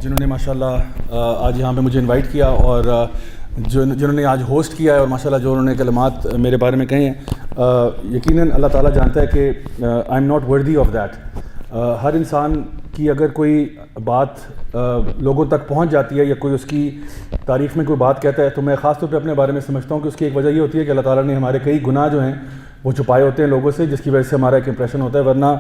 جنہوں نے ماشاءاللہ آج یہاں پہ مجھے انوائٹ کیا اور جنہوں نے آج ہوسٹ کیا ہے اور ماشاءاللہ جو انہوں نے کلمات میرے بارے میں کہے ہیں، یقیناً اللہ تعالیٰ جانتا ہے کہ I am not worthy of that. ہر انسان کی اگر کوئی بات لوگوں تک پہنچ جاتی ہے یا کوئی اس کی تعریف میں کوئی بات کہتا ہے تو میں خاص طور پہ اپنے بارے میں سمجھتا ہوں کہ اس کی ایک وجہ یہ ہوتی ہے کہ اللہ تعالیٰ نے ہمارے کئی گناہ جو ہیں وہ چھپائے ہوتے ہیں لوگوں سے، جس کی وجہ سے ہمارا ایک امپریشن ہوتا ہے، ورنہ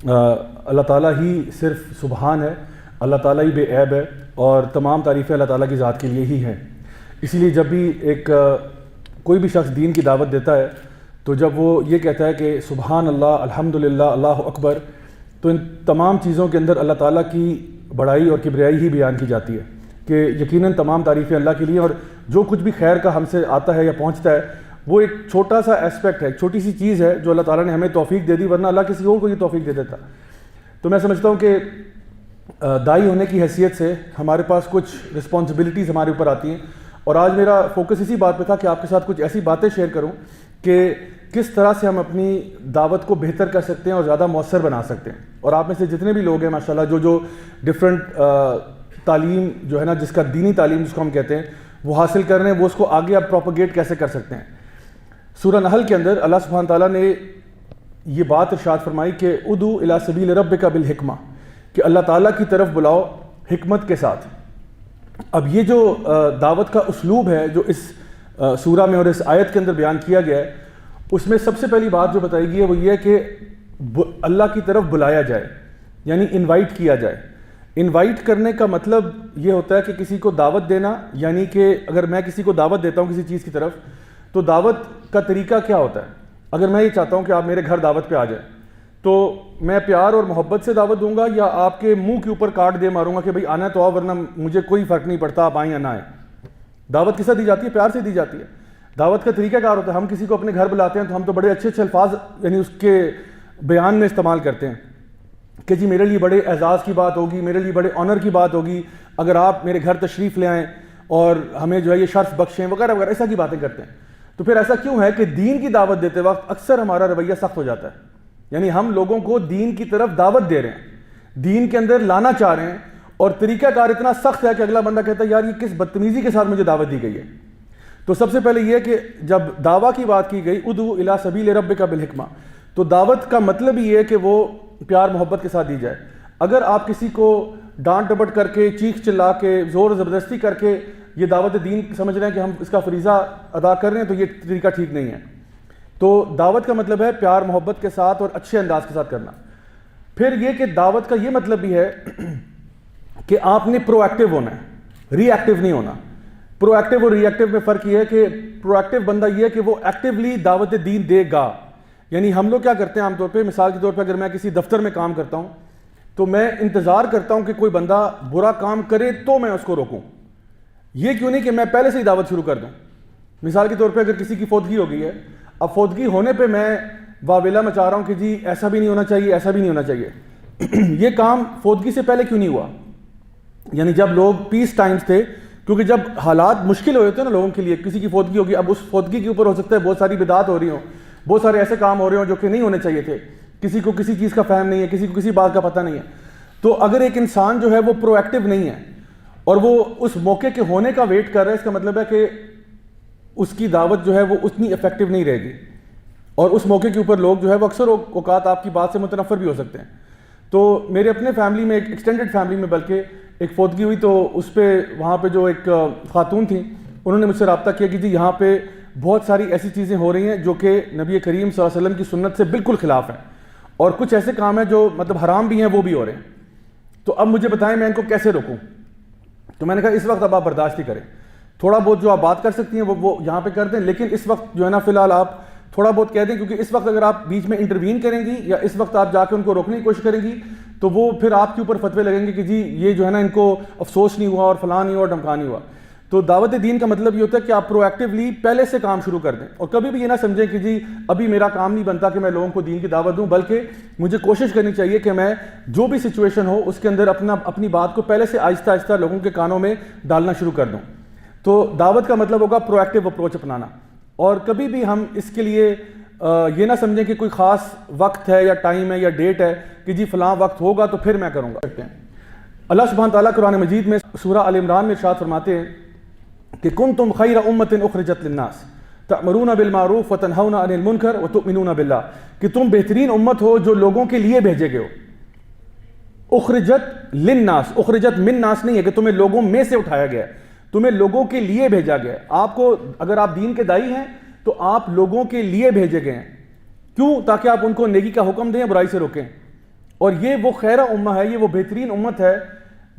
اللہ تعالیٰ ہی صرف سبحان ہے، اللہ تعالیٰ ہی بے عیب ہے اور تمام تعریفیں اللہ تعالیٰ کی ذات کے لیے ہی ہیں۔ اسی لیے جب بھی ایک کوئی بھی شخص دین کی دعوت دیتا ہے تو جب وہ یہ کہتا ہے کہ سبحان اللہ، الحمدللہ، اللہ اکبر، تو ان تمام چیزوں کے اندر اللہ تعالیٰ کی بڑائی اور کبریائی ہی بیان کی جاتی ہے کہ یقیناً تمام تعریفیں اللہ کے لیے، اور جو کچھ بھی خیر کا ہم سے آتا ہے یا پہنچتا ہے وہ ایک چھوٹا سا ایسپیکٹ ہے، ایک چھوٹی سی چیز ہے جو اللہ تعالیٰ نے ہمیں توفیق دے دی، ورنہ اللہ کسی اور کو یہ توفیق دے دیتا۔ تو میں سمجھتا ہوں کہ داعی ہونے کی حیثیت سے ہمارے پاس کچھ رسپانسبلٹیز ہمارے اوپر آتی ہیں، اور آج میرا فوکس اسی بات پہ تھا کہ آپ کے ساتھ کچھ ایسی باتیں شیئر کروں کہ کس طرح سے ہم اپنی دعوت کو بہتر کر سکتے ہیں اور زیادہ مؤثر بنا سکتے ہیں۔ اور آپ میں سے جتنے بھی لوگ ہیں ماشاءاللہ جو ڈفرینٹ تعلیم جو ہے نا، جس کا دینی تعلیم جس کو ہم کہتے ہیں، وہ حاصل کر رہے ہیں، وہ اس کو آگے آپ پروپیگیٹ کیسے کر سکتے ہیں۔ سورہ نحل کے اندر اللہ سبحانہ تعالیٰ نے یہ بات ارشاد فرمائی کہ ادعو الی سبیل ربک بالحکمہ، کہ اللہ تعالیٰ کی طرف بلاؤ حکمت کے ساتھ۔ اب یہ جو دعوت کا اسلوب ہے جو اس سورہ میں اور اس آیت کے اندر بیان کیا گیا ہے، اس میں سب سے پہلی بات جو بتائی گئی ہے وہ یہ ہے کہ اللہ کی طرف بلایا جائے، یعنی انوائٹ کیا جائے۔ انوائٹ کرنے کا مطلب یہ ہوتا ہے کہ کسی کو دعوت دینا، یعنی کہ اگر میں کسی کو دعوت دیتا ہوں کسی چیز کی طرف، تو دعوت کا طریقہ کیا ہوتا ہے؟ اگر میں یہ چاہتا ہوں کہ آپ میرے گھر دعوت پہ آ جائیں تو میں پیار اور محبت سے دعوت دوں گا یا آپ کے منہ کے اوپر کاٹ دے ماروں گا کہ بھئی آنا ہے تو آؤ، ورنہ مجھے کوئی فرق نہیں پڑتا آپ آئیں یا نہ آئیں؟ دعوت کس سے دی جاتی ہے؟ پیار سے دی جاتی ہے۔ دعوت کا طریقہ کار ہوتا ہے، ہم کسی کو اپنے گھر بلاتے ہیں تو ہم تو بڑے اچھے اچھے الفاظ یعنی اس کے بیان میں استعمال کرتے ہیں کہ جی میرے لیے بڑے اعزاز کی بات ہوگی، میرے لیے بڑے آنر کی بات ہوگی اگر آپ میرے گھر تشریف لے آئیں اور ہمیں جو ہے یہ شرف بخشیں وغیرہ وغیرہ، ایسا کی باتیں کرتے ہیں۔ تو پھر ایسا کیوں ہے کہ دین کی دعوت دیتے وقت اکثر ہمارا رویہ سخت ہو جاتا ہے، یعنی ہم لوگوں کو دین کی طرف دعوت دے رہے ہیں، دین کے اندر لانا چاہ رہے ہیں، اور طریقہ کار اتنا سخت ہے کہ اگلا بندہ کہتا ہے یار یہ کس بدتمیزی کے ساتھ مجھے دعوت دی گئی ہے۔ تو سب سے پہلے یہ کہ جب دعویٰ کی بات کی گئی ادعو الی سبیل ربک بالحکمہ، تو دعوت کا مطلب یہ ہے کہ وہ پیار محبت کے ساتھ دی جائے۔ اگر آپ کسی کو ڈانٹ ڈپٹ کر کے، چیخ چلا کے، زور زبردستی کر کے یہ دعوت دین سمجھ رہے ہیں کہ ہم اس کا فریضہ ادا کر رہے ہیں تو یہ طریقہ ٹھیک نہیں ہے۔ تو دعوت کا مطلب ہے پیار محبت کے ساتھ اور اچھے انداز کے ساتھ کرنا۔ پھر یہ کہ دعوت کا یہ مطلب بھی ہے کہ آپ نے پرو ایکٹیو ہونا ہے، ری ایکٹیو نہیں ہونا۔ پرو ایکٹیو اور ری ایکٹیو میں فرق یہ ہے کہ پرو ایکٹیو بندہ یہ ہے کہ وہ ایکٹیولی دعوت دین دے گا، یعنی ہم لوگ کیا کرتے ہیں عام طور پہ، مثال کے طور پہ اگر میں کسی دفتر میں کام کرتا ہوں تو میں انتظار کرتا ہوں کہ کوئی بندہ برا کام کرے تو میں اس کو روکوں، یہ کیوں نہیں کہ میں پہلے سے ہی دعوت شروع کر دوں۔ مثال کے طور پہ اگر کسی کی فوتگی ہو گئی ہے، اب فوتگی ہونے پہ میں واویلا مچا رہا ہوں کہ جی ایسا بھی نہیں ہونا چاہیے، ایسا بھی نہیں ہونا چاہیے، یہ کام فوتگی سے پہلے کیوں نہیں ہوا؟ یعنی جب لوگ پیس ٹائمز تھے، کیونکہ جب حالات مشکل ہوئے تھے نا لوگوں کے لیے، کسی کی فوتگی ہوگی، اب اس فوتگی کے اوپر ہو سکتا ہے بہت ساری بدعات ہو رہی ہوں، بہت سارے ایسے کام ہو رہے ہوں جو کہ نہیں ہونے چاہیے تھے، کسی کو کسی چیز کا فہم نہیں ہے، کسی کو کسی بات کا پتہ نہیں ہے۔ تو اگر ایک انسان جو ہے وہ پرو ایکٹیو نہیں ہے اور وہ اس موقع کے ہونے کا ویٹ کر رہا ہے، اس کا مطلب ہے کہ اس کی دعوت جو ہے وہ اتنی افیکٹو نہیں رہے گی، اور اس موقع کے اوپر لوگ جو ہے وہ اکثر اوقات آپ کی بات سے متنفر بھی ہو سکتے ہیں۔ تو میرے اپنے فیملی میں، ایک ایکسٹینڈڈ فیملی میں بلکہ ایک فوتگی ہوئی، تو اس پہ وہاں پہ جو ایک خاتون تھیں انہوں نے مجھ سے رابطہ کیا کہ جی یہاں پہ بہت ساری ایسی چیزیں ہو رہی ہیں جو کہ نبی کریم صلی اللہ علیہ وسلم کی سنت سے بالکل خلاف ہیں، اور کچھ ایسے کام ہیں جو مطلب حرام بھی ہیں وہ بھی ہو رہے ہیں، تو اب مجھے بتائیں میں ان کو کیسے روکوں؟ تو میں نے کہا اس وقت اب آپ برداشت ہی کریں، تھوڑا بہت جو آپ بات کر سکتی ہیں وہ یہاں پہ کر دیں، لیکن اس وقت جو ہے نا فی الحال آپ تھوڑا بہت کہہ دیں، کیونکہ اس وقت اگر آپ بیچ میں انٹروین کریں گی یا اس وقت آپ جا کے ان کو روکنے کی کوشش کریں گی تو وہ پھر آپ کے اوپر فتوے لگیں گے کہ جی یہ جو ہے نا ان کو افسوس نہیں ہوا اور فلاں نہیں ہوا اور ڈھمکا نہیں ہوا۔ تو دعوت دین کا مطلب یہ ہوتا ہے کہ آپ پرو ایکٹیولی پہلے سے کام شروع کر دیں، اور کبھی بھی یہ نہ سمجھیں کہ جی ابھی میرا کام نہیں بنتا کہ میں لوگوں کو دین کی دعوت دوں، بلکہ مجھے کوشش کرنی چاہیے کہ میں جو بھی سچویشن ہو اس کے اندر اپنی بات کو پہلے سے آہستہ آہستہ لوگوں کے کانوں میں ڈالنا شروع کر دوں۔ تو دعوت کا مطلب ہوگا پرو ایکٹیو اپروچ اپنانا، اور کبھی بھی ہم اس کے لیے یہ نہ سمجھیں کہ کوئی خاص وقت ہے یا ٹائم ہے یا ڈیٹ ہے کہ جی فلاں وقت ہوگا تو پھر میں کروں گا۔ اللہ سبحانہ تعالیٰ قرآن مجید میں سورہ آل عمران میں ارشاد فرماتے ہیں کہ کنتم خیر امۃ اخرجت للناس تأمرون بالمعروف وتنہون عن المنکر وتؤمنون باللہ، کہ تم بہترین امت ہو جو لوگوں کے لیے بھیجے گئے ہو۔ اخرجت للناس، اخرجت من ناس نہیں ہے کہ تمہیں لوگوں میں سے اٹھایا گیا ہے، تمہیں لوگوں کے لیے بھیجا گیا ہے۔ آپ کو، اگر آپ دین کے داعی ہیں تو آپ لوگوں کے لیے بھیجے گئے ہیں، کیوں؟ تاکہ آپ ان کو نیکی کا حکم دیں، برائی سے روکیں۔ اور یہ وہ خیرہ امہ ہے، یہ وہ بہترین امت ہے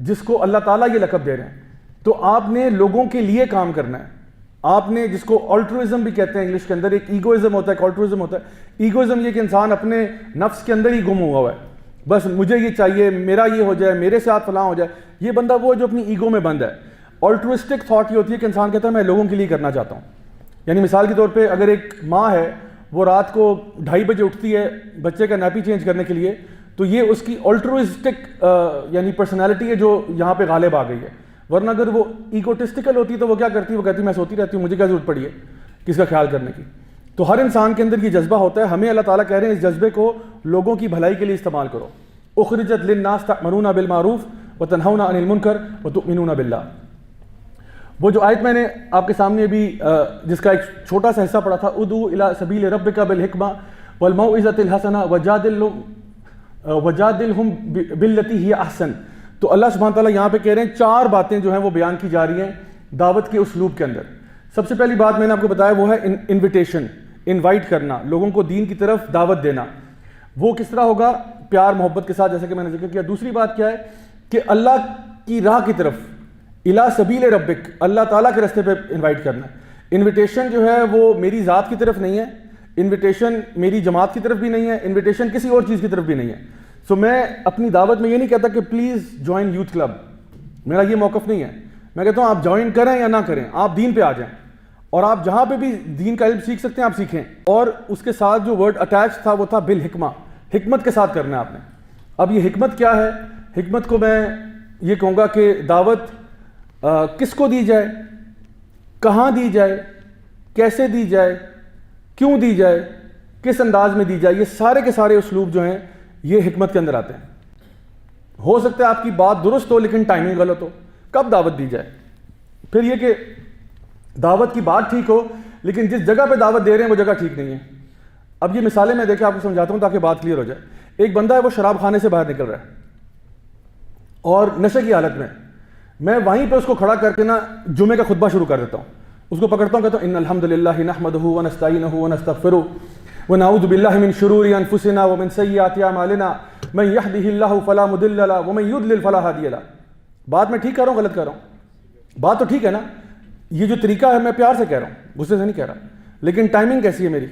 جس کو اللہ تعالیٰ یہ لقب دے رہے ہیں۔ تو آپ نے لوگوں کے لیے کام کرنا ہے۔ آپ نے، جس کو آلٹروازم بھی کہتے ہیں انگلش کے اندر، ایک ایگوازم ہوتا ہے، ایک آلٹروازم ہوتا ہے۔ ایگوازم یہ کہ انسان اپنے نفس کے اندر ہی گم ہوا ہے، بس مجھے یہ چاہیے، میرا یہ ہو جائے، میرے ساتھ فلاں ہو جائے، یہ بندہ وہ ہے جو اپنی ایگو میں بند ہے۔ آلٹروسٹک تھاٹ یہ ہوتی ہے کہ انسان کہتا ہے میں لوگوں کے لیے کرنا چاہتا ہوں۔ یعنی مثال کے طور پہ اگر ایک ماں ہے، وہ رات کو 2:30 بجے اٹھتی ہے بچے کا نیپی چینج کرنے کے لیے، تو یہ اس کی آلٹروسٹک یعنی پرسنالٹی ہے جو یہاں پہ غالب آ گئی ہے۔ ورنہ اگر وہ ایگوٹسٹیکل ہوتی تو وہ کیا کرتی؟ وہ کہتی میں سوتی رہتی ہوں، مجھے کیا ضرورت پڑی ہے کس کا خیال کرنے کی۔ تو ہر انسان کے اندر یہ جذبہ ہوتا ہے، ہمیں اللہ تعالیٰ کہہ رہے ہیں اس جذبے کو لوگوں کی بھلائی کے لیے استعمال کرو۔ اخرجت للناس تأمرون بالمعروف وتنہون عن المنکر وتؤمنون باللہ۔ وہ جو آیت میں نے آپ کے سامنے بھی جس کا ایک چھوٹا سا حصہ پڑھا تھا، ادعو الی سبیل ربک بالحکمہ والموعظۃ الحسنہ وجادلہم باللتی ہی احسن۔ تو اللہ سبحانہ تعالیٰ یہاں پہ کہہ رہے ہیں 4 باتیں جو ہیں وہ بیان کی جا رہی ہیں دعوت کے اسلوب کے اندر۔ سب سے پہلی بات میں نے آپ کو بتایا وہ ہے انویٹیشن، انوائٹ کرنا، لوگوں کو دین کی طرف دعوت دینا۔ وہ کس طرح ہوگا؟ پیار محبت کے ساتھ، جیسے کہ میں نے ذکر کیا۔ دوسری بات کیا ہے کہ اللہ کی راہ کی طرف، الی سبیل ربک، اللہ تعالیٰ کے راستے پہ انوائٹ کرنا۔ انویٹیشن جو ہے وہ میری ذات کی طرف نہیں ہے، انویٹیشن میری جماعت کی طرف بھی نہیں ہے، انویٹیشن کسی اور چیز کی طرف بھی نہیں ہے۔ سو میں اپنی دعوت میں یہ نہیں کہتا کہ پلیز جوائن یوتھ کلب، میرا یہ موقف نہیں ہے۔ میں کہتا ہوں آپ جوائن کریں یا نہ کریں، آپ دین پہ آ جائیں، اور آپ جہاں پہ بھی دین کا علم سیکھ سکتے ہیں آپ سیکھیں۔ اور اس کے ساتھ جو ورڈ اٹیچ تھا وہ تھا بالحکمہ، حکمت کے ساتھ کرنا ہے آپ نے۔ اب یہ حکمت کیا ہے؟ حکمت کو میں یہ کہوں گا کہ دعوت کس کو دی جائے، کہاں دی جائے، کیسے دی جائے، کیوں دی جائے، کس انداز میں دی جائے، یہ سارے کے سارے اسلوب جو ہیں یہ حکمت کے اندر آتے ہیں۔ ہو سکتا ہے آپ کی بات درست ہو لیکن ٹائمنگ غلط ہو، کب دعوت دی جائے۔ پھر یہ کہ دعوت کی بات ٹھیک ہو لیکن جس جگہ پہ دعوت دے رہے ہیں وہ جگہ ٹھیک نہیں ہے۔ اب یہ مثالیں میں دیکھیں آپ کو سمجھاتا ہوں تاکہ بات کلیئر ہو جائے۔ ایک بندہ ہے وہ شراب خانے سے باہر نکل رہا ہے اور نشے کی حالت میں وہیں پہ اس کو کھڑا کر کے نا جمعے کا خطبہ شروع کر دیتا ہوں، اس کو پکڑتا ہوں، کہتا ہوں ان الحمد للہ نحمدہ ونستعینہ ونستغفرہ ونعوذ باللہ من شرور انفسنا ومن سیئات اعمالنا من یہدہ اللہ فلا مضل لہ ومن یضلل فلا ہادی لہ۔ بات میں ٹھیک کہہ رہا ہوں غلط کہہ رہا ہوں؟ بات تو ٹھیک ہے نا؟ یہ جو طریقہ ہے میں پیار سے کہہ رہا ہوں، غصے سے نہیں کہہ رہا، لیکن ٹائمنگ کیسی ہے میری؟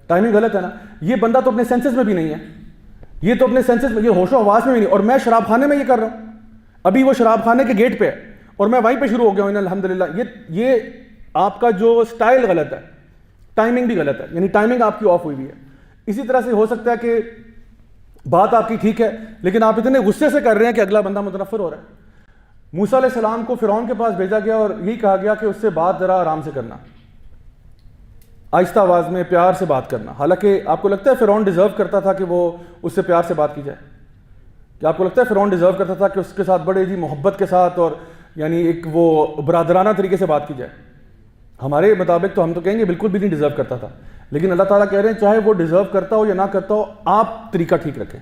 ٹائمنگ غلط ہے نا۔ یہ بندہ تو اپنے سینسز میں بھی نہیں ہے، یہ تو اپنے سینسز میں، یہ ہوش و حواس میں بھی نہیں، اور میں شراب خانے میں یہ کر رہا ہوں۔ ابھی وہ شراب خانے کے گیٹ پہ ہے اور میں وہیں پہ شروع ہو گیا ہوں الحمدللہ۔ یہ آپ کا جو سٹائل غلط ہے، ٹائمنگ بھی غلط ہے، یعنی ٹائمنگ آپ کی آف ہوئی ہوئی ہے۔ اسی طرح سے ہو سکتا ہے کہ بات آپ کی ٹھیک ہے لیکن آپ اتنے غصے سے کر رہے ہیں کہ اگلا بندہ متنفر ہو رہا ہے۔ موسیٰ علیہ السلام کو فرعون کے پاس بھیجا گیا اور یہی کہا گیا کہ اس سے بات ذرا آرام سے کرنا، آہستہ آواز میں پیار سے بات کرنا۔ حالانکہ آپ کو لگتا ہے فرعون ڈیزرو کرتا تھا کہ وہ اس سے پیار سے بات کی جائے؟ کہ آپ کو لگتا ہے فرعون ڈیزرو کرتا تھا کہ اس کے ساتھ بڑے جی محبت کے ساتھ اور یعنی ایک وہ برادرانہ طریقے سے بات کی جائے؟ ہمارے مطابق تو ہم تو کہیں گے بالکل بھی نہیں ڈیزرو کرتا تھا، لیکن اللہ تعالیٰ کہہ رہے ہیں چاہے وہ ڈیزرو کرتا ہو یا نہ کرتا ہو، آپ طریقہ ٹھیک رکھیں۔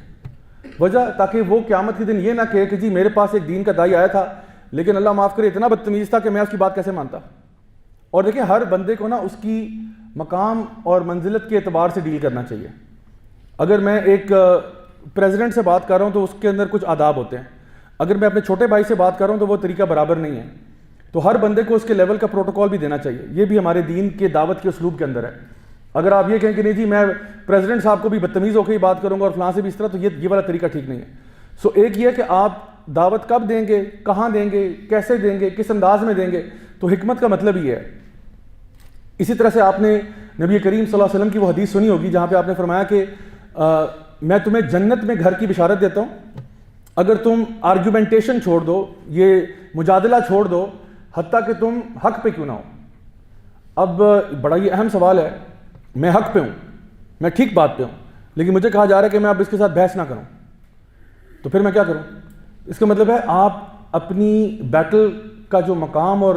وجہ تاکہ وہ قیامت کے دن یہ نہ کہے کہ جی میرے پاس ایک دین کا داعی آیا تھا لیکن اللہ معاف کرے اتنا بدتمیز تھا کہ میں اس کی بات کیسے مانتا۔ اور دیکھیں ہر بندے کو نا اس کی مقام اور منزلت کے اعتبار سے ڈیل کرنا چاہیے۔ اگر میں ایک پریزیڈنٹ سے بات کر رہا ہوں تو اس کے اندر کچھ آداب ہوتے ہیں، اگر میں اپنے چھوٹے بھائی سے بات کر رہا ہوں تو وہ طریقہ برابر نہیں ہے، تو ہر بندے کو اس کے لیول کا پروٹوکول بھی دینا چاہیے۔ یہ بھی ہمارے دین کے دعوت کے اسلوب کے اندر ہے۔ اگر آپ یہ کہیں کہ نہیں جی میں پریزیڈنٹ صاحب کو بھی بدتمیز ہو کے ہی بات کروں گا اور فلاں سے بھی اس طرح، تو یہ والا طریقہ ٹھیک نہیں ہے۔ سو ایک یہ کہ آپ دعوت کب دیں گے، کہاں دیں گے، کیسے دیں گے، کس انداز میں دیں گے، تو حکمت کا مطلب یہ ہے۔ اسی طرح سے آپ نے نبی کریم صلی اللہ علیہ وسلم کی وہ حدیث سنی ہوگی جہاں پہ آپ نے فرمایا کہ میں تمہیں جنت میں گھر کی بشارت دیتا ہوں اگر تم آرگیومنٹیشن چھوڑ دو، یہ مجادلہ چھوڑ دو، حتیٰ کہ تم حق پہ کیوں نہ ہو۔ اب بڑا یہ اہم سوال ہے، میں حق پہ ہوں، میں ٹھیک بات پہ ہوں، لیکن مجھے کہا جا رہا ہے کہ میں اب اس کے ساتھ بحث نہ کروں، تو پھر میں کیا کروں؟ اس کا مطلب ہے آپ اپنی بیٹل کا جو مقام اور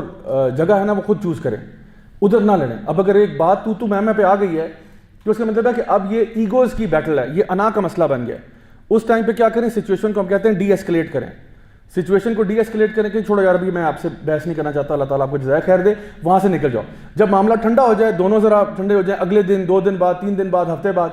جگہ ہے نا وہ خود چوز کریں, ادھر نہ لڑیں. اب اگر ایک بات تو میں پہ آ گئی ہے تو اس کا مطلب ہے کہ اب یہ ایگوز کی بیٹل ہے, یہ انا کا مسئلہ بن گیا ہے. اس ٹائم پہ کیا کریں, سچویشن کو ہم کہتے ہیں ڈی ایسکلیٹ کریں. سچویشن کو ڈی ایسکلیٹ کریں کہ چھوڑو یار ابھی میں آپ سے بحث نہیں کرنا چاہتا, اللہ تعالیٰ آپ کو جزائے خیر دے, وہاں سے نکل جاؤ. جب معاملہ ٹھنڈا ہو جائے, دونوں ذرا ٹھنڈے ہو جائیں, اگلے دن 2 دن بعد 3 دن بعد ہفتے بعد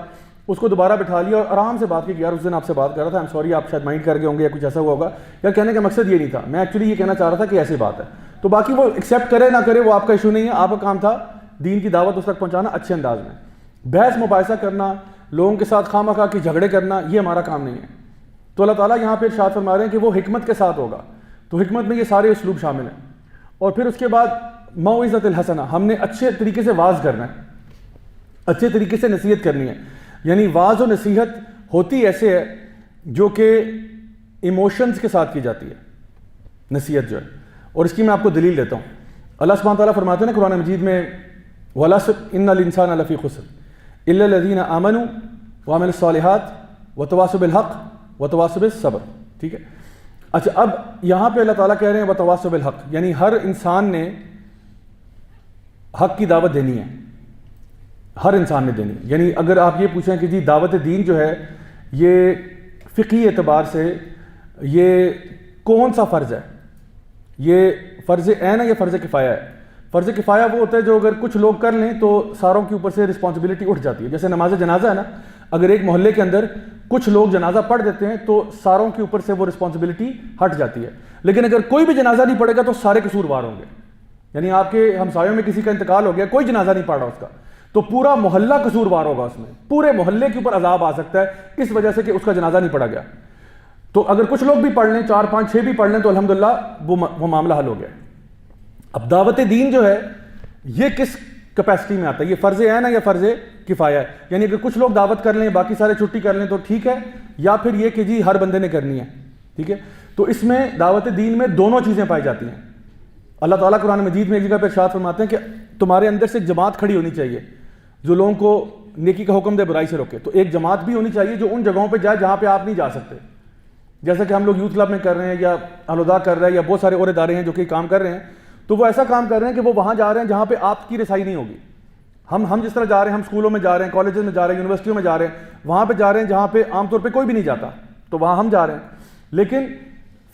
اس کو دوبارہ بٹھا لیا اور آرام سے بات کی کہ یار اس دن آپ سے بات کر رہا تھا, ایم سوری, آپ شاید مائنڈ کر گئے ہوں گے یا کچھ ایسا ہوا ہوگا, یا کہنے کا مقصد یہ نہیں تھا, میں ایکچولی یہ کہنا چاہ رہا تھا کہ ایسی بات ہے. تو باقی وہ ایکسیپٹ کرے نہ کرے وہ آپ کا ایشو نہیں ہے, آپ کا کام تھا دین کی دعوت اس تک پہنچانا اچھے انداز میں. بحث مباحثہ کرنا, لوگوں کے ساتھ خواہ مخواہ کے جھگڑے کرنا, یہ ہمارا کام نہیں ہے. تو اللہ تعالیٰ یہاں پہ ارشاد فرما رہے ہیں کہ وہ حکمت کے ساتھ ہوگا. تو حکمت میں یہ سارے اسلوب شامل ہیں. اور پھر اس کے بعد موعظۃ الحسنہ, ہم نے اچھے طریقے سے واعظ کرنا ہے, اچھے طریقے سے نصیحت کرنی ہے. یعنی واعظ و نصیحت ہوتی ایسے ہے جو کہ ایموشنز کے ساتھ کی جاتی ہے نصیحت جو ہے, اور اس کی میں آپ کو دلیل دیتا ہوں. اللہ سبحانہ تعالیٰ فرماتے ہیں نا قرآن مجید میں, وَالْعَصْرِ إِنَّ الْإِنسَانَ لَفِي خُسْرٍ إِلَّا الَّذِينَ آمَنُوا وَعَمِلُوا الصَّالِحَاتِ وَتَوَاصَوْا بِالْحَقِّ وَتَوَاصَوْا بِالصَّبْرِ. ٹھیک ہے, اچھا اب یہاں پہ اللہ تعالیٰ کہہ رہے ہیں وَتَوَاصَوْا بِالْحَقِّ, یعنی ہر انسان نے حق کی دعوت دینی ہے, ہر انسان نے دینی ہے. یعنی اگر آپ یہ پوچھیں کہ جی دعوت دین جو ہے یہ فقہی اعتبار سے یہ کون سا فرض ہے, یہ فرض عین ہے یا فرض کفایہ ہے؟ فرض کفایہ وہ ہوتا ہے جو اگر کچھ لوگ کر لیں تو ساروں کے اوپر سے رسپانسبلٹی اٹھ جاتی ہے. جیسے نماز جنازہ ہے نا, اگر ایک محلے کے اندر کچھ لوگ جنازہ پڑھ دیتے ہیں تو ساروں کے اوپر سے وہ رسپانسبلٹی ہٹ جاتی ہے. لیکن اگر کوئی بھی جنازہ نہیں پڑھے گا تو سارے قصوروار ہوں گے. یعنی آپ کے ہمسایوں میں کسی کا انتقال ہو گیا, کوئی جنازہ نہیں پڑھ رہا اس کا, تو پورا محلہ قصوروار ہوگا اس میں, پورے محلے کے اوپر عذاب آ سکتا ہے اس وجہ سے کہ اس کا جنازہ نہیں پڑھا گیا. تو اگر کچھ لوگ بھی پڑھ لیں, 4 5 6 بھی پڑھ لیں تو الحمدللہ وہ معاملہ حل ہو گیا. اب دعوت دین جو ہے یہ کس کیپیسٹی میں آتا ہے, یہ فرض عین ہے یا فرض کفایہ ہے؟ یعنی اگر کچھ لوگ دعوت کر لیں, باقی سارے چھٹی کر لیں تو ٹھیک ہے, یا پھر یہ کہ جی ہر بندے نے کرنی ہے. ٹھیک ہے, تو اس میں دعوت دین میں دونوں چیزیں پائی جاتی ہیں. اللہ تعالیٰ قرآن مجید میں ایک جگہ پہ ارشاد فرماتے ہیں کہ تمہارے اندر سے ایک جماعت کھڑی ہونی چاہیے جو لوگوں کو نیکی کا حکم دے, برائی سے روکے. تو ایک جماعت بھی ہونی چاہیے جو ان جگہوں پہ جائے جہاں پہ آپ نہیں جا سکتے, جیسا کہ ہم لوگ یوتھ کلب میں کر رہے ہیں یا الہدا کر رہے ہیں, یا بہت سارے اور ادارے ہیں جو کہ کام کر رہے ہیں. تو وہ ایسا کام کر رہے ہیں کہ وہ وہاں جا رہے ہیں جہاں پہ آپ کی رسائی نہیں ہوگی. ہم جس طرح جا رہے ہیں, ہم اسکولوں میں جا رہے ہیں, کالجز میں جا رہے ہیں, یونیورسٹیوں میں جا رہے ہیں, وہاں پہ جا رہے ہیں جہاں پہ عام طور پہ کوئی بھی نہیں جاتا, تو وہاں ہم جا رہے ہیں. لیکن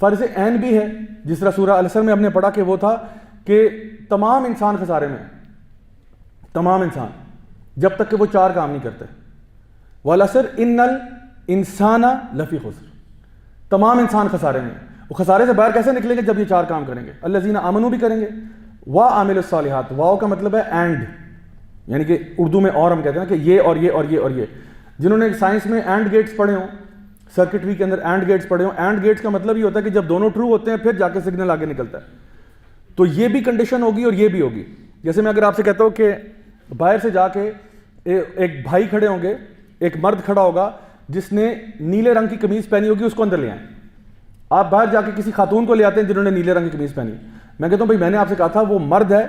فرض عین بھی ہے, جس طرح سورہ العصر میں ہم نے پڑھا کہ وہ تھا کہ تمام انسان خسارے میں, تمام انسان, جب تک کہ وہ 4 کام نہیں کرتے. وَالْعَصْرِ إِنَّ الْإِنسَانَ لَفِي خُسْرٍ, تمام انسان خسارے میں. وہ خسارے سے باہر کیسے نکلیں گے؟ جب یہ 4 کام کریں گے. الذین آمنوا بھی کریں گے, وَعَمِلُوا الصَّالِحَاتِ, واو کا مطلب ہے اینڈ, یعنی کہ اردو میں اور ہم کہتے ہیں کہ یہ اور یہ اور یہ اور یہ. جنہوں نے سائنس میں اینڈ گیٹس پڑھے ہوں, سرکٹری کے اندر اینڈ گیٹس پڑھے ہوں, اینڈ گیٹس کا مطلب یہ ہوتا ہے کہ جب دونوں ٹرو ہوتے ہیں پھر جا کے سگنل آگے نکلتا ہے. تو یہ بھی کنڈیشن ہوگی اور یہ بھی ہوگی. جیسے میں اگر آپ سے کہتا ہوں کہ باہر سے جا کے ایک بھائی کھڑے ہوں گے, ایک مرد کھڑا ہوگا جس نے نیلے رنگ کی قمیض پہنی ہوگی, اس کو اندر لے آئیں. آپ باہر جا کے کسی خاتون کو لے آتے ہیں جنہوں نے نیلے رنگ کی قمیض پہنی. میں کہتا ہوں بھائی میں نے آپ سے کہا تھا وہ مرد ہے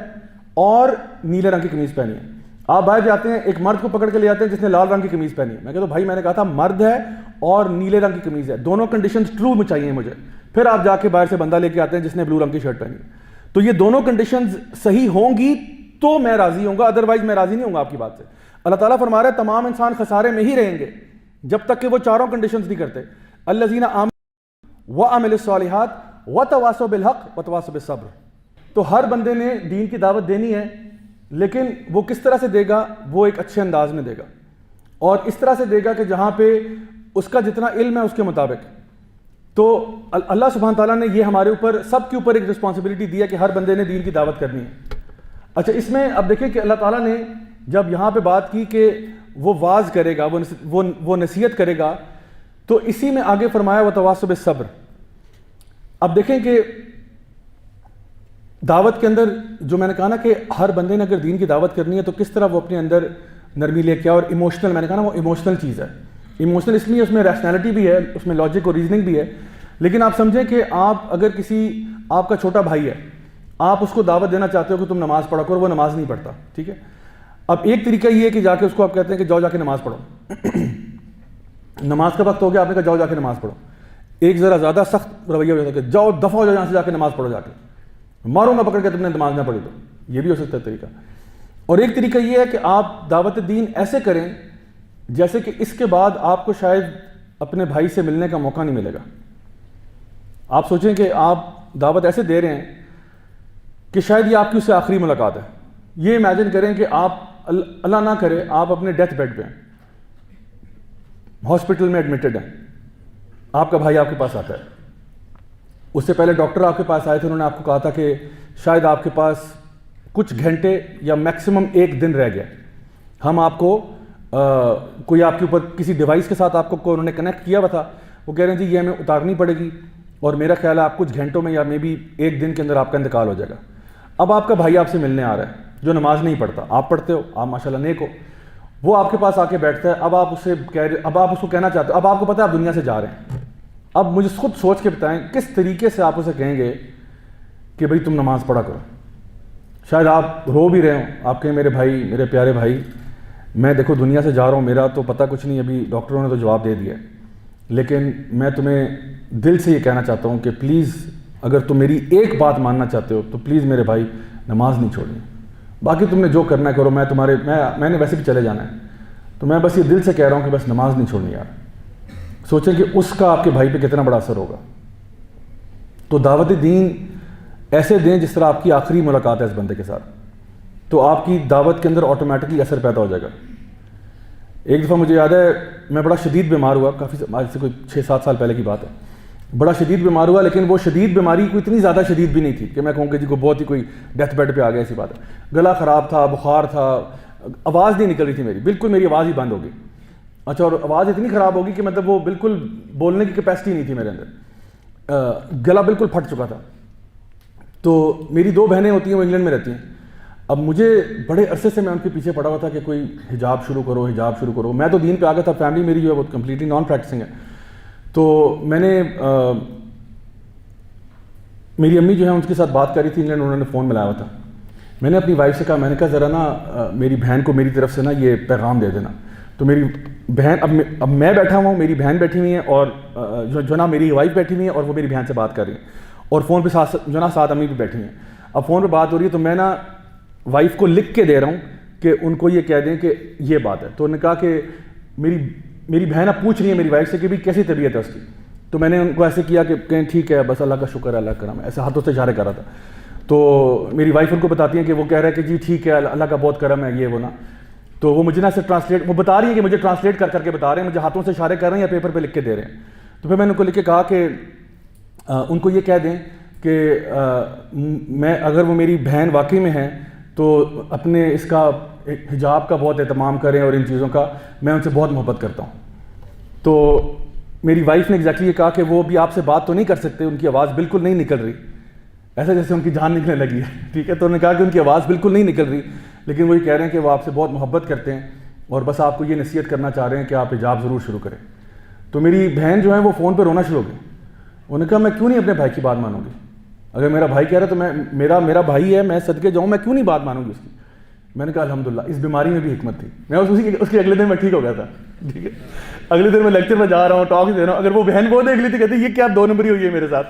اور نیلے رنگ کی قمیض پہنی ہے. آپ باہر جاتے ہیں, ایک مرد کو پکڑ کے لے آتے ہیں جس نے لال رنگ کی قمیض پہنی ہے. میں کہتا ہوں بھائی میں نے کہا تھا مرد ہے اور نیلے رنگ کی قمیض ہے, دونوں کنڈیشنز ٹرو میں چاہیے مجھے. پھر آپ جا کے باہر سے بندہ لے کے آتے ہیں جس نے بلو رنگ کی شرٹ پہنی ہے. تو یہ دونوں کنڈیشنز صحیح ہوں گی تو میں راضی ہوں گا, ادروائز میں راضی نہیں ہوں گا آپ کی بات سے. اللہ تعالیٰ فرما رہا ہے تمام انسان خسارے میں ہی رہیں گے جب تک کہ وہ 4 کنڈیشنز نہیں کرتے. الذین آمنوا وعملوا الصالحات وتواصوا بالحق وتواصوا بالصبر. تو ہر بندے نے دین کی دعوت دینی ہے, لیکن وہ کس طرح سے دے گا؟ وہ ایک اچھے انداز میں دے گا, اور اس طرح سے دے گا کہ جہاں پہ اس کا جتنا علم ہے اس کے مطابق. تو اللہ سبحانہ تعالیٰ نے یہ ہمارے اوپر سب کے اوپر ایک رسپانسبلٹی دی ہے کہ ہر بندے نے دین کی دعوت کرنی ہے. اچھا, اس میں اب دیکھیں کہ اللہ تعالیٰ نے جب یہاں پہ بات کی کہ وہ واعظ کرے گا, وہ نصیحت کرے گا, تو اسی میں آگے فرمایا وتواصوا بالصبر. اب دیکھیں کہ دعوت کے اندر جو میں نے کہا نا کہ ہر بندے نے اگر دین کی دعوت کرنی ہے تو کس طرح وہ اپنے اندر نرمی لے کے, اور ایموشنل, میں نے کہا نا وہ ایموشنل چیز ہے. ایموشنل اس لیے اس میں ریشنلٹی بھی ہے, اس میں لاجک اور ریزننگ بھی ہے. لیکن آپ سمجھیں کہ آپ اگر کسی آپ کا چھوٹا بھائی ہے, آپ اس کو دعوت دینا چاہتے ہو کہ تم نماز پڑھا کرو, وہ نماز نہیں پڑھتا. ٹھیک ہے, اب ایک طریقہ یہ ہے کہ جا کے اس کو آپ کہتے ہیں کہ جاؤ جا کے نماز پڑھو, نماز کا وقت ہو گیا, آپ نے کہا جاؤ جا کے نماز پڑھو. ایک ذرا زیادہ سخت رویہ ہو جاتا ہے کہ جاؤ دفعہ ہو جاؤ یہاں سے، جا کے نماز پڑھو، جا کے ماروں گا پکڑ کے تم نے نماز نہ پڑھی تو. یہ بھی ہو سکتا ہے طریقہ. اور ایک طریقہ یہ ہے کہ آپ دعوت دین ایسے کریں جیسے کہ اس کے بعد آپ کو شاید اپنے بھائی سے ملنے کا موقع نہیں ملے گا. آپ سوچیں کہ آپ دعوت ایسے دے رہے ہیں کہ شاید یہ آپ کی اس سے آخری ملاقات ہے. یہ امیجن کریں کہ آپ اللہ نہ کرے آپ اپنے ڈیتھ بیڈ پہ ہیں، ہاسپٹل میں ایڈمٹڈ ہیں، آپ کا بھائی آپ کے پاس آتا ہے. اس سے پہلے ڈاکٹر آپ کے پاس آئے تھے، انہوں نے آپ کو کہا تھا کہ شاید آپ کے پاس کچھ گھنٹے یا میکسیمم 1 دن رہ گیا. ہم آپ کو کوئی آپ کے اوپر کسی ڈیوائس کے ساتھ آپ کو انہوں نے کنیکٹ کیا ہوا تھا، وہ کہہ رہے ہیں جی یہ ہمیں اتارنی پڑے گی اور میرا خیال ہے آپ کچھ گھنٹوں میں یا مے بی 1 دن کے اندر آپ کا انتقال ہو جائے گا. اب آپ کا بھائی آپ سے ملنے آ رہا ہے جو نماز نہیں پڑھتا، آپ پڑھتے ہو، آپ ماشاءاللہ نیک ہو، وہ آپ کے پاس آ کے بیٹھتا ہے. اب آپ اس کو کہنا چاہتے ہو، اب آپ کو پتہ ہے آپ دنیا سے جا رہے ہیں. اب مجھے خود سوچ کے بتائیں کس طریقے سے آپ اسے کہیں گے کہ بھئی تم نماز پڑھا کرو. شاید آپ رو بھی رہے ہوں، آپ کہیں میرے بھائی، میرے پیارے بھائی، میں دیکھو دنیا سے جا رہا ہوں، میرا تو پتہ کچھ نہیں، ابھی ڈاکٹروں نے تو جواب دے دیا ہے، لیکن میں تمہیں دل سے یہ کہنا چاہتا ہوں کہ پلیز اگر تم میری ایک بات ماننا چاہتے ہو تو پلیز میرے بھائی نماز نہیں چھوڑنی. باقی تم نے جو کرنا ہے کرو، میں نے ویسے بھی چلے جانا ہے، تو میں بس یہ دل سے کہہ رہا ہوں کہ بس نماز نہیں چھوڑنی یار. سوچیں کہ اس کا آپ کے بھائی پہ کتنا بڑا اثر ہوگا. تو دعوت دین ایسے دیں جس طرح آپ کی آخری ملاقات ہے اس بندے کے ساتھ، تو آپ کی دعوت کے اندر آٹومیٹکلی اثر پیدا ہو جائے گا. ایک دفعہ مجھے یاد ہے میں بڑا شدید بیمار ہوا، کافی آج سے کوئی 6-7 سال پہلے کی بات ہے. بڑا شدید بیمار ہوا، لیکن وہ شدید بیماری کوئی اتنی زیادہ شدید بھی نہیں تھی کہ میں کہوں کہ جی کوئی بہت ہی کوئی ڈیتھ بیڈ پہ آ گیا، ایسی بات ہے. گلا خراب تھا، بخار تھا، آواز نہیں نکل رہی تھی میری، بالکل میری آواز ہی بند ہو گئی. اچھا، اور آواز اتنی خراب ہوگی کہ مطلب وہ بالکل بولنے کی کیپیسٹی نہیں تھی میرے اندر، گلا بالکل پھٹ چکا تھا. تو میری 2 بہنیں ہوتی ہیں، وہ انگلینڈ میں رہتی ہیں. اب مجھے بڑے عرصے سے میں ان کے پیچھے پڑا ہوا تھا کہ کوئی حجاب شروع کرو، حجاب شروع کرو. میں تو دین پہ آ گیا تھا، فیملی میری جو ہے وہ کمپلیٹلی نان پریکٹسنگ ہے. تو میں نے میری امی جو ہے ان کے ساتھ بات کر رہی تھی انگلینڈ، انہوں نے فون ملایا ہوا تھا. میں نے اپنی وائف سے کہا، میں نے کہا ذرا نا میری بہن کو میری طرف سے نا یہ پیغام دے دینا. تو میری بہن، اب میں بیٹھا ہوا ہوں، میری بہن بیٹھی ہوئی ہیں، اور جو نا میری وائف بیٹھی ہوئی ہیں اور وہ میری بہن سے بات کر رہی ہیں، اور فون پہ جو نا ساتھ امی بھی بیٹھی ہیں. اب فون پہ بات ہو رہی ہے تو میں نا وائف کو لکھ کے دے رہا ہوں کہ ان کو یہ کہہ دیں کہ یہ بات ہے. تو انہوں نے کہا کہ میری بہن اب پوچھ رہی ہے میری وائف سے کہ بھی کیسی طبیعت ہے اس کی. تو میں نے ان کو ایسے کیا کہ کہیں ٹھیک ہے، بس اللہ کا شکر ہے، اللہ کا کرم ہے، ایسے ہاتھوں سے اشارے کر رہا تھا. تو میری وائف ان کو بتاتی ہیں کہ وہ کہہ رہا ہے کہ جی ٹھیک ہے، اللہ کا بہت کرم ہے، یہ وہ نا. تو وہ مجھے نا سے ٹرانسلیٹ، وہ بتا رہی ہیں کہ مجھے ٹرانسلیٹ کر کے بتا رہے ہیں، مجھے ہاتھوں سے اشارے کر رہے ہیں یا پیپر پہ لکھ کے دے رہے ہیں. تو پھر میں نے ان کو لکھ کے کہا کہ ان کو یہ کہہ دیں کہ میں اگر وہ میری بہن واقعی میں ہیں تو اپنے اس کا حجاب کا بہت اہتمام کریں اور ان چیزوں کا، میں ان سے بہت محبت کرتا ہوں. تو میری وائف نے ایگزیکٹلی یہ کہا کہ وہ بھی آپ سے بات تو نہیں کر سکتے، ان کی آواز بالکل نہیں نکل رہی، ایسا جیسے ان کی جان نکلنے لگی ہے. ٹھیک ہے، تو انہوں نے کہا کہ ان کی آواز بالکل نہیں نکل رہی، لیکن وہ یہ کہہ رہے ہیں کہ وہ آپ سے بہت محبت کرتے ہیں اور بس آپ کو یہ نصیحت کرنا چاہ رہے ہیں کہ آپ حجاب ضرور شروع کریں. تو میری بہن جو ہے وہ فون پہ رونا شروع ہو گئی. انہوں نے کہا میں کیوں نہیں اپنے بھائی کی بات مانوں گی؟ اگر میرا بھائی کہہ رہا ہے تو میرا بھائی ہے، میں صدقے جاؤں، میں کیوں نہیں بات مانوں گی اس کی؟ میں نے کہا الحمدللہ اس بیماری میں بھی حکمت تھی. میں اس کے اگلے دن میں ٹھیک ہو گیا تھا. ٹھیک ہے، اگلے دن میں لیکچر میں جا رہا ہوں، ٹاک دے رہا ہوں. اگر وہ بہن وہ دیکھ لی تھی کہتی یہ کیا 2 نمبری ہوئی ہے میرے ساتھ،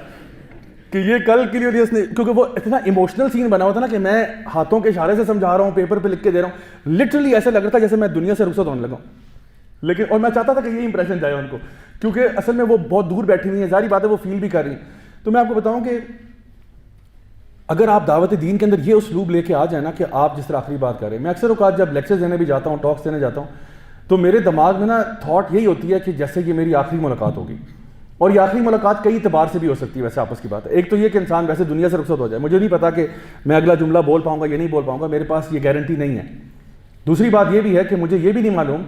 کہ یہ کل کے لیے اس نے، کیونکہ وہ اتنا ایموشنل سین بنا ہوا تھا نا کہ میں ہاتھوں کے اشارے سے سمجھا رہا ہوں، پیپر پہ لکھ کے دے رہا ہوں. لٹرلی ایسا لگ رہا تھا جیسے میں دنیا سے رخصت ہونے لگا ہوں. لیکن اور میں چاہتا تھا کہ یہ امپریشن جائے ان کو، کیونکہ اصل میں وہ بہت دور بیٹھی ہوئی ہیں، ظاہری بات ہے وہ فیل بھی کر رہی ہیں. تو میں آپ کو بتاؤں کہ اگر آپ دعوت دین کے اندر یہ اسلوب لے کے آ جائیں نا کہ آپ جس طرح آخری بات کر رہے ہیں. میں اکثر اوقات جب لیکچر دینے بھی جاتا ہوں، ٹاکس دینے جاتا ہوں، تو میرے دماغ میں نا تھاٹ یہی ہوتی ہے کہ جیسے یہ میری آخری ملاقات ہوگی. اور یہ آخری ملاقات کئی اعتبار سے بھی ہو سکتی ہے، ویسے آپس کی بات ہے. ایک تو یہ کہ انسان ویسے دنیا سے رخصت ہو جائے، مجھے نہیں پتا کہ میں اگلا جملہ بول پاؤں گا یا نہیں بول پاؤں گا، میرے پاس یہ گارنٹی نہیں ہے. دوسری بات یہ بھی ہے کہ مجھے یہ بھی نہیں معلوم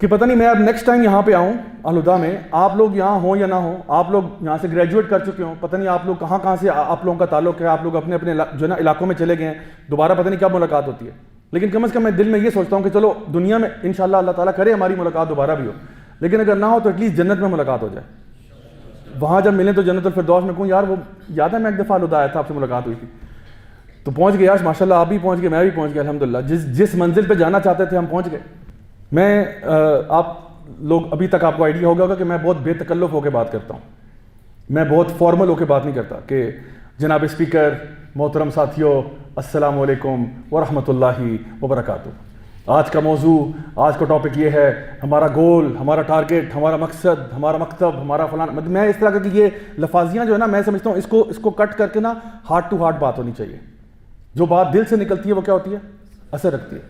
کہ پتہ نہیں میں اب نیکسٹ ٹائم یہاں پہ آؤں الہدا میں، آپ لوگ یہاں ہوں یا نہ ہوں، آپ لوگ یہاں سے گریجویٹ کر چکے ہوں، پتہ نہیں آپ لوگ کہاں سے آپ لوگوں کا تعلق ہے، آپ لوگ اپنے جو ہے نا علاقوں میں چلے گئے ہیں، دوبارہ پتہ نہیں کب ملاقات ہوتی ہے. لیکن کم از کم میں دل میں یہ سوچتا ہوں کہ چلو دنیا میں انشاءاللہ اللہ تعالیٰ کرے ہماری ملاقات دوبارہ بھی ہو، لیکن اگر نہ ہو تو ایٹ لیسٹ جنت میں ملاقات ہو جائے. وہاں جب ملیں تو جنت الفردوس میں کہوں یار وہ یاد ہے میں ایک دفعہ الہدا آیا تھا، آپ سے ملاقات ہوئی تھی، تو پہنچ گئے یار ماشاءاللہ، آپ بھی پہنچ گئے، میں بھی پہنچ گیا الحمدللہ. جس منزل پہ جانا چاہتے تھے ہم پہنچ گئے. میں آپ لوگ ابھی تک آپ کو آئیڈیا ہوگا کہ میں بہت بے تکلف ہو کے بات کرتا ہوں, میں بہت فارمل ہو کے بات نہیں کرتا کہ جناب اسپیکر, محترم ساتھیوں, السلام علیکم ورحمۃ اللہ وبرکاتہ. آج کا موضوع, آج کا ٹاپک یہ ہے, ہمارا گول, ہمارا ٹارگٹ, ہمارا مقصد, ہمارا مکتب, ہمارا فلانا. مطلب میں اس طرح کی یہ لفاظیاں جو ہے نا, میں سمجھتا ہوں اس کو کٹ کر کے نا ہارٹ ٹو ہارٹ بات ہونی چاہیے. جو بات دل سے نکلتی ہے وہ کیا ہوتی ہے, اثر رکھتی ہے.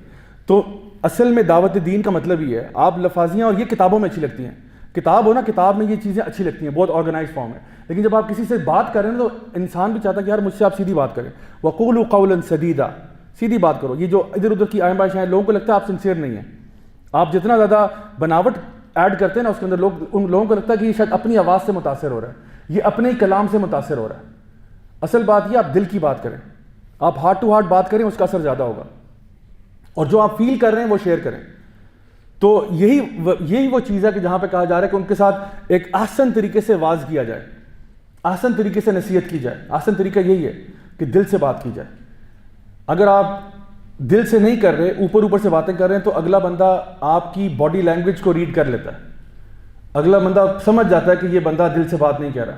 تو اصل میں دعوت دین کا مطلب یہ ہے, آپ لفاظیاں, اور یہ کتابوں میں اچھی لگتی ہیں, کتاب ہو نا, کتاب میں یہ چیزیں اچھی لگتی ہیں, بہت آرگنائز فارم ہے. لیکن جب آپ کسی سے بات کریں تو انسان بھی چاہتا ہے کہ یار مجھ سے آپ سیدھی بات کریں. وقولوا قولا سدیدا, سیدھی بات کرو. یہ جو ادھر ادھر کی آئیں بائیں ہیں, لوگوں کو لگتا ہے آپ سنسیئر نہیں ہیں. آپ جتنا زیادہ بناوٹ ایڈ کرتے ہیں نا اس کے اندر, ان لوگوں کو لگتا ہے کہ یہ شاید اپنی آواز سے متاثر ہو رہا ہے, یہ اپنے ہی کلام سے متاثر ہو رہا ہے. اصل بات یہ آپ دل کی بات کریں, آپ ہارٹ ٹو ہارٹ بات کریں, اس کا اثر زیادہ ہوگا. اور جو آپ فیل کر رہے ہیں وہ شیئر کریں. تو یہی وہ چیز ہے کہ جہاں پہ کہا جا رہا ہے کہ ان کے ساتھ ایک آسن طریقے سے واز کیا جائے, آسن طریقے سے نصیحت کی جائے. آسن طریقہ یہی ہے کہ دل سے بات کی جائے. اگر آپ دل سے نہیں کر رہے, اوپر سے باتیں کر رہے ہیں, تو اگلا بندہ آپ کی باڈی لینگویج کو ریڈ کر لیتا ہے. اگلا بندہ سمجھ جاتا ہے کہ یہ بندہ دل سے بات نہیں کر رہا,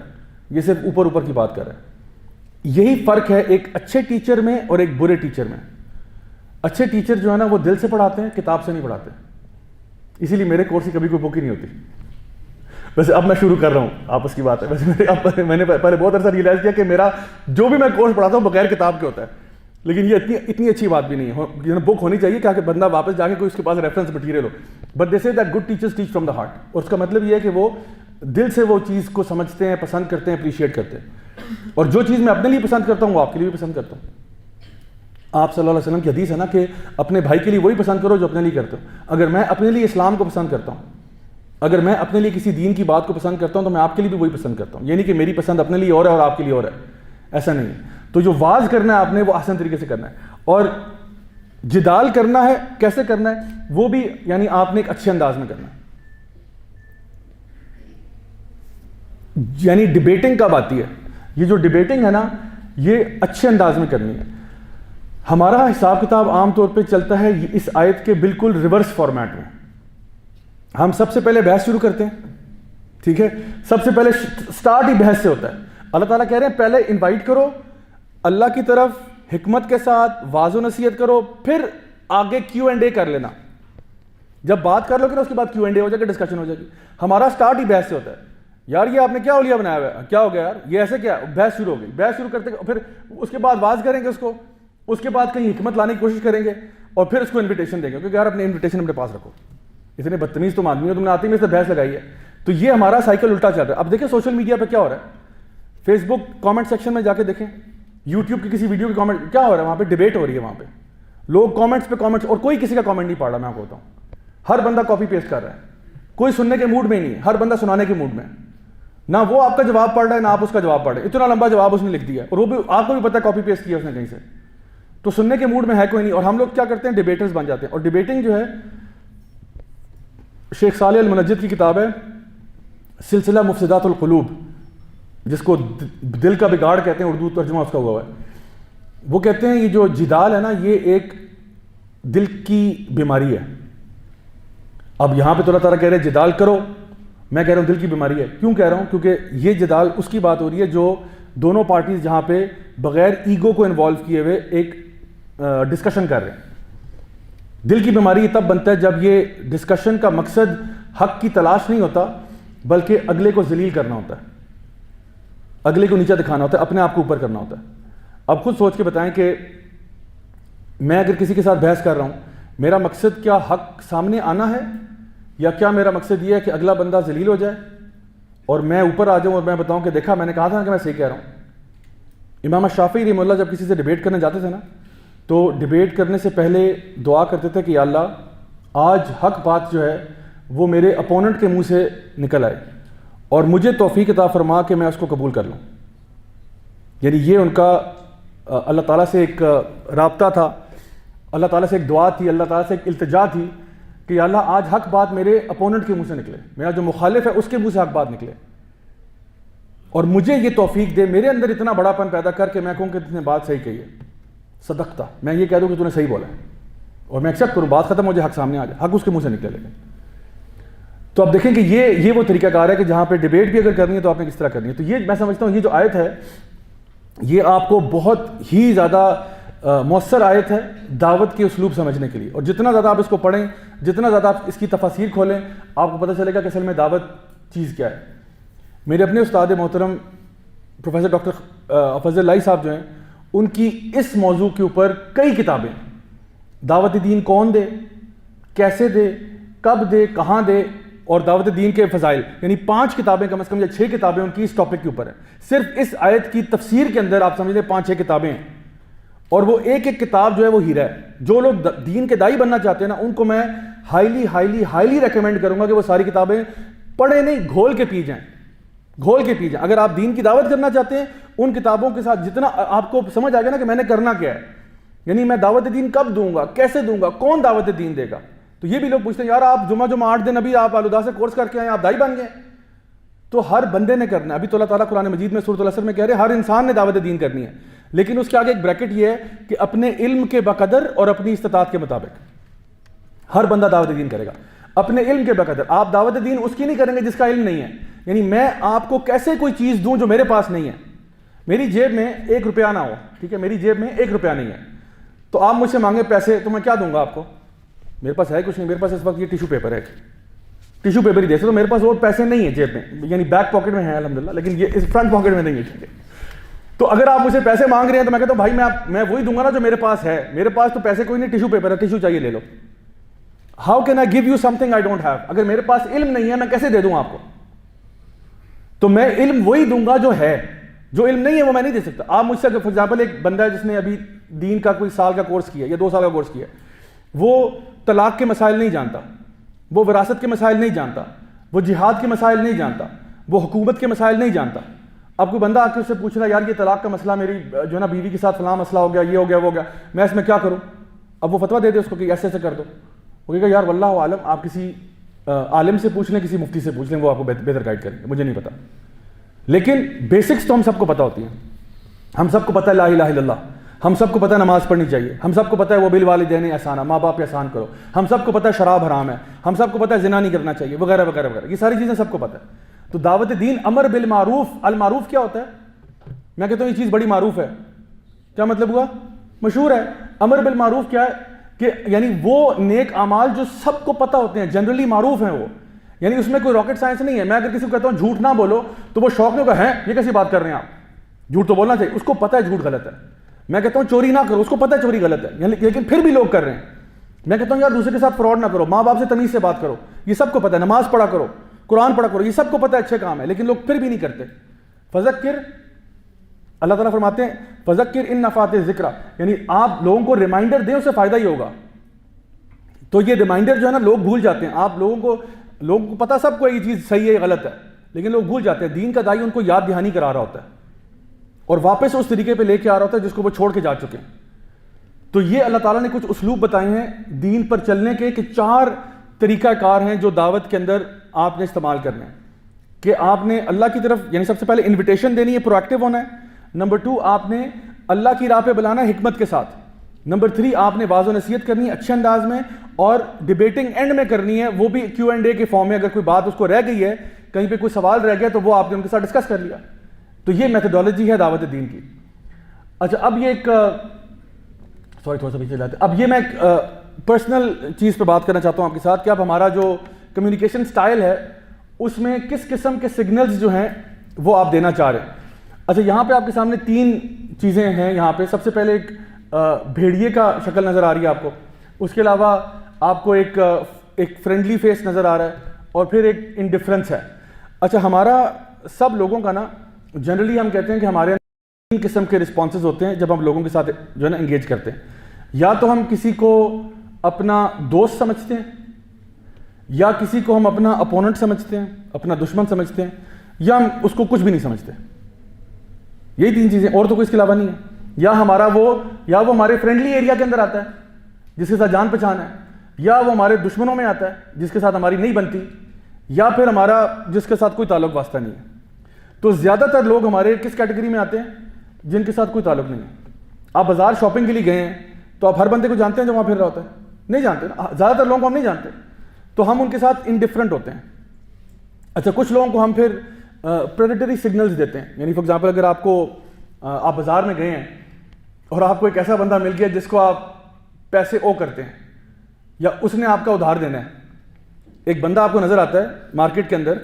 یہ صرف اوپر کی بات کر رہا ہے. یہی فرق ہے ایک اچھے ٹیچر میں اور ایک برے ٹیچر میں. اچھے ٹیچر جو ہے نا وہ دل سے پڑھاتے ہیں, کتاب سے نہیں پڑھاتے. اسی لیے میرے کورس کی کبھی کوئی بک ہی نہیں ہوتی. ویسے اب میں شروع کر رہا ہوں, آپس کی بات ہے. ویسے میں نے پہلے بہت عرصہ ریئلائز کیا کہ میرا جو بھی میں کورس پڑھاتا ہوں بغیر کتاب کے ہوتا ہے. لیکن یہ اتنی اچھی بات بھی نہیں ہے. بک ہونی چاہیے کہ بندہ واپس جا کے کوئی اس کے پاس ریفرنس مٹیریل ہو. But they say that good teachers teach from the heart. اور اس کا مطلب یہ ہے کہ وہ دل سے وہ چیز کو سمجھتے ہیں, پسند کرتے ہیں, اپریشیٹ کرتے ہیں. اور جو چیز میں اپنے لیے پسند کرتا ہوں وہ آپ کے لیے بھی پسند کرتا ہوں. آپ صلی اللہ علیہ وسلم کی حدیث ہے نا کہ اپنے بھائی کے لیے وہی پسند کرو جو اپنے لیے کرتے ہو. اگر میں اپنے لیے اسلام کو پسند کرتا ہوں, اگر میں اپنے لیے کسی دین کی بات کو پسند کرتا ہوں, تو میں آپ کے لیے بھی وہی پسند کرتا ہوں. یہ نہیں کہ میری پسند اپنے لیے اور ہے اور آپ کے لیے اور ہے, ایسا نہیں ہے. تو جو واز کرنا ہے آپ نے وہ آسان طریقے سے کرنا ہے. اور جدال کرنا ہے, کیسے کرنا ہے وہ بھی, یعنی آپ نے ایک اچھے انداز میں کرنا ہے. یعنی ڈیبیٹنگ کب آتی ہے, یہ جو ڈیبیٹنگ ہے نا یہ اچھے انداز میں کرنی ہے. ہمارا حساب کتاب عام طور پہ چلتا ہے اس آیت کے بالکل ریورس فارمیٹ میں. ہم سب سے پہلے بحث شروع کرتے ہیں, ٹھیک ہے, سب سے پہلے سٹارٹ ہی بحث سے ہوتا ہے. اللہ تعالیٰ کہہ رہے ہیں پہلے انوائٹ کرو اللہ کی طرف, حکمت کے ساتھ واضح و نصیحت کرو, پھر آگے کیو اینڈ اے کر لینا. جب بات کر لو گے نا اس کے بعد کیو اینڈ اے ہو جائے گا, ڈسکشن ہو جائے گی. ہمارا سٹارٹ ہی بحث سے ہوتا ہے. یار یہ آپ نے کیا اولیاء بنایا ہوا ہے, کیا ہو گیا یار, یہ ایسے کیا, بحث شروع ہو گئی. بحث شروع کرتے پھر اس کے بعد واز کریں گے اس کو, اس کے بعد کہیں حکمت لانے کی کوشش کریں گے, اور پھر اس کو انویٹیشن دیں گے, کیونکہ یار اپنے انویٹیشن اپنے پاس رکھو, اتنے بدتمیز تم آدمی ہو, تم نے آتے ہی میں سے بحث لگائی ہے. تو یہ ہمارا سائیکل الٹا چل رہا ہے. اب دیکھیں سوشل میڈیا پہ کیا ہو رہا ہے, فیس بک کامنٹ سیکشن میں جا کے دیکھیں, یوٹیوب کی کسی ویڈیو کی کامنٹ کیا ہو رہا ہے, وہاں پہ ڈیبیٹ ہو رہی ہے. وہاں پہ لوگ کامنٹس پہ کامنٹس, اور کوئی کسی کا کامنٹ نہیں پڑھ رہا. میں آپ کو بتاؤں, ہر بندہ کاپی پیسٹ کر رہا ہے, کوئی سننے کے موڈ میں ہی نہیں ہے, ہر بندہ سنانے کے موڈ میں. نہ وہ آپ کا جواب پڑھ رہا ہے نہ آپ اس کا جواب پڑھ رہے ہیں. اتنا لمبا جواب اس نے لکھ دیا, اور وہ بھی آپ کو بھی پتہ ہے کاپی پیسٹ کیا اس نے کہیں سے. تو سننے کے موڈ میں ہے کوئی نہیں, اور ہم لوگ کیا کرتے ہیں, ڈیبیٹرز بن جاتے ہیں. اور ڈیبیٹنگ جو ہے, شیخ صالح المنجد کی کتاب ہے سلسلہ مفسدات القلوب, جس کو دل کا بگاڑ کہتے ہیں, اردو ترجمہ اس کا ہوا ہے. وہ کہتے ہیں یہ جو جدال ہے نا یہ ایک دل کی بیماری ہے. اب یہاں پہ تو اللہ تعالیٰ کہہ رہے ہیں جدال کرو, میں کہہ رہا ہوں دل کی بیماری ہے. کیوں کہہ رہا ہوں, کیونکہ یہ جدال اس کی بات ہو رہی ہے جو دونوں پارٹیز جہاں پہ بغیر ایگو کو انوالو کیے ہوئے ایک ڈسکشن کر رہے ہیں. دل کی بیماری تب بنتا ہے جب یہ ڈسکشن کا مقصد حق کی تلاش نہیں ہوتا, بلکہ اگلے کو ذلیل کرنا ہوتا ہے, اگلے کو نیچا دکھانا ہوتا ہے, اپنے آپ کو اوپر کرنا ہوتا ہے. اب خود سوچ کے بتائیں کہ میں اگر کسی کے ساتھ بحث کر رہا ہوں, میرا مقصد کیا حق سامنے آنا ہے, یا کیا میرا مقصد یہ ہے کہ اگلا بندہ ذلیل ہو جائے اور میں اوپر آ جاؤں اور میں بتاؤں کہ دیکھا میں نے کہا تھا نا کہ میں صحیح کہہ رہا ہوں. امام شافعی رحمہ اللہ جب کسی سے ڈیبیٹ کرنے جاتے تھے نا, تو ڈیبیٹ کرنے سے پہلے دعا کرتے تھے کہ یا اللہ آج حق بات جو ہے وہ میرے اپوننٹ کے منہ سے نکل آئے, اور مجھے توفیق عطا فرما کہ میں اس کو قبول کر لوں. یعنی یہ ان کا اللہ تعالیٰ سے ایک رابطہ تھا, اللہ تعالیٰ سے ایک دعا تھی, اللہ تعالیٰ سے ایک التجا تھی کہ یا اللہ آج حق بات میرے اپوننٹ کے منہ سے نکلے, میرا جو مخالف ہے اس کے منہ سے حق بات نکلے, اور مجھے یہ توفیق دے, میرے اندر اتنا بڑا پن پیدا کر کے میں کہوں کہ تم نے بات صحیح کہی ہے, صدقتا, میں یہ کہہ دوں کہ تم نے صحیح بولا ہے, اور میں ایکسیپٹ کروں, بات ختم ہو جائے, حق سامنے آ جائے, حق اس کے منہ سے نکلے. لیکن تو آپ دیکھیں کہ یہ وہ طریقہ کار ہے کہ جہاں پہ ڈیبیٹ بھی اگر کرنی ہے تو آپ نے کس طرح کرنی ہے. تو یہ میں سمجھتا ہوں یہ جو آیت ہے یہ آپ کو بہت ہی زیادہ مؤثر آیت ہے دعوت کے اسلوب سمجھنے کے لیے. اور جتنا زیادہ آپ اس کو پڑھیں, جتنا زیادہ آپ اس کی تفاسیر کھولیں, آپ کو پتہ چلے گا کہ اصل میں دعوت چیز کیا ہے. میرے اپنے استاد محترم پروفیسر ڈاکٹر افضل اللہ صاحب جو ہیں, ان کی اس موضوع کے اوپر کئی کتابیں, دعوت دین کون دے, کیسے دے, کب دے, کہاں دے, اور دعوت دین کے فضائل, یعنی 5 کتابیں کم از کم یا 6 کتابیں ان کی اس ٹاپک کے اوپر ہیں. صرف اس آیت کی تفسیر کے اندر آپ سمجھ لیں 5-6 کتابیں ہیں, اور وہ ایک ایک کتاب جو ہے وہ ہیرا ہے. جو لوگ دین کے دائی بننا چاہتے ہیں نا, ان کو میں ہائیلی ریکمینڈ کروں گا کہ وہ ساری کتابیں پڑھیں نہیں, گھول کے پی جائیں, گھول کے پی جائیں. اگر آپ دین کی دعوت کرنا چاہتے ہیں ان کتابوں کے ساتھ جتنا آپ کو سمجھ آ گیا نا کہ میں نے کرنا کیا ہے, یعنی میں دعوت دین کب دوں گا, کیسے دوں گا, کون دعوت دین دے گا. تو یہ بھی لوگ پوچھتے ہیں یار آپ جمعہ 8 دن ابھی آپ آلودہ سے کورس کر کے آئے, آپ دائی بن گئے. تو ہر بندے نے کرنا ہے. ابھی تو اللہ تعالیٰ قرآن مجید میں سورۃ العصر میں کہہ رہے ہیں ہر انسان نے دعوت دین کرنی ہے, لیکن اس کے آگے ایک بریکٹ یہ ہے کہ اپنے علم کے بقدر اور اپنی استطاعت کے مطابق ہر بندہ دعوت دین کرے گا. اپنے علم کے بقدر. آپ دعوت دین اس کی نہیں کریں گے جس کا علم نہیں ہے. یعنی میں آپ کو کیسے کوئی چیز دوں جو میرے پاس نہیں ہے. میری جیب میں 1 روپیہ نہ ہو, ٹھیک ہے, میری جیب میں 1 روپیہ نہیں ہے, تو آپ مجھ سے مانگے پیسے, تو میں کیا دوں گا آپ کو؟ میرے پاس ہے کچھ نہیں, میرے پاس اس وقت یہ ٹیشو پیپر ہے, ٹیشو پیپر ہی دے سکتے. تو میرے پاس اور پیسے نہیں ہیں جیب میں, یعنی بیک پاکٹ میں ہے الحمدللہ, لیکن یہ اس فرنٹ پاکٹ میں نہیں ہے, ٹھیک ہے. تو اگر آپ مجھ سے پیسے مانگ رہے ہیں تو میں کہتا ہوں بھائی میں وہی دوں گا نا جو میرے پاس ہے. میرے پاس تو پیسے کوئی نہیں, ٹیشو پیپر ہے, ٹیشو چاہیے لے لو. How can I give you something I don't have? اگر میرے پاس علم نہیں ہے میں کیسے دے دوں آپ کو؟ تو میں علم وہی دوں گا جو ہے, جو علم نہیں ہے وہ میں نہیں دے سکتا. آپ مجھ سے فار ایگزامپل ایک بندہ ہے جس نے ابھی دین کا کوئی سال کا کورس کیا یا 2 سال کا کورس کیا, وہ طلاق کے مسائل نہیں جانتا, وہ وراثت کے مسائل نہیں جانتا, وہ جہاد کے مسائل نہیں جانتا, وہ حکومت کے مسائل نہیں جانتا. اب کوئی بندہ آ کے اس سے پوچھ رہا ہے یار یہ طلاق کا مسئلہ میری جو ہے نا بیوی کے ساتھ فلاں مسئلہ ہو گیا, یہ ہو گیا, وہ ہو گیا, میں اس میں کیا کروں؟ اب وہ فتویٰ دے دے اس کو کہ ایسے ایسے کر دو. وہ کہے گا یار واللہ عالم, آپ کسی عالم سے پوچھ لیں, کسی مفتی سے پوچھ لیں, وہ آپ کو بہتر گائیڈ کریں گے, مجھے نہیں پتا. لیکن بیسکس تو ہم سب کو پتہ ہوتی ہیں. ہم سب کو پتہ ہے لا الہ الا اللہ, ہم سب کو پتہ ہے نماز پڑھنی چاہیے, ہم سب کو پتہ ہے وہ بالوالدین احسانا, ماں باپ پہ احسان کرو, ہم سب کو پتہ ہے شراب حرام ہے, ہم سب کو پتہ ہے زنا نہیں کرنا چاہیے, وغیرہ وغیرہ وغیرہ. یہ ساری چیزیں سب کو پتہ ہے. تو دعوت دین امر بالمعروف, المعروف کیا ہوتا ہے؟ میں کہتا ہوں یہ چیز بڑی معروف ہے. کیا مطلب ہوا؟ مشہور ہے. امر بالمعروف کیا ہے کہ یعنی وہ نیک اعمال جو سب کو پتہ ہوتے ہیں, جنرلی معروف ہیں وہ, یعنی اس میں کوئی راکٹ سائنس نہیں ہے. میں اگر کسی کو کہتا ہوں جھوٹ نہ بولو تو وہ شوق میں کہا ہے یہ کیسی بات کر رہے ہیں آپ, جھوٹ تو بولنا چاہیے, اس کو پتہ ہے جھوٹ غلط ہے. میں کہتا ہوں چوری نہ کرو, اس کو پتہ ہے چوری غلط ہے, لیکن پھر بھی لوگ کر رہے ہیں. میں کہتا ہوں یار دوسرے کے ساتھ فراڈ نہ کرو, ماں باپ سے تمیز سے بات کرو, یہ سب کو پتہ ہے. نماز پڑھا کرو, قرآن پڑھا کرو, یہ سب کو پتہ ہے اچھے کام ہے, لیکن لوگ پھر بھی نہیں کرتے. فذکر, اللہ تعالیٰ فرماتے ہیں فذکر ان نفعت الذکر, یعنی آپ لوگوں کو ریمائنڈر دیں, اس سے فائدہ ہی ہوگا. تو یہ ریمائنڈر جو ہے نا لوگ بھول جاتے ہیں. آپ لوگوں کو پتہ سب کو یہ چیز صحیح ہے غلط ہے, لیکن لوگ بھول جاتے ہیں. دین کا دائی ان کو یاد دہانی کرا رہا ہوتا ہے اور واپس اس طریقے پہ لے کے آ رہا ہوتا ہے جس کو وہ چھوڑ کے جا چکے ہیں. تو یہ اللہ تعالیٰ نے کچھ اسلوب بتائے ہیں دین پر چلنے کے کہ 4 طریقہ کار ہیں جو دعوت کے اندر آپ نے استعمال کرنے ہیں. کہ آپ نے اللہ کی طرف, یعنی سب سے پہلے انویٹیشن دینی ہے, پرو ایکٹیو ہونا ہے. نمبر 2 آپ نے اللہ کی راہ پہ بلانا ہے حکمت کے ساتھ. نمبر 3 آپ نے واضح و نصیحت کرنی ہے اچھے انداز میں, اور ڈیبیٹنگ اینڈ میں کرنی ہے, وہ بھی Q&A کے فارم میں. اگر کوئی بات اس کو رہ گئی ہے, کہیں پہ کوئی سوال رہ گیا, تو وہ آپ نے ان کے ساتھ ڈسکس کر لیا. تو یہ میتھڈالوجی ہے دعوت دین کی. اچھا اب یہ ایک تھوڑا سا پیچھے جاتے, اب یہ میں ایک پرسنل چیز پہ بات کرنا چاہتا ہوں آپ کے ساتھ کہ اب ہمارا جو کمیونیکیشن سٹائل ہے اس میں کس قسم کے سگنلز جو ہیں وہ آپ دینا چاہ رہے ہیں. اچھا یہاں پہ آپ کے سامنے 3 چیزیں ہیں. یہاں پہ سب سے پہلے ایک بھیڑیے کا شکل نظر آ رہی ہے آپ کو, اس کے علاوہ آپ کو ایک فرینڈلی فیس نظر آ رہا ہے, اور پھر ایک انڈیفرنس ہے. اچھا ہمارا سب لوگوں کا نا جنرلی ہم کہتے ہیں کہ ہمارے 3 قسم کے رسپانسز ہوتے ہیں جب ہم لوگوں کے ساتھ جو ہے نا انگیج کرتے ہیں. یا تو ہم کسی کو اپنا دوست سمجھتے ہیں, یا کسی کو ہم اپنا اپوننٹ سمجھتے ہیں, اپنا دشمن سمجھتے ہیں, یا ہم اس کو کچھ بھی نہیں سمجھتے. یہی 3 چیزیں, اور تو کوئی اس کے علاوہ نہیں ہے. یا وہ ہمارے فرینڈلی ایریا کے اندر آتا ہے جس کے ساتھ جان پہچان ہے, یا وہ ہمارے دشمنوں میں آتا ہے جس کے ساتھ ہماری نہیں بنتی, یا پھر ہمارا جس کے ساتھ کوئی تعلق واسطہ نہیں ہے. تو زیادہ تر لوگ ہمارے کس کیٹیگری میں آتے ہیں؟ جن کے ساتھ کوئی تعلق نہیں ہے. آپ بازار شاپنگ کے لیے گئے ہیں تو آپ ہر بندے کو جانتے ہیں جو وہاں پھر رہا ہوتا ہے؟ نہیں جانتے نا, زیادہ تر لوگوں کو ہم نہیں جانتے. تو ہم ان کے ساتھ انڈیفرنٹ ہوتے ہیں. اچھا کچھ لوگوں کو ہم پھر پریڈیٹری سگنلز دیتے ہیں. یعنی فار ایگزامپل اگر آپ بازار میں گئے ہیں اور آپ کو ایک ایسا بندہ مل گیا جس کو آپ پیسے او کرتے ہیں یا اس نے آپ کا ادھار دینا ہے. ایک بندہ آپ کو نظر آتا ہے مارکیٹ کے اندر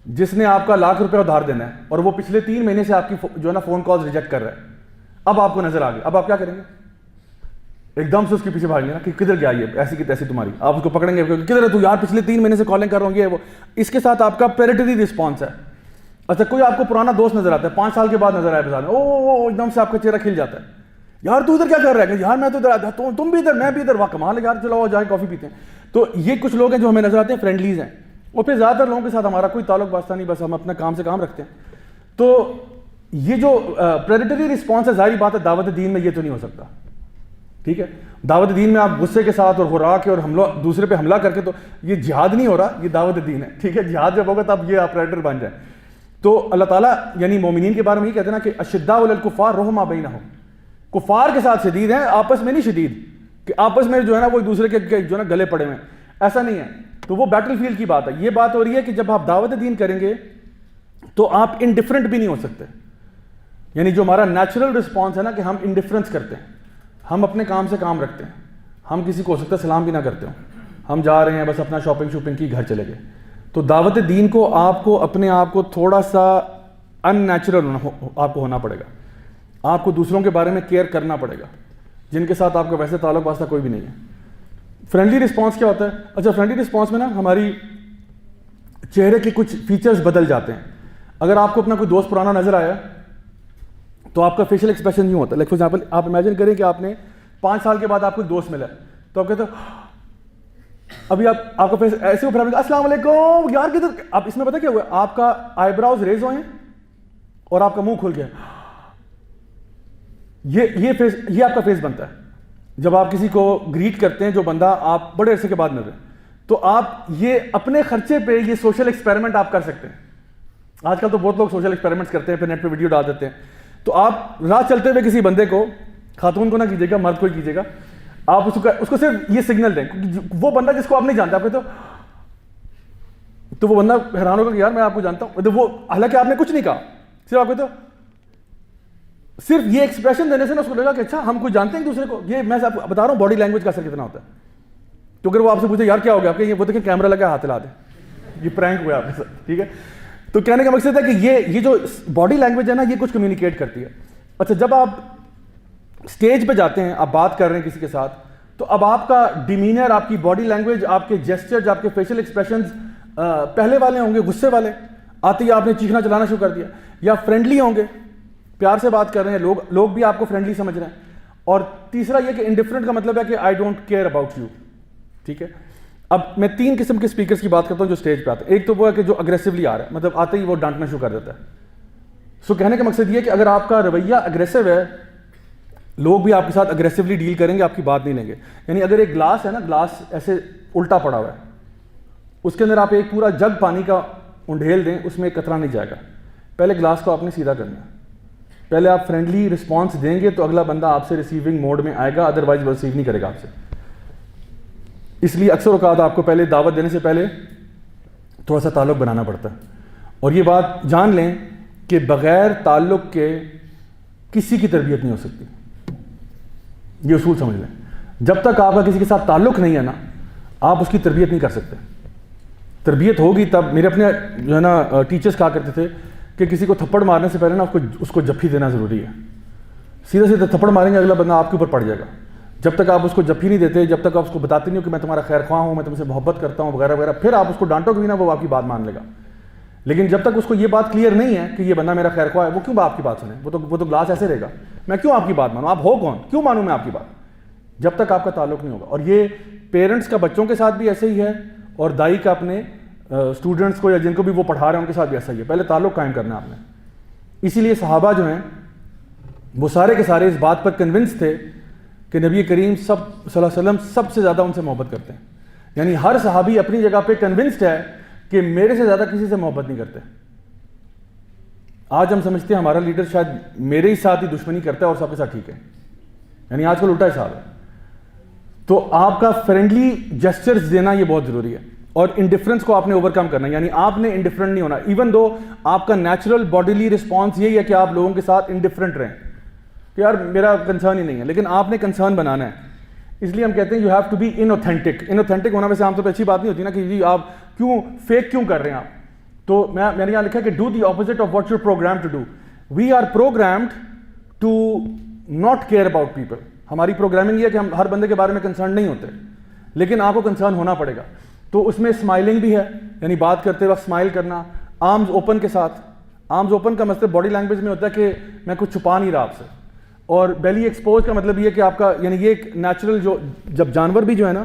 جس نے آپ کا ₹1,00,000 ادھار دینا ہے اور وہ پچھلے 3 مہینے سے آپ کی جو ہے نا فون کالز ریجیکٹ کر رہا ہے. اب آپ کو نظر آ گیا, اب آپ کیا کریں گے؟ ایک دم سے اس کے پیچھے بھاگیں گے نا کہ کدھر گیا یہ, ایسی کی تیسی تمہاری. آپ اس کو پکڑیں گے, کدھر ہے تو یار, پچھلے 3 مہینے سے کالنگ کر رہا ہوں یہ وہ. اس کے ساتھ آپ کا پریڈیٹری رسپانس ہے. اچھا کوئی آپ کو پرانا دوست نظر آتا ہے 5 سال کے بعد نظر آیا بازار میں, او ایک دم سے آپ کا چہرہ کھل جاتا ہے, یار تو ادھر کیا کر رہا ہے؟ یار میں تو ادھر, تم بھی ادھر, میں بھی ادھر. واہ کمال ہے یار, چلو جائیں کافی پیتے ہیں. تو یہ کچھ لوگ ہیں جو ہمیں نظر آتے ہیں فرینڈلیز ہیں, اور پھر زیادہ تر لوگوں کے ساتھ ہمارا کوئی تعلق واسطہ نہیں, بس ہم اپنا کام سے کام رکھتے ہیں. تو یہ جو پریڈیٹری رسپانس ہے, ظاہری بات ہے دعوت دین میں یہ تو نہیں ہو سکتا. ٹھیک ہے, دعوت دین میں آپ غصے کے ساتھ اور ہرا کے اور دوسرے پہ حملہ کر کے, تو یہ جہاد نہیں ہو رہا, یہ دعوت دین ہے. ٹھیک ہے, جہاد جب ہوگا تب یہ آپ پریڈیٹر بن جائیں. تو اللہ تعالیٰ یعنی مومنین کے بارے میں یہ کہتے ہیں نا کہ اشداء علی الکفار رحماء بینہم, کفار کے ساتھ شدید ہیں, آپس میں نہیں شدید کہ آپس میں جو ہے نا وہ ایک دوسرے کے جو ہے نا گلے پڑے ہوئے ہیں, ایسا نہیں ہے. تو وہ بیٹل فیلڈ کی بات ہے. یہ بات ہو رہی ہے کہ جب آپ دعوت دین کریں گے تو آپ انڈیفرنٹ بھی نہیں ہو سکتے. یعنی جو ہمارا نیچرل رسپانس ہے نا کہ ہم انڈیفرنس کرتے ہیں, ہم اپنے کام سے کام رکھتے ہیں, ہم کسی کو ہو سکتا ہے سلام بھی نہ کرتے ہوں, ہم جا رہے ہیں بس اپنا شاپنگ کی گھر چلے گئے. تو دعوت دین کو آپ کو اپنے آپ کو تھوڑا سا ان نیچرل آپ کو ہونا پڑے گا. آپ کو دوسروں کے بارے میں کیئر کرنا پڑے گا جن کے ساتھ آپ کا ویسے تعلق واسطہ کوئی بھی نہیں ہے. فرینڈلی رسپانس کیا ہوتا ہے؟ اچھا فرینڈلی رسپانس میں نا ہماری چہرے کے کچھ فیچرز بدل جاتے ہیں. اگر آپ کو اپنا کوئی دوست پرانا نظر آیا تو آپ کا فیشل ایکسپریشن یوں ہوتا ہے. لائک فار ایگزامپل آپ امیجن کریں کہ آپ نے 5 سال کے بعد آپ کو ایک دوست ملا ہے, تو آپ کہتے ہیں ابھی آپ کا فیس ایسے اوپر, السلام علیکم یار کدھر. آپ اس میں پتہ کیا ہوا, آپ کا آئی براؤز ریز ہوئے ہیں اور آپ کا منہ کھل گیا. یہ آپ کا فیس بنتا ہے جب آپ کسی کو گریٹ کرتے ہیں جو بندہ آپ بڑے عرصے کے بعد مل رہے ہیں. تو آپ یہ اپنے خرچے پہ یہ سوشل ایکسپیریمنٹ آپ کر سکتے ہیں. آج کل تو بہت لوگ سوشل ایکسپیریمنٹس کرتے ہیں, پھر نیٹ پہ ویڈیو ڈال دیتے ہیں. تو آپ راہ چلتے ہوئے کسی بندے کو, خاتون کو نہ کیجیے گا, مرد کو ہی کیجیے گا, آپ اس کو صرف یہ سگنل دیں. وہ بندہ جس کو آپ نہیں جانتے, آپ تو وہ بندہ حیران ہوگا کہ یار میں آپ کو جانتا ہوں. وہ حالانکہ آپ نے کچھ نہیں کہا, صرف آپ کہتے صرف یہ ایکسپریشن دینے سے نا اس کو لگا کہ اچھا ہم کوئی جانتے ہیں ایک دوسرے کو. یہ میں آپ بتا رہا ہوں باڈی لینگویج کا اثر کتنا ہوتا ہے. تو اگر وہ آپ سے پوچھے یار کیا ہو گیا, آپ کہ وہ دیکھیں کیمرہ لگا, ہاتھ ہلا دیں, یہ پرینک ہوا آپ کے ساتھ. ٹھیک ہے, تو کہنے کا مقصد ہے کہ یہ جو باڈی لینگویج ہے نا یہ کچھ کمیونیکیٹ کرتی ہے. اچھا جب آپ اسٹیج پہ جاتے ہیں, آپ بات کر رہے ہیں کسی کے ساتھ, تو اب آپ کا ڈیمینر, آپ کی باڈی لینگویج, آپ کے جیسچرز, آپ کے فیشل ایکسپریشنز پہلے والے ہوں گے, غصے والے, آتے ہی آپ نے چیخنا چلانا شروع کر دیا, یا فرینڈلی ہوں گے, پیار سے بات کر رہے ہیں, لوگ بھی آپ کو فرینڈلی سمجھ رہے ہیں. اور تیسرا یہ کہ انڈیفرنٹ کا مطلب ہے کہ I don't care about you. ٹھیک ہے, اب میں 3 قسم کے اسپیکرز کی بات کرتا ہوں جو اسٹیج پہ آتے ہیں. ایک تو وہ ہے کہ جو اگریسولی آ رہا ہے, مطلب آتے ہی وہ ڈانٹنا شروع کر دیتا ہے. سو کہنے کا مقصد یہ کہ اگر آپ کا رویہ اگریسو ہے, لوگ بھی آپ کے ساتھ اگریسولی ڈیل کریں گے, آپ کی بات نہیں لیں گے. یعنی اگر ایک گلاس ہے نا, گلاس ایسے الٹا پڑا ہوا ہے, اس کے اندر آپ ایک پورا جگ پانی کا انڈھیل دیں, اس میں ایک قطرہ نہیں جائے گا. پہلے گلاس کو آپ نے سیدھا کرنا ہے, پہلے آپ فرینڈلی رسپانس دیں گے تو اگلا بندہ آپ سے ریسیونگ موڈ میں آئے گا, ادروائز وہ ریسیو نہیں کرے گا آپ سے. اس لیے اکثر اوقات آپ کو پہلے دعوت دینے سے پہلے تھوڑا سا تعلق بنانا پڑتا ہے. اور یہ بات جان لیں کہ بغیر تعلق کے کسی کی تربیت نہیں ہو سکتی. یہ اصول سمجھ لیں, جب تک آپ کا کسی کے ساتھ تعلق نہیں ہے نا, آپ اس کی تربیت نہیں کر سکتے. تربیت ہوگی تب. میرے اپنے جو ہے نا ٹیچرز کہا کرتے تھے کہ کسی کو تھپڑ مارنے سے پہلے نا اس کو جپھی دینا ضروری ہے. سیدھا سیدھا تھپڑ ماریں گے, اگلا بندہ آپ کے اوپر پڑ جائے گا. جب تک آپ اس کو جپھی نہیں دیتے, جب تک آپ اس کو بتاتے نہیں ہو کہ میں تمہارا خیر خواہ ہوں, میں تم سے محبت کرتا ہوں وغیرہ وغیرہ, پھر آپ اس کو ڈانٹو گے بھی نا, وہ آپ کی بات مان لے گا. لیکن جب تک اس کو یہ بات کلیئر نہیں ہے کہ یہ بندہ میرا خیر خواہ ہے, وہ کیوں آپ کی بات سنیں؟ وہ تو گلاس ایسے رہے گا, میں کیوں آپ کی بات مانوں؟ آپ ہو کون, کیوں مانوں میں آپ کی بات؟ جب تک آپ کا تعلق نہیں ہوگا. اور یہ پیرنٹس کا بچوں کے ساتھ بھی ایسے ہی ہے, اور دائی کا اپنے اسٹوڈنٹس کو یا جن کو بھی وہ پڑھا رہے ہیں ان کے ساتھ بھی ایسا ہی ہے. پہلے تعلق قائم کرنا آپ نے. اسی لیے صحابہ جو ہیں وہ سارے کے سارے اس بات پر کنونس تھے کہ نبی کریم صلی اللہ علیہ وسلم سب سے زیادہ ان سے محبت کرتے ہیں. یعنی ہر صحابی اپنی جگہ پہ کنونسڈ ہے کہ میرے سے زیادہ کسی سے محبت نہیں کرتے. آج ہم سمجھتے ہیں ہمارا لیڈر شاید میرے ہی ساتھ ہی دشمنی کرتا ہے اور سب کے ساتھ ٹھیک ہے. یعنی آج کل الٹا حساب ہے. تو آپ کا فرینڈلی جسچرز دینا یہ بہت ضروری ہے. اور انڈیفرنس کو آپ نے اوور کم کرنا ہے. یعنی آپ نے انڈیفرنٹ نہیں ہونا, ایون دو آپ کا نیچرل باڈیلی رسپانس یہی ہے کہ آپ لوگوں کے ساتھ انڈیفرنٹ رہیں کہ یار میرا کنسرن ہی نہیں ہے, لیکن آپ نے کنسرن بنانا ہے. اس لیے ہم کہتے ہیں you have to be inauthentic. Inauthentic ہونا ویسے عام طور پہ اچھی بات نہیں ہوتی نا کہ جی آپ کیوں فیک کیوں کر رہے ہیں آپ. تو میں نے یہاں لکھا کہ do the opposite of what you are program to do. We are programmed to not care about people. ہماری پروگرامنگ یہ ہے کہ ہم ہر بندے کے بارے میں کنسرن نہیں ہوتے, لیکن آپ کو کنسرن ہونا پڑے گا. تو اس میں اسمائلنگ بھی ہے, یعنی بات کرتے وقت اسمائل کرنا, آرمز اوپن کے ساتھ. آرمز اوپن کا مطلب باڈی لینگویج میں ہوتا ہے کہ میں کچھ چھپا نہیں رہا آپ سے. اور بیلی ایکسپوز کا مطلب یہ کہ آپ کا یعنی یہ ایک نیچرل جو جب جانور بھی جو ہے نا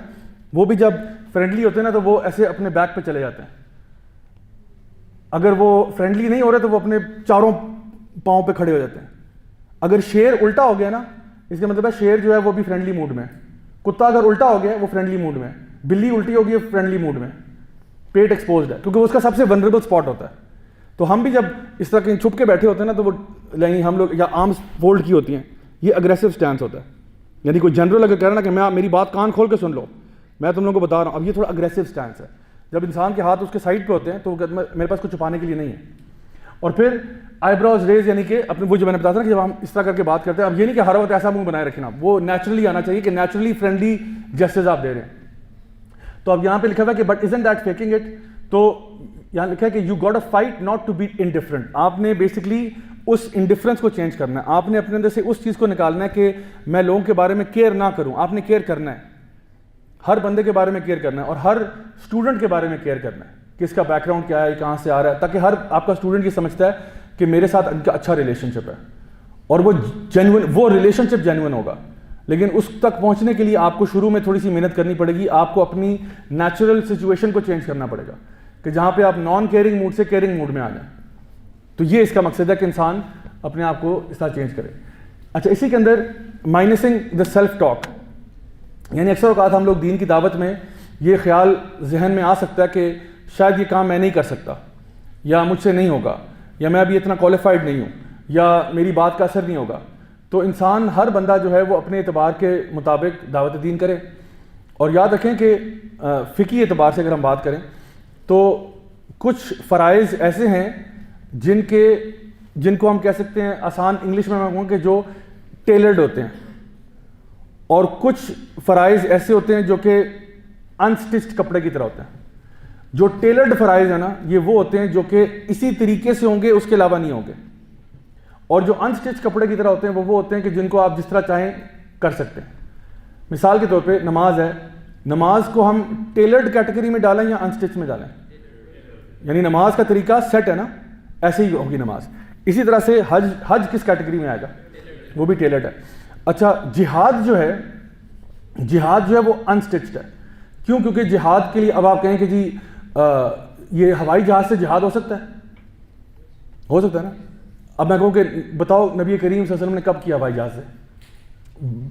وہ بھی جب فرینڈلی ہوتے ہیں نا تو وہ ایسے اپنے بیک پہ چلے جاتے ہیں. اگر وہ فرینڈلی نہیں ہو رہے تو وہ اپنے چاروں پاؤں پہ کھڑے ہو جاتے ہیں. اگر شیر الٹا ہو گیا نا اس کا مطلب ہے شیر جو ہے وہ بھی فرینڈلی موڈ میں ہے. کتا اگر الٹا ہو گیا وہ فرینڈلی موڈ میں ہے. بلی الٹی ہوگی وہ فرینڈلی موڈ میں, پیٹ ایکسپوزڈ ہے کیونکہ اس کا سب سے ونریبل اسپاٹ ہوتا ہے. تو ہم بھی جب اس طرح کہیں چھپ کے بیٹھے ہوتے ہیں نا تو وہ یعنی ہم لوگ یا آرمز فولڈ کی ہوتی ہیں, یہ اگریسو سٹینس ہوتا ہے. یعنی کوئی جنرل اگر کہہ رہا نا کہ میں میری بات کان کھول کے سن لو, میں تم لوگوں کو بتا رہا ہوں, اب یہ تھوڑا اگریسو سٹینس ہے. جب انسان کے ہاتھ اس کے سائڈ پہ ہوتے ہیں تو وہ میرے پاس کچھ چھپانے کے لیے نہیں ہے. اور پھر آئی براؤز ریز, یعنی کہ اپنے وہ جو میں نے بتایا تھا کہ جب ہم اس طرح کر کے بات کرتے ہیں, اب یہ نہیں کہ ہر وقت ایسا منہ بنائے رکھنا, وہ نیچرلی آنا چاہیے کہ نیچرلی فرینڈلی جسٹس آپ دے رہے ہیں. تو اب یہاں پہ لکھا ہوا ہے کہ but isn't that faking it. تو یہاں لکھا ہے کہ you got a fight not to be indifferent. آپ نے بیسکلی اس انڈیفرنس کو چینج کرنا ہے. آپ نے اپنے اندر سے اس چیز کو نکالنا ہے کہ میں لوگوں کے بارے میں کیئر نہ کروں. آپ نے کیئر کرنا ہے, ہر بندے کے بارے میں کیئر کرنا ہے, اور ہر اسٹوڈنٹ کے بارے میں کیئر کرنا ہے کہ اس کا بیک گراؤنڈ کیا ہے, کہاں سے آ رہا ہے, تاکہ ہر آپ کا اسٹوڈنٹ یہ سمجھتا ہے کہ میرے ساتھ ان کا اچھا ریلیشن شپ ہے اور وہ جینوئن, وہ ریلیشن شپ جینوئن ہوگا. لیکن اس تک پہنچنے کے لیے آپ کو شروع میں تھوڑی سی محنت کرنی پڑے گی. آپ کو اپنی نیچرل سچویشن کو چینج کرنا پڑے گا کہ جہاں پہ آپ نان کیئرنگ موڈ سے کیئرنگ موڈ میں آ جائیں. تو یہ اس کا مقصد ہے کہ انسان اپنے آپ کو اس طرح چینج کرے. اچھا, اسی کے اندر مائنسنگ دا سیلف ٹاک. یعنی اکثر اوقات ہم لوگ دین کی دعوت میں یہ خیال ذہن میں آ سکتا ہے کہ شاید یہ کام میں نہیں کر سکتا, یا مجھ سے نہیں ہوگا, یا میں ابھی اتنا کوالیفائڈ نہیں ہوں, یا میری بات کا اثر نہیں ہوگا. تو انسان ہر بندہ جو ہے وہ اپنے اعتبار کے مطابق دعوت دین کرے. اور یاد رکھیں کہ فقہی اعتبار سے اگر ہم بات کریں تو کچھ فرائض ایسے ہیں جن کو ہم کہہ سکتے ہیں آسان انگلش میں کہوں کہ جو ٹیلرڈ ہوتے ہیں, اور کچھ فرائض ایسے ہوتے ہیں جو کہ انسٹچڈ کپڑے کی طرح ہوتے ہیں. جو ٹیلرڈ فرائض ہیں نا یہ وہ ہوتے ہیں جو کہ اسی طریقے سے ہوں گے, اس کے علاوہ نہیں ہوں گے. اور جو انسٹچ کپڑے کی طرح ہوتے ہیں وہ ہوتے ہیں کہ جن کو آپ جس طرح چاہیں کر سکتے ہیں. مثال کے طور پہ نماز ہے, نماز کو ہم ٹیلرڈ کیٹیگری میں ڈالیں یا انسٹچ میں ڈالیں, یعنی نماز کا طریقہ سیٹ ہے نا, ایسے ہی ہوگی نماز. اسی طرح سے حج کس کیٹیگری میں آئے گا, وہ بھی ٹیلرڈ ہے. اچھا, جہاد جو ہے وہ انسٹچڈ ہے. کیوں؟ کیونکہ جہاد کے لیے اب آپ کہیں کہ جی یہ ہوائی جہاز سے جہاد ہو سکتا ہے نا. اب میں کہوں کہ بتاؤ نبی کریم صلی اللہ علیہ وسلم نے کب کیا ہوائی جہاز سے؟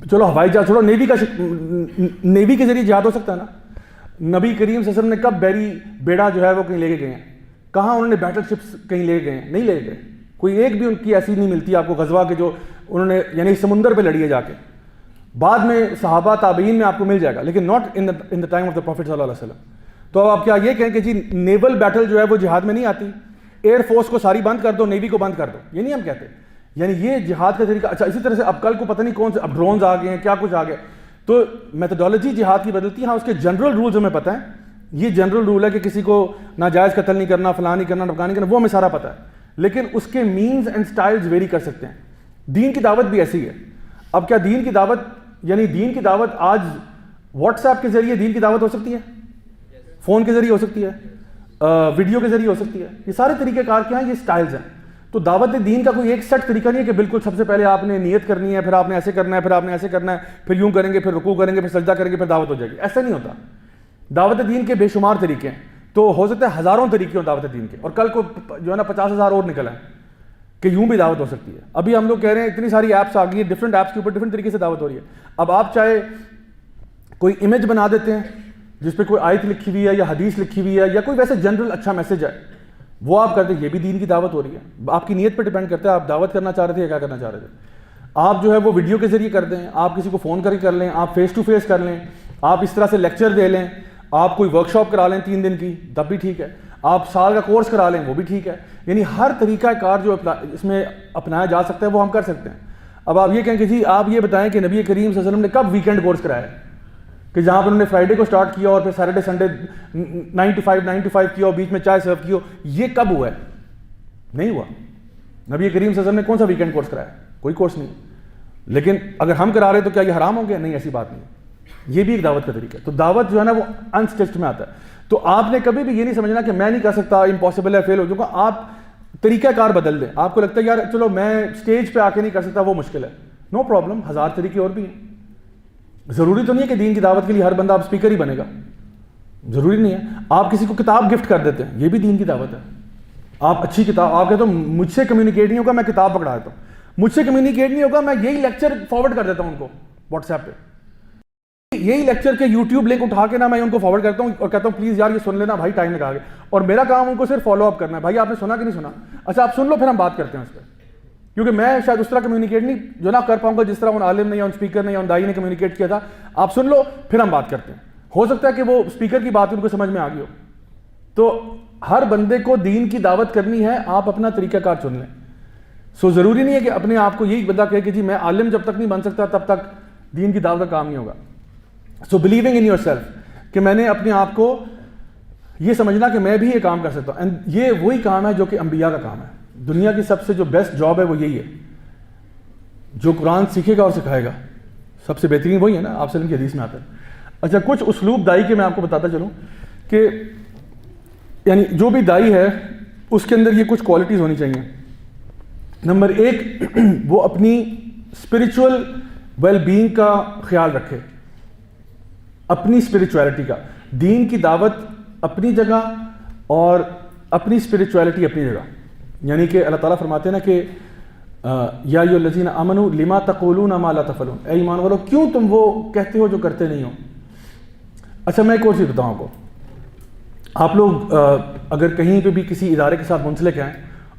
چلو ہوائی جہاز چھوڑو, نیوی کے ذریعے جہاد ہو سکتا ہے نا. نبی کریم صلی اللہ علیہ وسلم نے کب بیڑا جو ہے وہ کہیں لے کے گئے ہیں؟ کہاں انہوں نے بیٹل شپس کہیں لے گئے ہیں؟ نہیں لے گئے. کوئی ایک بھی ان کی ایسی نہیں ملتی آپ کو غزوہ کے جو انہوں نے یعنی سمندر پہ لڑی ہے جا کے. بعد میں صحابہ تابعین میں آپ کو مل جائے گا, لیکن not in the time of the prophet صلی اللہ علیہ وسلم. تو اب آپ کیا یہ کہیں کہ جی نیول بیٹل جو ہے وہ جہاد میں نہیں آتی, ایئر فورس کو ساری بند کر دو, نیوی کو بند کر دو, یہ نہیں ہم کہتے. یعنی یہ جہاد کا طریقہ. اچھا, اسی طرح سے اب کل کو پتہ نہیں کون سے اب ڈرونز آ گئے ہیں, کیا کچھ آ گیا, تو میتھڈالوجی جہاد کی بدلتی ہے. ہاں, اس کے جنرل رولز ہمیں پتہ ہیں. یہ جنرل رول ہے کہ کسی کو ناجائز قتل نہیں کرنا, فلاں نہیں کرنا, ڈبکا نہیں کرنا, وہ ہمیں سارا پتہ ہے. لیکن اس کے مینز اینڈ سٹائلز ویری کر سکتے ہیں. دین کی دعوت بھی ایسی ہے. اب کیا دین کی دعوت یعنی دین کی دعوت آج واٹس ایپ کے ذریعے دین کی دعوت ہو سکتی ہے, فون کے ذریعے ہو سکتی ہے, ویڈیو کے ذریعے ہو سکتی ہے. یہ سارے طریقہ کار کیا ہیں, یہ سٹائلز ہیں. تو دعوت دین کا کوئی ایک سیٹ طریقہ نہیں ہے کہ بالکل سب سے پہلے آپ نے نیت کرنی ہے, پھر آپ نے ایسے کرنا ہے, پھر آپ نے ایسے کرنا ہے, پھر یوں کریں گے, پھر رکوع کریں گے, پھر سجدہ کریں گے, پھر دعوت ہو جائے گی. ایسا نہیں ہوتا. دعوت دین کے بے شمار طریقے ہیں. تو ہو سکتا ہے ہزاروں طریقے ہوں دعوت دین کے, اور کل کو جو ہے نا 50,000 اور نکل آئیں کہ یوں بھی دعوت ہو سکتی ہے. ابھی ہم لوگ کہہ رہے ہیں اتنی ساری ایپس آ گئی ہیں, ڈفرنٹ ایپس کے اوپر ڈفرنٹ طریقے سے دعوت ہو رہی ہے. اب آپ چاہے کوئی امیج بنا دیتے ہیں جس پہ کوئی آیت لکھی ہوئی ہے یا حدیث لکھی ہوئی ہے یا کوئی ویسے جنرل اچھا میسج ہے, وہ آپ کرتے ہیں, یہ بھی دین کی دعوت ہو رہی ہے. آپ کی نیت پہ ڈپینڈ کرتا ہے آپ دعوت کرنا چاہ رہے تھے یا کیا کرنا چاہ رہے تھے. آپ جو ہے وہ ویڈیو کے ذریعے کر دیں, آپ کسی کو فون کر کے کر لیں, آپ فیس ٹو فیس کر لیں, آپ اس طرح سے لیکچر دے لیں, آپ کوئی ورک شاپ کرا لیں 3 دن کی تب بھی ٹھیک ہے, آپ سال کا کورس کرا لیں وہ بھی ٹھیک ہے. یعنی ہر طریقہ کار جو اس میں اپنایا جا سکتا ہے وہ ہم کر سکتے ہیں. اب آپ یہ کہیں کہ جی آپ یہ بتائیں کہ نبی کریم صلی اللہ علیہ وسلم نے کب ویکینڈ کورس کرایا ہے, کہ جہاں پر انہوں نے فرائیڈے کو سٹارٹ کیا اور پھر سیٹرڈے سنڈے 9 to 5 کیا اور بیچ میں چائے سرو کی ہو, یہ کب ہوا ہے؟ نہیں ہوا. نبی کریم صلی اللہ علیہ وسلم نے کون سا ویکینڈ کورس کرایا؟ کوئی کورس نہیں. لیکن اگر ہم کرا رہے تو کیا یہ حرام ہو گیا؟ نہیں, ایسی بات نہیں. یہ بھی ایک دعوت کا طریقہ ہے. تو دعوت جو ہے نا وہ انسٹچڈ میں آتا ہے. تو آپ نے کبھی بھی یہ نہیں سمجھنا کہ میں نہیں کر سکتا, امپاسبل ہے, فیل ہو جاؤں گا. آپ طریقہ کار بدل دیں. آپ کو لگتا ہے یار چلو میں اسٹیج پہ آ کے نہیں کر سکتا, وہ مشکل ہے, نو پرابلم, 1000 طریقے اور بھی ہیں. ضروری تو نہیں ہے کہ دین کی دعوت کے لیے ہر بندہ آپ اسپیکر ہی بنے گا, ضروری نہیں ہے. آپ کسی کو کتاب گفٹ کر دیتے ہیں, یہ بھی دین کی دعوت ہے. آپ اچھی کتاب, آپ کہتے ہو مجھ سے کمیونیکیٹ نہیں ہوگا, میں کتاب پکڑا دیتا ہوں. مجھ سے کمیونیکیٹ نہیں ہوگا, میں یہی لیکچر فارورڈ کر دیتا ہوں ان کو واٹس ایپ پہ. یہی لیکچر کے یوٹیوب لنک اٹھا کے نا میں ان کو فارورڈ کرتا ہوں اور کہتا ہوں پلیز یار یہ سن لینا بھائی, ٹائم لگا کے. اور میرا کام ان کو صرف فالو اپ کرنا ہے, بھائی آپ نے سنا کہ نہیں سنا, اچھا آپ سن لو پھر ہم بات کرتے ہیں اس پہ. کیونکہ میں شاید اس طرح کمیونیکیٹ نہیں جو نہ کر پاؤں گا جس طرح ان عالم نے یا ان اسپیکر نے یا ان دائی نے کمیونیکیٹ کیا تھا. آپ سن لو پھر ہم بات کرتے ہیں. ہو سکتا ہے کہ وہ اسپیکر کی بات ان کو سمجھ میں آ گئی ہو. تو ہر بندے کو دین کی دعوت کرنی ہے, آپ اپنا طریقہ کار چن لیں. سو ضروری نہیں ہے کہ اپنے آپ کو یہی بندہ کہے کہ جی میں عالم جب تک نہیں بن سکتا تب تک دین کی دعوت کا کام نہیں ہوگا. سو بلیونگ ان یور سیلف, کہ میں نے اپنے آپ کو یہ سمجھنا کہ میں بھی یہ کام کر سکتا ہوں. اینڈ یہ وہی کام ہے جو کہ انبیاء کا کام ہے. دنیا کی سب سے جو بیسٹ جاب ہے وہ یہی ہے. جو قرآن سیکھے گا اور سکھائے گا سب سے بہترین وہی ہے نا, آپ وسلم کی حدیث میں آتا ہے. اچھا کچھ اسلوب دائی کے میں آپ کو بتاتا چلوں کہ یعنی جو بھی دائی ہے اس کے اندر یہ کچھ کوالٹیز ہونی چاہیے. نمبر 1, وہ اپنی اسپرچول ویل بینگ کا خیال رکھے, اپنی اسپرچویلٹی کا. دین کی دعوت اپنی جگہ اور اپنی اسپرچویلٹی اپنی جگہ. یعنی کہ اللہ تعالیٰ فرماتے ہیں نا کہ یا ایھا الذین آمنوا لما تقولون ما لا تفعلون, اے ایمان والو کیوں تم وہ کہتے ہو جو کرتے نہیں ہو. اچھا میں ایک اور چیز بتاؤں آپ کو. آپ لوگ اگر کہیں پہ بھی کسی ادارے کے ساتھ منسلک ہیں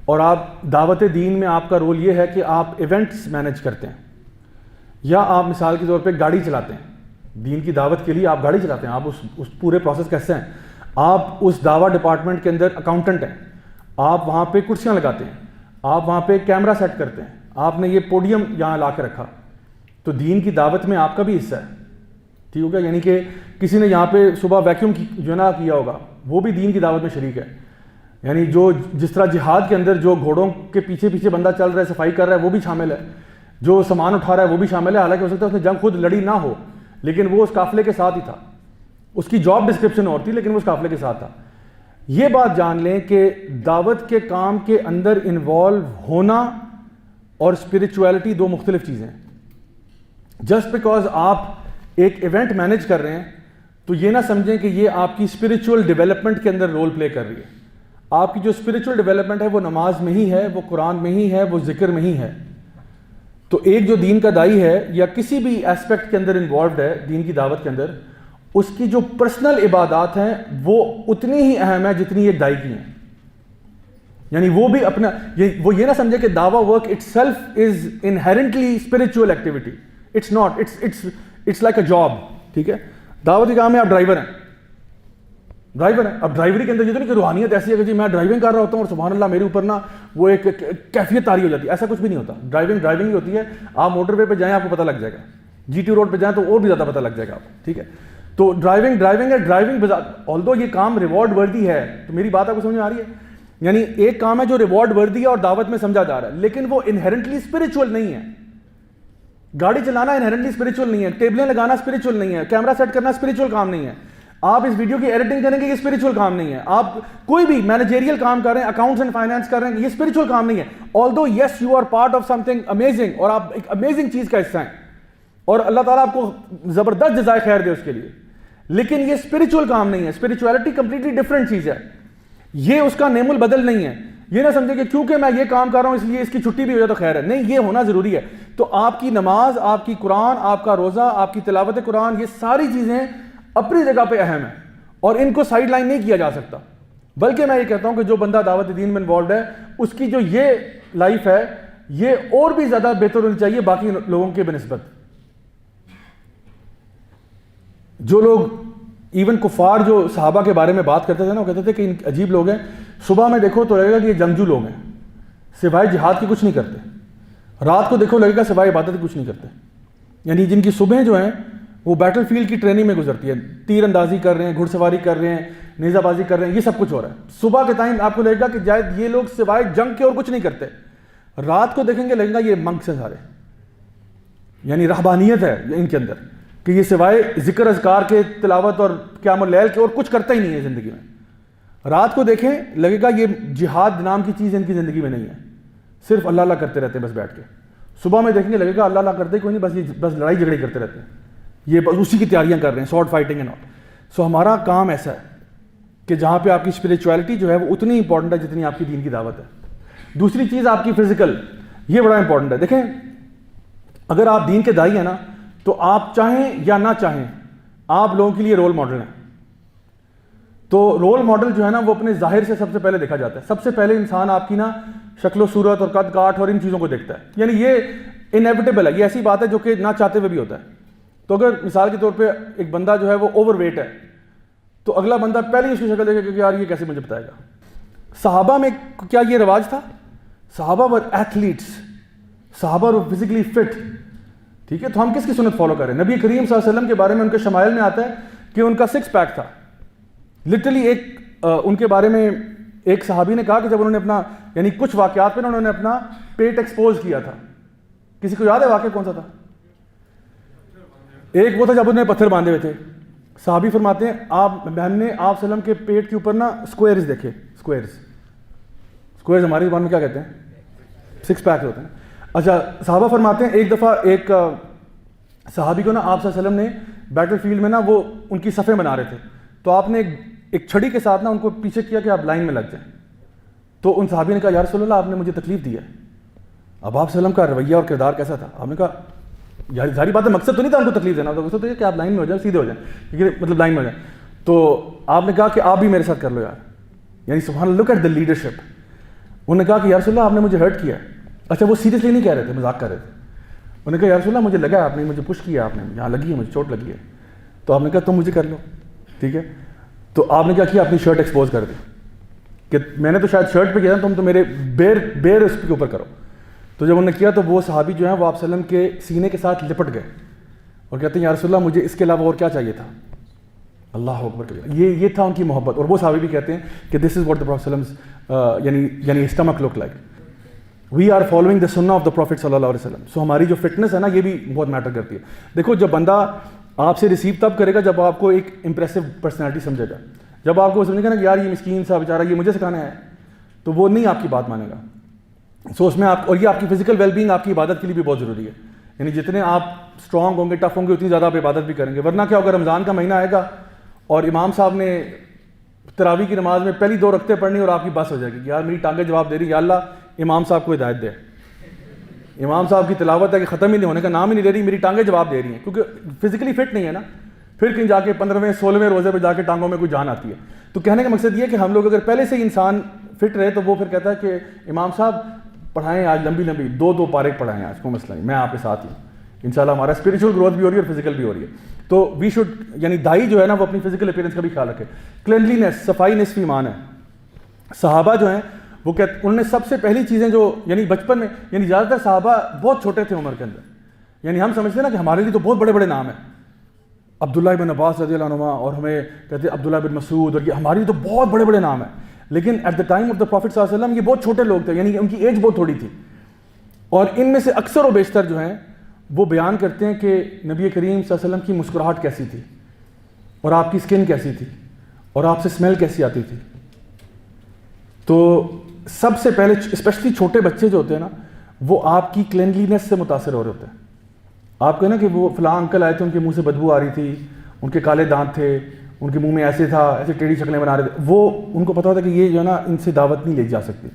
اور آپ دعوت دین میں آپ کا رول یہ ہے کہ آپ ایونٹس مینیج کرتے ہیں یا آپ مثال کے طور پہ گاڑی چلاتے ہیں, دین کی دعوت کے لیے آپ گاڑی چلاتے ہیں, آپ اس پورے پروسیس کا حصہ ہیں. آپ اس دعویٰ ڈپارٹمنٹ کے اندر اکاؤنٹنٹ ہیں, آپ وہاں پہ کرسیاں لگاتے ہیں, آپ وہاں پہ کیمرہ سیٹ کرتے ہیں, آپ نے یہ پوڈیم یہاں لا کے رکھا, تو دین کی دعوت میں آپ کا بھی حصہ ہے. ٹھیک ہوگا. یعنی کہ کسی نے یہاں پہ صبح ویکیوم جو نا کیا ہوگا وہ بھی دین کی دعوت میں شریک ہے. یعنی جو جس طرح جہاد کے اندر جو گھوڑوں کے پیچھے پیچھے بندہ چل رہا ہے, صفائی کر رہا ہے, وہ بھی شامل ہے. جو سامان اٹھا رہا ہے وہ بھی شامل ہے. حالانکہ ہو سکتا ہے اس نے جنگ خود لڑی نہ ہو لیکن وہ اس قافلے کے ساتھ ہی تھا. اس کی جاب ڈسکرپشن اور تھی لیکن وہ اس قافلے کے ساتھ تھا. یہ بات جان لیں کہ دعوت کے کام کے اندر انوالو ہونا اور اسپرچویلٹی دو مختلف چیزیں ہیں. جسٹ بیکاز آپ ایک ایونٹ مینیج کر رہے ہیں تو یہ نہ سمجھیں کہ یہ آپ کی اسپرچول ڈیولپمنٹ کے اندر رول پلے کر رہی ہے. آپ کی جو اسپرچول ڈیولپمنٹ ہے وہ نماز میں ہی ہے, وہ قرآن میں ہی ہے, وہ ذکر میں ہی ہے. تو ایک جو دین کا دائی ہے یا کسی بھی ایسپیکٹ کے اندر انوالوڈ ہے دین کی دعوت کے اندر, اس کی جو پرسنل عبادات ہیں وہ اتنی ہی اہم ہے جتنی ایک دائی کی ہیں. یعنی وہ بھی اپنا وہ یہ نہ سمجھے کہ دعویٰ work itself is inherently spiritual activity. It's not, it's like a job. ٹھیک ہے, دعوت کے کام میں آپ ڈرائیور ہیں, اب ڈرائیوری کے اندر یہ تو نہیں کہ روحانیت ایسی ہے کہ جی میں ڈرائیونگ کر رہا ہوتا ہوں اور سبحان اللہ میرے اوپر نا وہ ایک کیفیت طاری ہو جاتی ہے. ایسا کچھ بھی نہیں ہوتا. ڈرائیونگ ہی ہوتی ہے. آپ موٹر وے پہ جائیں آپ کو پتہ لگ جائے گا, جی ٹی روڈ پہ جائیں تو اور بھی زیادہ پتہ لگ جائے گا آپ کو. ٹھیک ہے, تو ڈرائیونگ ہے. ڈرائیونگ آلدو یہ کام ریوارڈ وردی ہے, تو میری بات آپ کو سمجھ میں آ رہی ہے. یعنی ایک کام ہے جو ریوارڈ وردی ہے اور دعوت میں سمجھا جا رہا ہے, لیکن وہ انہیرنٹلی اسپرچول نہیں ہے. گاڑی چلانا انہیرنٹلی اسپرچول نہیں ہے, ٹیبلیں لگانا اسپرچول نہیں ہے, کیمرہ سیٹ کرنا اسپرچول کام نہیں ہے, آپ اس ویڈیو کی ایڈیٹنگ کریں گے یہ اسپرچول کام نہیں ہے, آپ کوئی بھی مینیجریل کام کر رہے ہیں, اکاؤنٹس اینڈ فائنانس کر رہے ہیں, یہ اسپرچول کام نہیں ہے. Although yes you are part of something amazing, اور آپ ایک امیزنگ چیز کا حصہ ہیں اور اللہ تعالیٰ آپ کو زبردست جزائے خیر دے اس کے لیے, لیکن یہ اسپرچول کام نہیں ہے. اسپرچویلٹی کمپلیٹلی ڈفرینٹ چیز ہے, یہ اس کا نیم البدل نہیں ہے. یہ نہ سمجھے کہ کیونکہ میں یہ کام کر رہا ہوں اس لیے اس کی چھٹی بھی ہو جائے تو خیر ہے, نہیں, یہ ہونا ضروری ہے. تو آپ کی نماز, آپ کی قرآن, آپ کا روزہ, آپ کی تلاوت قرآن, یہ ساری چیزیں اپنی جگہ پہ اہم ہیں اور ان کو سائڈ لائن نہیں کیا جا سکتا. بلکہ میں یہ کہتا ہوں کہ جو بندہ دعوت دین میں انوالوڈ ہے اس کی جو یہ لائف ہے یہ اور بھی زیادہ بہتر ہونی چاہیے باقی لوگوں کے بنسبت. جو لوگ ایون کفار جو صحابہ کے بارے میں بات کرتے تھے نا، وہ کہتے تھے کہ ان عجیب لوگ ہیں، صبح میں دیکھو تو لگے گا کہ یہ جنگجو لوگ ہیں، سوائے جہاد کی کچھ نہیں کرتے، رات کو دیکھو لگے گا سوائے عبادت کی کچھ نہیں کرتے. یعنی جن کی صبح جو ہیں وہ بیٹل فیلڈ کی ٹریننگ میں گزرتی ہے، تیر اندازی کر رہے ہیں، گھڑ سواری کر رہے ہیں، نیزہ بازی کر رہے ہیں، یہ سب کچھ ہو رہا ہے. صبح کے ٹائم آپ کو لگے گا کہ جائے یہ لوگ سوائے جنگ کے اور کچھ نہیں کرتے، رات کو دیکھیں گے لگے گا یہ منک سے سارے، یعنی رہبانیت ہے ان کے اندر کہ یہ سوائے ذکر اذکار کے، تلاوت اور قیام اللیل کے اور کچھ کرتا ہی نہیں ہے زندگی میں. رات کو دیکھیں لگے گا یہ جہاد نام کی چیز ان کی زندگی میں نہیں ہے، صرف اللہ اللہ کرتے رہتے ہیں بس بیٹھ کے. صبح میں دیکھیں گے لگے گا اللہ اللہ کرتے کوئی نہیں، بس لڑائی جھگڑے کرتے رہتے ہیں، یہ بس اسی کی تیاریاں کر رہے ہیں، سورڈ فائٹنگ اینڈ آل. سو ہمارا کام ایسا ہے کہ جہاں پہ آپ کی اسپریچویلٹی جو ہے وہ اتنی امپورٹنٹ ہے جتنی آپ کی دین کی دعوت ہے. دوسری چیز آپ کی فزیکل، یہ بڑا امپورٹنٹ ہے. دیکھیں اگر آپ دین کے داعی ہیں نا تو آپ چاہیں یا نہ چاہیں آپ لوگوں کے لیے رول ماڈل ہیں. تو رول ماڈل جو ہے نا وہ اپنے ظاہر سے سب سے پہلے دیکھا جاتا ہے. سب سے پہلے انسان آپ کی نا شکل و صورت اور قد کاٹ اور ان چیزوں کو دیکھتا ہے. یعنی یہ انیویٹیبل ہے، یہ ایسی بات ہے جو کہ نہ چاہتے ہوئے بھی ہوتا ہے. تو اگر مثال کے طور پہ ایک بندہ جو ہے وہ اوور ویٹ ہے تو اگلا بندہ پہلے اس کی شکل دیکھے کہ یار یہ کیسے مجھے بتائے گا. صحابہ میں کیا یہ رواج تھا؟ صحابہ ور ایتھلیٹس، صحابہ ور فزیکلی فٹ. ٹھیک ہے، تو ہم کس کی سنت فالو کریں؟ نبی کریم صلی اللہ علیہ وسلم کے بارے میں ان کے شمائل میں آتا ہے کہ ان کا 6 پیک تھا. لٹرلی ان کے بارے میں ایک صحابی نے کہا کہ جب انہوں نے اپنا یعنی کچھ واقعات پہ انہوں نے اپنا پیٹ ایکسپوز کیا تھا. کسی کو یاد ہے واقعہ کون سا تھا؟ ایک وہ تھا جب انہوں نے پتھر باندھے ہوئے تھے. صحابی فرماتے ہیں ہم نے آپ وسلم کے پیٹ کے اوپر نا اسکوائرز دیکھے. اسکوائرز ہماری زبان میں کیا کہتے ہیں؟ 6 پیک ہوتے ہیں. اچھا، صحابہ فرماتے ہیں ایک دفعہ ایک صحابی کو نا آپ صلی اللہ علیہ وسلم نے بیٹل فیلڈ میں نا وہ ان کی صفیں بنا رہے تھے، تو آپ نے ایک چھڑی کے ساتھ نا ان کو پیچھے کیا کہ آپ لائن میں لگ جائیں. تو ان صحابی نے کہا یا رسول اللہ آپ نے مجھے تکلیف دی ہے. اب آپ صلی اللہ علیہ وسلم کا رویہ اور کردار کیسا تھا؟ آپ نے کہا یار ظاہری بات ہے مقصد تو نہیں تھا ان کو تکلیف دینا، تو مقصد تو یہ کہ آپ لائن میں ہو جائیں، سیدھے ہو جائیں، کیونکہ مطلب لائن میں ہو جائیں. تو آپ نے کہا کہ آپ بھی میرے ساتھ کر لو یار. یعنی سبحان اللہ، لک ایٹ دا لیڈرشپ. انہوں نے کہا کہ یا رسول اللہ آپ نے مجھے ہرٹ کیا ہے. اچھا، وہ سیریسلی نہیں کہہ رہے تھے، مذاق کر رہے تھے. انہوں نے کہا یا رسول اللہ مجھے لگا آپ نے مجھے پش کیا، آپ نے یہاں لگی ہے، مجھے چوٹ لگی ہے. تو آپ نے کہا تم مجھے کر لو. ٹھیک ہے، تو آپ نے کیا کیا؟ اپنی شرٹ ایکسپوز کر دی کہ میں نے تو شاید شرٹ پہ کیا تھا، تم تو میرے بیر اس کے اوپر کرو. تو جب انہوں نے کیا تو وہ صحابی جو ہیں وہ آپ صلی اللہ علیہ وسلم کے سینے کے ساتھ لپٹ گئے اور کہتے ہیں یا رسول اللہ مجھے اس کے علاوہ اور کیا چاہیے تھا؟ اللہ اکبر. یہ تھا ان کی محبت. اور وہ صحابی بھی کہتے ہیں کہ دس از واٹ دا پروفیٹ صلی اللہ علیہ وسلم یعنی اسٹمک لک like. We are following the سنہ آف دا پروفیٹ صلی اللہ علیہ وسلم. سو ہماری جو فٹنس ہے نا یہ بھی بہت میٹر کرتی ہے. دیکھو جب بندہ آپ سے ریسیو تب کرے گا جب آپ کو ایک امپریسو پرسنالٹی سمجھے گا. جب آپ کو سمجھے گا نا کہ یار یہ مسکین سا بیچارہ یہ مجھے سکھانا ہے، تو وہ نہیں آپ کی بات مانے گا. سو اس میں آپ اور یہ آپ کی فزیکل ویل بینگ آپ کی عبادت کے لیے بھی بہت ضروری ہے. یعنی جتنے آپ اسٹرانگ ہوں گے، ٹف ہوں گے، اتنی زیادہ آپ عبادت بھی کریں گے. ورنہ کیا ہوگا، رمضان کا مہینہ آئے گا اور امام صاحب نے تراویح کی نماز میں پہلی 2 رکعتیں پڑھنی اور آپ کی بس ہو جائے گی کہ یار میری ٹانگیں جواب دے رہی، یا اللہ امام صاحب کو ہدایت دے. امام صاحب کی تلاوت ہے کہ ختم ہی نہیں ہونے کا نام ہی نہیں دے رہی، میری ٹانگیں جواب دے رہی ہیں، کیونکہ فزیکلی فٹ نہیں ہے نا. پھر کہیں جا کے 15ویں 16ویں روزے پہ جا کے ٹانگوں میں کوئی جان آتی ہے. تو کہنے کا مقصد یہ ہے کہ ہم لوگ اگر پہلے سے ہی انسان فٹ رہے تو وہ پھر کہتا ہے کہ امام صاحب پڑھائیں آج لمبی 2 پارے پڑھائیں، آج کوئی مسئلہ نہیں، میں آپ کے ساتھ ہوں. انشاءاللہ ہمارا اسپریچول گروتھ بھی ہو رہی ہے اور فزیکل بھی ہو رہی ہے. تو وی شوڈ یعنی دائی جو ہے نا وہ اپنی فزیکل اپیرنس کا بھی خیال رکھے. کلینلینس، صفائی نصف ایمان ہے. صحابہ جو ہیں وہ انہوں نے سب سے پہلی چیزیں جو یعنی بچپن میں یعنی زیادہ تر صحابہ بہت چھوٹے تھے عمر کے اندر. یعنی ہم سمجھتے ہیں نا کہ ہمارے لیے تو بہت بڑے نام ہیں، عبداللہ بن عباس رضی اللہ عنہ، اور ہمیں کہتے ہیں عبداللہ بن مسعود، اور یہ ہماری تو بہت بڑے نام ہیں. لیکن at the time of the prophet صلی اللہ علیہ وسلم یہ بہت چھوٹے لوگ تھے، یعنی ان کی ایج بہت تھوڑی تھی. اور ان میں سے اکثر و بیشتر جو ہیں وہ بیان کرتے ہیں کہ نبی کریم صلی اللہ علیہ وسلم کی مسکراہٹ کیسی تھی، اور آپ کی سکن کیسی تھی، اور آپ سے اسمیل کیسی آتی تھی. تو سب سے پہلے اسپیشلی چھوٹے بچے جو ہوتے ہیں نا وہ آپ کی کلینلینس سے متاثر ہو رہے ہوتے ہیں. آپ کہیں نا کہ وہ فلاں انکل آئے تھے، ان کے منہ سے بدبو آ رہی تھی، ان کے کالے دانت تھے، ان کے منہ میں ایسے تھا، ایسے ٹیڑھی شکلیں بنا رہے تھے. وہ ان کو پتہ ہوتا ہے کہ یہ جو ہے نا ان سے دعوت نہیں لے جا سکتی.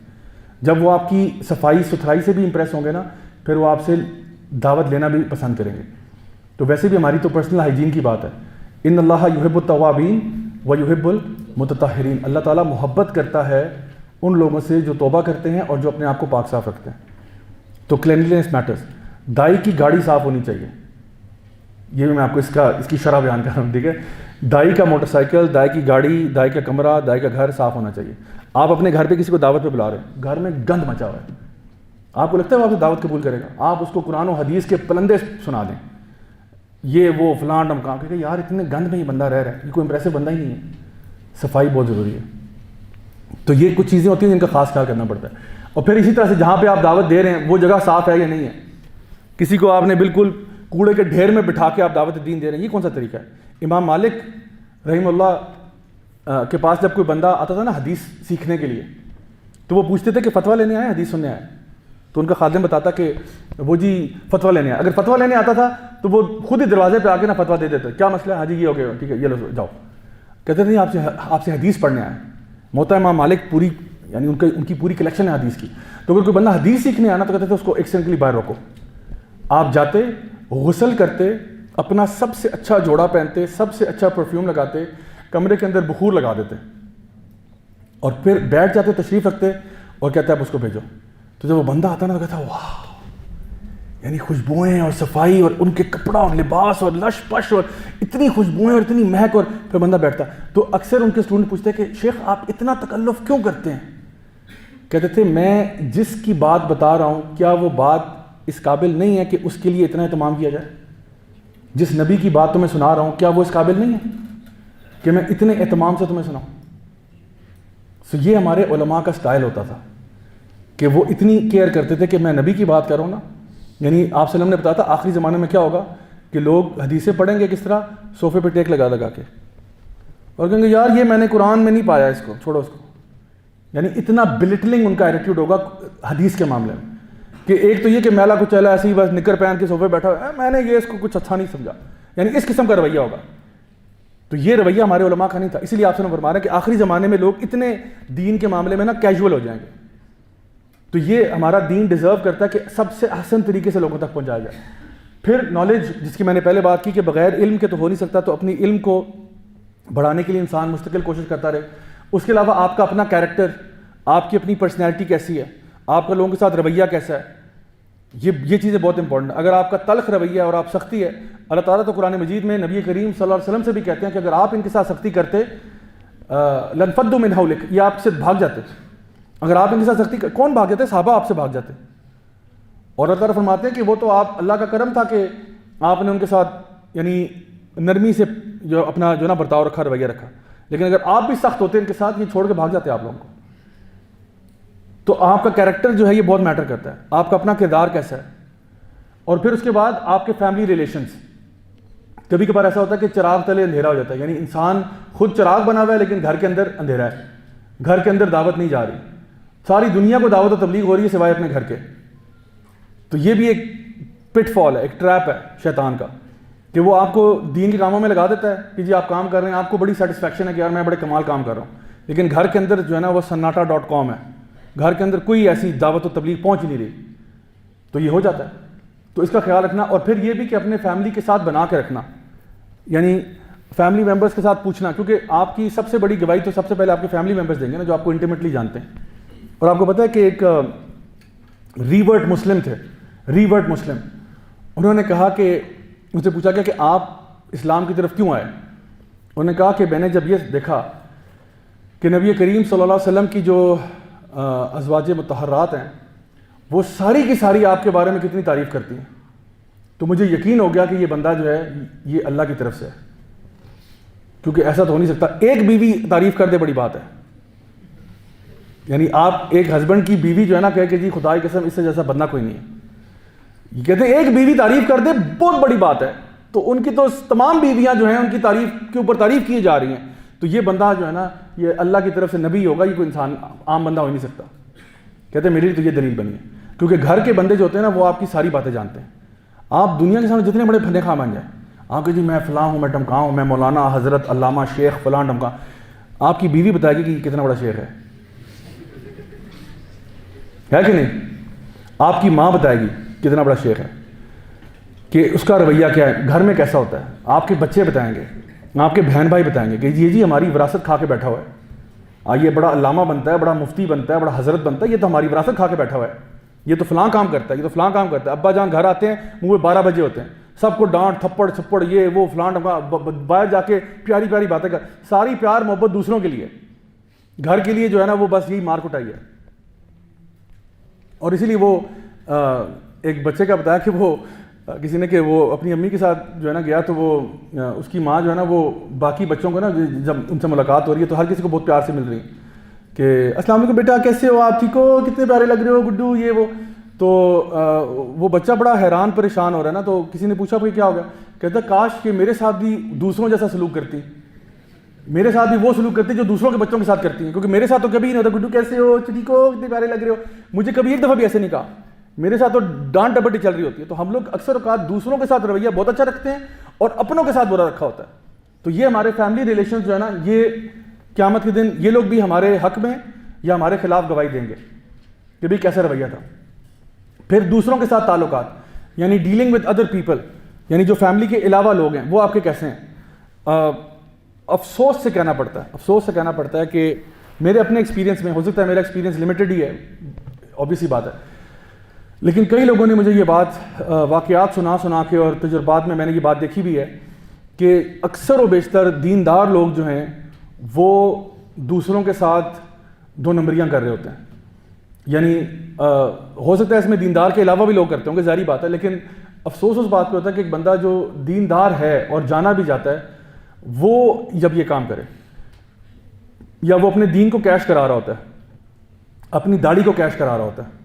جب وہ آپ کی صفائی ستھرائی سے بھی امپریس ہوں گے نا پھر وہ آپ سے دعوت لینا بھی پسند کریں گے. تو ویسے بھی ہماری تو پرسنل ہائیجین کی بات ہے. ان اللہ یحب التوابین و یحب المتطہرین. اللہ تعالیٰ محبت کرتا ہے ان لوگوں سے جو توبہ کرتے ہیں اور جو اپنے آپ کو پاک صاف رکھتے ہیں. تو کلینلینس میٹرز. دائی کی گاڑی صاف ہونی چاہیے. یہ بھی میں آپ کو اس کی شرح بیان کر رہا ہوں, ٹھیک ہے. دائی کا موٹر سائیکل, دائی کی گاڑی, دائی کا کمرہ, دائی کا گھر صاف ہونا چاہیے. آپ اپنے گھر پہ کسی کو دعوت پہ بلا رہے ہیں, گھر میں گند مچا ہوا ہے, آپ کو لگتا ہے وہ آپ سے دعوت قبول کرے گا؟ آپ اس کو قرآن و حدیث کے پلندے سنا دیں, یہ وہ فلاں ڈمکا, کہ یار اتنے گند میں یہ بندہ رہ رہا ہے, یہ کوئی امپریسو بندہ ہی نہیں ہے. صفائی بہت ضروری ہے. تو یہ کچھ چیزیں ہوتی ہیں جن کا خاص خیال کرنا پڑتا ہے. اور پھر اسی طرح سے جہاں پہ آپ دعوت دے رہے ہیں وہ جگہ صاف ہے یا نہیں ہے. کسی کو آپ نے بالکل کوڑے کے ڈھیر میں بٹھا کے آپ دعوت دین دے رہے ہیں, یہ کون سا طریقہ ہے؟ امام مالک رحمہ اللہ کے پاس جب کوئی بندہ آتا تھا نا حدیث سیکھنے کے لیے, تو وہ پوچھتے تھے کہ فتویٰ لینے آئے حدیث سننے آئے؟ تو ان کا خادم بتاتا کہ وہ جی فتویٰ لینے آئے. اگر فتویٰ لینے آتا تھا تو وہ خود ہی دروازے پہ آ کے نا فتویٰ دے دیتے, کیا مسئلہ ہے؟ ہاں جی یہ ہو گیا, ٹھیک ہے یہ لو جاؤ. کہتے تھے آپ سے حدیث پڑھنے آئے. موتا امام مالک پوری, یعنی ان کی پوری کلیکشن ہے حدیث کی. تو اگر کوئی بندہ حدیث سیکھنے آنا تو کہتے تھے اس کو ایک سیکنڈ کے لیے باہر روکو. آپ جاتے, غسل کرتے, اپنا سب سے اچھا جوڑا پہنتے, سب سے اچھا پرفیوم لگاتے, کمرے کے اندر بخور لگا دیتے, اور پھر بیٹھ جاتے, تشریف رکھتے, اور کہتے آپ اس کو بھیجو. تو جب وہ بندہ آتا نا تو کہتا واہ, یعنی خوشبوئیں اور صفائی اور ان کے کپڑا اور لباس اور لش پش اور اتنی خوشبوئیں اور اتنی مہک, اور پھر بندہ بیٹھتا. تو اکثر ان کے اسٹوڈنٹ پوچھتے کہ شیخ آپ اتنا تکلف کیوں کرتے ہیں؟ کہتے تھے میں جس کی بات بتا رہا ہوں کیا وہ بات اس قابل نہیں ہے کہ اس کے لیے اتنا اہتمام کیا جائے؟ جس نبی کی بات تمہیں سنا رہا ہوں کیا وہ اس قابل نہیں ہے کہ میں اتنے اہتمام سے تمہیں سناؤں؟ سو یہ ہمارے علماء کا سٹائل ہوتا تھا کہ وہ اتنی کیئر کرتے تھے کہ میں نبی کی بات کروں نا. یعنی آپ صلی اللہ علیہ وسلم نے بتایا تھا آخری زمانے میں کیا ہوگا کہ لوگ حدیثیں پڑھیں گے کس طرح, صوفے پہ ٹیک لگا لگا کے, اور کہیں گے یار یہ میں نے قرآن میں نہیں پایا, اس کو چھوڑو اس کو. یعنی اتنا بلٹلنگ ان کا ایٹیٹیوڈ ہوگا حدیث کے معاملے میں کہ ایک تو یہ کہ میلا کچیلا ایسے ہی بس نکر پہن کے صوفے بیٹھا ہوا ہے, میں نے یہ اس کو کچھ اچھا نہیں سمجھا, یعنی اس قسم کا رویہ ہوگا. تو یہ رویہ ہمارے علماء کا نہیں تھا. اسی لیے آپ سے فرما رہے ہیں کہ آخری زمانے میں لوگ اتنے دین کے معاملے میں نا کیجول ہو جائیں گے. تو یہ ہمارا دین ڈیزرو کرتا ہے کہ سب سے احسن طریقے سے لوگوں تک پہنچایا جائے. پھر نالج جس کی میں نے پہلے بات کی کہ بغیر علم کے تو ہو نہیں سکتا, تو اپنی علم کو بڑھانے کے لیے انسان مستقل کوشش کرتا رہے. اس کے علاوہ آپ کا اپنا کیریکٹر, آپ کی اپنی پرسنالٹی کیسی ہے, آپ کا لوگوں کے ساتھ رویہ کیسا ہے, یہ چیزیں بہت امپورٹنٹ ہیں. اگر آپ کا تلخ رویہ اور آپ سختی ہے, اللہ تعالیٰ تو قرآن مجید میں نبی کریم صلی اللہ علیہ وسلم سے بھی کہتے ہیں کہ اگر آپ ان کے ساتھ سختی کرتے لنفدوا من حولک, یہ آپ سے بھاگ جاتے. اگر آپ ان کے ساتھ سختی کون بھاگ جاتے؟ صحابہ آپ سے بھاگ جاتے. اور اللہ تعالیٰ فرماتے ہیں کہ وہ تو آپ, اللہ کا کرم تھا کہ آپ نے ان کے ساتھ یعنی نرمی سے جو اپنا جو نا برتاؤ رکھا, رویہ رکھا. لیکن اگر آپ بھی سخت ہوتے ان کے ساتھ, یہ چھوڑ کے بھاگ جاتے آپ لوگوں کو. تو آپ کا کیریکٹر جو ہے یہ بہت میٹر کرتا ہے, آپ کا اپنا کردار کیسا ہے. اور پھر اس کے بعد آپ کے فیملی ریلیشنز. کبھی کبھار ایسا ہوتا ہے کہ چراغ تلے اندھیرا ہو جاتا ہے, یعنی انسان خود چراغ بنا ہوا ہے لیکن گھر کے اندر اندھیرا ہے, گھر کے اندر دعوت نہیں جا رہی, ساری دنیا کو دعوت و تبلیغ ہو رہی ہے سوائے اپنے گھر کے. تو یہ بھی ایک پٹ فال ہے, ایک ٹریپ ہے شیطان کا, کہ وہ آپ کو دین کے کاموں میں لگا دیتا ہے کہ جی آپ کام کر رہے ہیں, آپ کو بڑی سیٹسفیکشن ہے کہ یار میں بڑے کمال کام کر رہا ہوں, لیکن گھر کے اندر جو ہے نا وہ sannata.com ہے, گھر کے اندر کوئی ایسی دعوت و تبلیغ پہنچ نہیں رہی. تو یہ ہو جاتا ہے. تو اس کا خیال رکھنا, اور پھر یہ بھی کہ اپنے فیملی کے ساتھ بنا کے رکھنا, یعنی فیملی ممبرس کے ساتھ پوچھنا, کیونکہ آپ کی سب سے بڑی گواہی تو سب سے پہلے آپ کے فیملی ممبرس دیں گے نا, جو آپ کو انٹیمیٹلی جانتے ہیں. اور آپ کو پتہ ہے کہ ایک ریورٹ مسلم تھے, ریورٹ مسلم, انہوں نے کہا کہ مجھ سے پوچھا گیا کہ آپ اسلام کی طرف کیوں آئے. انہوں نے کہا کہ میں نے جب یہ دیکھا کہ نبی کریم صلی اللہ علیہ وسلم کی جو ازواج مطہرات ہیں وہ ساری کی ساری آپ کے بارے میں کتنی تعریف کرتی ہیں, تو مجھے یقین ہو گیا کہ یہ بندہ جو ہے یہ اللہ کی طرف سے ہے. کیونکہ ایسا تو ہو نہیں سکتا, ایک بیوی تعریف کر دے بڑی بات ہے. یعنی آپ ایک ہسبینڈ کی بیوی جو ہے نا کہے کہ جی خدا کی قسم اس سے جیسا بندہ کوئی نہیں ہے, یہ کہتے ہیں ایک بیوی تعریف کر دے بہت بڑی بات ہے. تو ان کی تو تمام بیویاں جو ہیں ان کی تعریف کے اوپر تعریف کی جا رہی ہیں, تو یہ بندہ جو ہے نا یہ اللہ کی طرف سے نبی ہوگا, یہ کوئی انسان عام بندہ ہو نہیں سکتا. کہتے ہیں میری لیے تو یہ دلیل بنی ہے, کیونکہ گھر کے بندے جو ہوتے ہیں نا وہ آپ کی ساری باتیں جانتے ہیں. آپ دنیا کے سامنے جتنے بڑے بھنے خواہ بن جائیں, آپ کہ جی میں فلاں ہوں, میں ٹمکا ہوں, میں مولانا حضرت علامہ شیخ فلاں ٹمکا, آپ کی بیوی بتائے گی کہ کتنا بڑا شیخ ہے کہ نہیں. آپ کی ماں بتائے گی کتنا بڑا شیخ ہے, کہ اس کا رویہ کیا ہے, گھر میں کیسا ہوتا ہے. آپ کے بچے بتائیں گے, آپ کے بہن بھائی بتائیں گے کہ جی ہماری وراثت کھا کے بیٹھا ہوا ہے, یہ بڑا علامہ بنتا ہے, بڑا مفتی بنتا ہے, بڑا حضرت بنتا ہے, یہ تو ہماری وراثت کھا کے بیٹھا ہوا ہے, یہ تو فلاں کام کرتا ہے, یہ تو فلاں کام کرتا ہے. ابا جان گھر آتے ہیں منہ پہ 12 بجے ہوتے ہیں, سب کو ڈانٹ تھپڑ چھپڑ یہ وہ فلان باہر جا کے پیاری پیاری باتیں کر, ساری پیار محبت دوسروں کے لیے, گھر کے لیے جو ہے نا وہ بس یہی مار کٹائی ہے. اور اسی لیے وہ ایک بچے کا بتایا کہ وہ کسی نے کہ وہ اپنی امی کے ساتھ جو ہے نا گیا, تو وہ اس کی ماں جو ہے نا وہ باقی بچوں کو نا جب ان سے ملاقات ہو رہی ہے تو ہر کسی کو بہت پیار سے مل رہی ہے کہ السلام علیکم بیٹا کیسے ہو آپ, ٹھیک ہو, کتنے پیارے لگ رہے ہو گڈو یہ وہ. تو وہ بچہ بڑا حیران پریشان ہو رہا ہے نا, تو کسی نے پوچھا بھائی کیا ہو گیا, کہتا کاش کہ میرے ساتھ بھی دوسروں جیسا سلوک کرتی, میرے ساتھ بھی وہ سلوک کرتی جو دوسروں کے بچوں کے ساتھ کرتی ہیں, کیونکہ میرے ساتھ تو کبھی نہیں ہوتا گڈو کیسے ہو ٹھیک ہو کتنے پیارے لگ رہے ہو, مجھے کبھی ایک دفعہ بھی ایسے نہیں کہا, میرے ساتھ تو ڈانٹ ڈپٹی چل رہی ہوتی ہے. تو ہم لوگ اکثر اوقات دوسروں کے ساتھ رویہ بہت اچھا رکھتے ہیں اور اپنوں کے ساتھ برا رکھا ہوتا ہے. تو یہ ہمارے فیملی ریلیشن جو ہے نا, یہ قیامت کے دن یہ لوگ بھی ہمارے حق میں یا ہمارے خلاف گواہی دیں گے کہ بھئی کیسا رویہ تھا. پھر دوسروں کے ساتھ تعلقات, یعنی ڈیلنگ ود ادر پیپل, یعنی جو فیملی کے علاوہ لوگ ہیں وہ آپ کے کیسے ہیں. افسوس سے کہنا پڑتا ہے کہ میرے اپنے ایکسپیرینس میں, ہو سکتا ہے میرا ایکسپیرینس لمیٹڈ ہی ہے, obvious سی بات ہے, لیکن کئی لوگوں نے مجھے یہ بات واقعات سنا کے اور تجربات میں نے یہ بات دیکھی بھی ہے کہ اکثر و بیشتر دیندار لوگ جو ہیں وہ دوسروں کے ساتھ دو نمبریاں کر رہے ہوتے ہیں. یعنی ہو سکتا ہے اس میں دیندار کے علاوہ بھی لوگ کرتے ہوں گے, ظاہری بات ہے, لیکن افسوس اس بات پہ ہوتا ہے کہ ایک بندہ جو دیندار ہے اور جانا بھی جاتا ہے وہ جب یہ کام کرے, یا وہ اپنے دین کو کیش کرا رہا ہوتا ہے, اپنی داڑھی کو کیش کرا رہا ہوتا ہے,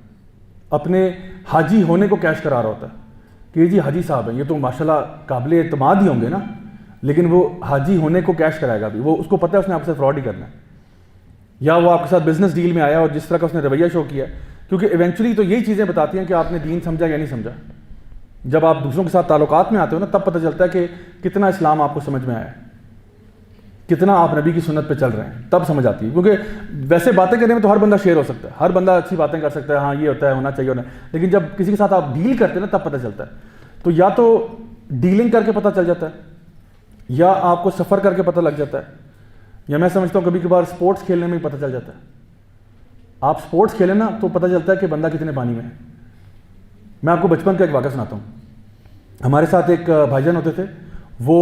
اپنے حاجی ہونے کو کیش کرا رہا ہوتا ہے کہ جی حاجی صاحب ہیں, یہ تو ماشاءاللہ قابل اعتماد ہی ہوں گے نا, لیکن وہ حاجی ہونے کو کیش کرائے گا بھی, وہ اس کو پتہ ہے اس نے آپ سے فراڈ ہی کرنا ہے, یا وہ آپ کے ساتھ بزنس ڈیل میں آیا اور جس طرح کا اس نے رویہ شو کیا ہے, کیونکہ ایونچولی تو یہی چیزیں بتاتی ہیں کہ آپ نے دین سمجھا یا نہیں سمجھا. جب آپ دوسروں کے ساتھ تعلقات میں آتے ہو نا, تب پتہ چلتا ہے کہ کتنا اسلام آپ کو سمجھ میں آیا ہے, کتنا آپ نبی کی سنت پہ چل رہے ہیں, تب سمجھ آتی ہے. کیونکہ ویسے باتیں کرنے میں تو ہر بندہ شیئر ہو سکتا ہے, ہر بندہ اچھی باتیں کر سکتا ہے, ہاں یہ ہوتا ہے ہونا چاہیے ہونا, لیکن جب کسی کے ساتھ آپ ڈیل کرتے ہیں نا تب پتہ چلتا ہے. تو یا تو ڈیلنگ کر کے پتہ چل جاتا ہے, یا آپ کو سفر کر کے پتہ لگ جاتا ہے, یا میں سمجھتا ہوں کبھی کبھار سپورٹس کھیلنے میں بھی پتہ چل جاتا ہے. آپ سپورٹس کھیلیں نا تو پتہ چلتا ہے کہ بندہ کتنے پانی میں ہے. میں آپ کو بچپن کا ایک واقعہ سناتا ہوں. ہمارے ساتھ ایک بھائی جان ہوتے تھے, وہ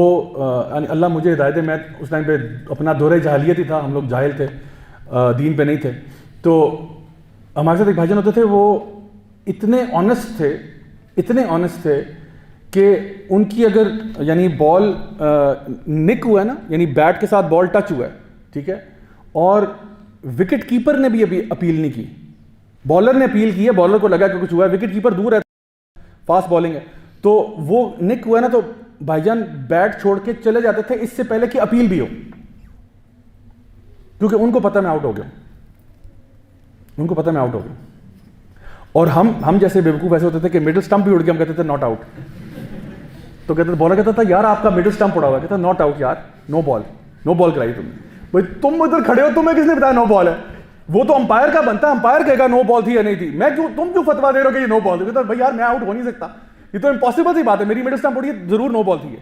اللہ مجھے ہدایت دے, میں اس ٹائم پہ اپنا دورہ جاہلیت ہی تھا, ہم لوگ جاہل تھے, دین پہ نہیں تھے. تو ہمارے ساتھ ایک بھائی جان ہوتے تھے, وہ اتنے آنیسٹ تھے کہ ان کی اگر یعنی بال نک ہوا ہے نا, یعنی بیٹ کے ساتھ بال ٹچ ہوا ہے, ٹھیک ہے, اور وکٹ کیپر نے بھی ابھی اپیل نہیں کی, بالر نے اپیل کی ہے, بالر کو لگا کہ کچھ ہوا ہے, وکٹ کیپر دور ہے, فاسٹ بالنگ ہے, تو وہ نک ہوا ہے نا, تو بھائی جان بیٹ چھوڑ کے چلے جاتے تھے اس سے پہلے کہ اپیل بھی ہو, کیونکہ ان کو پتہ میں آؤٹ ہو گیا, اور ہم جیسے بیوقوف ایسے ہوتے تھے کہ مڈل سٹمپ بھی اڑ گیا, ہم کہتے تھے ناٹ آؤٹ. تو کہتے تھے, بالر کہتا تھا یار آپ کا مڈل سٹمپ اڑا ہوا ہے, کہتا ناٹ آؤٹ یار, نو بال کرائی تم نے. بھائی تم ادھر کھڑے ہو, تمہیں کس نے بتایا نو بال ہے؟ وہ تو امپائر کا بنتا ہے, امپائر کہے گا نو بال تھی یا نہیں تھی, تم کیوں فتوا دے رہے ہو کہ یہ نو بال تھی؟ کہتا بھائی یار میں آؤٹ ہو نہیں سکتا, یہ تو امپاسبل سی بات ہے, میری مڈل سٹمپ اڑی ہے, ضرور نو بال تھی ہے.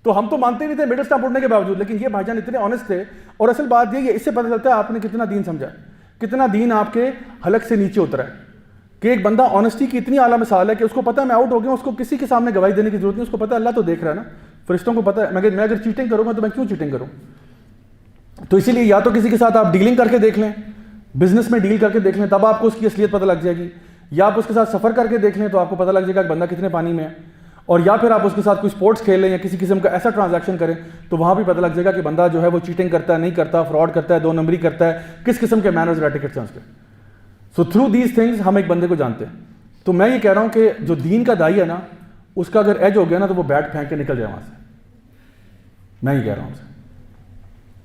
تو ہم تو مانتے نہیں تھے مڈل سٹمپ اڑنے کے باوجود, لیکن یہ بھائی جان اتنے آنیسٹ تھے. اور اصل بات یہ ہے, اس سے پتہ چلتا ہے آپ نے کتنا دین سمجھا, کتنا دین آپ کے حلق سے نیچے اترا ہے, کہ ایک بندہ آنیسٹی کی اتنی اعلیٰ مثال ہے کہ اس کو پتہ ہے میں آؤٹ ہو گیا ہوں, اس کو کسی کے سامنے گواہی دینے کی ضرورت نہیں, اس کو پتہ ہے اللہ تو دیکھ رہا ہے نا, فرشتوں کو پتہ ہے میں اگر چیٹنگ کروں گا تو میں کیوں چیٹنگ کروں. تو اسی لیے یا تو کسی کے ساتھ آپ ڈیلنگ کر کے دیکھ لیں, بزنس میں ڈیل کر کے دیکھ لیں, تب آپ کو اس کی اصلیت پتہ لگ جائے گی, یا آپ اس کے ساتھ سفر کر کے دیکھ لیں تو آپ کو پتہ لگ جائے گا کہ بندہ کتنے پانی میں ہے, اور یا پھر آپ اس کے ساتھ کوئی سپورٹس کھیل لیں یا کسی قسم کا ایسا ٹرانزیکشن کریں تو وہاں بھی پتہ لگ جائے گا کہ بندہ جو ہے وہ چیٹنگ کرتا ہے نہیں کرتا, فراڈ کرتا ہے, دو نمبری کرتا ہے, کس قسم کے مینرز اور ایٹیکٹس ہیں اس کے. سو تھرو دیز تھنگز ہم ایک بندے کو جانتے ہیں. تو میں یہ کہہ رہا ہوں کہ جو دین کا دائی ہے نا, اس کا اگر ایج ہو گیا نا تو وہ بیٹ پھینک کے نکل جائے وہاں سے. میں یہ کہہ رہا ہوں سے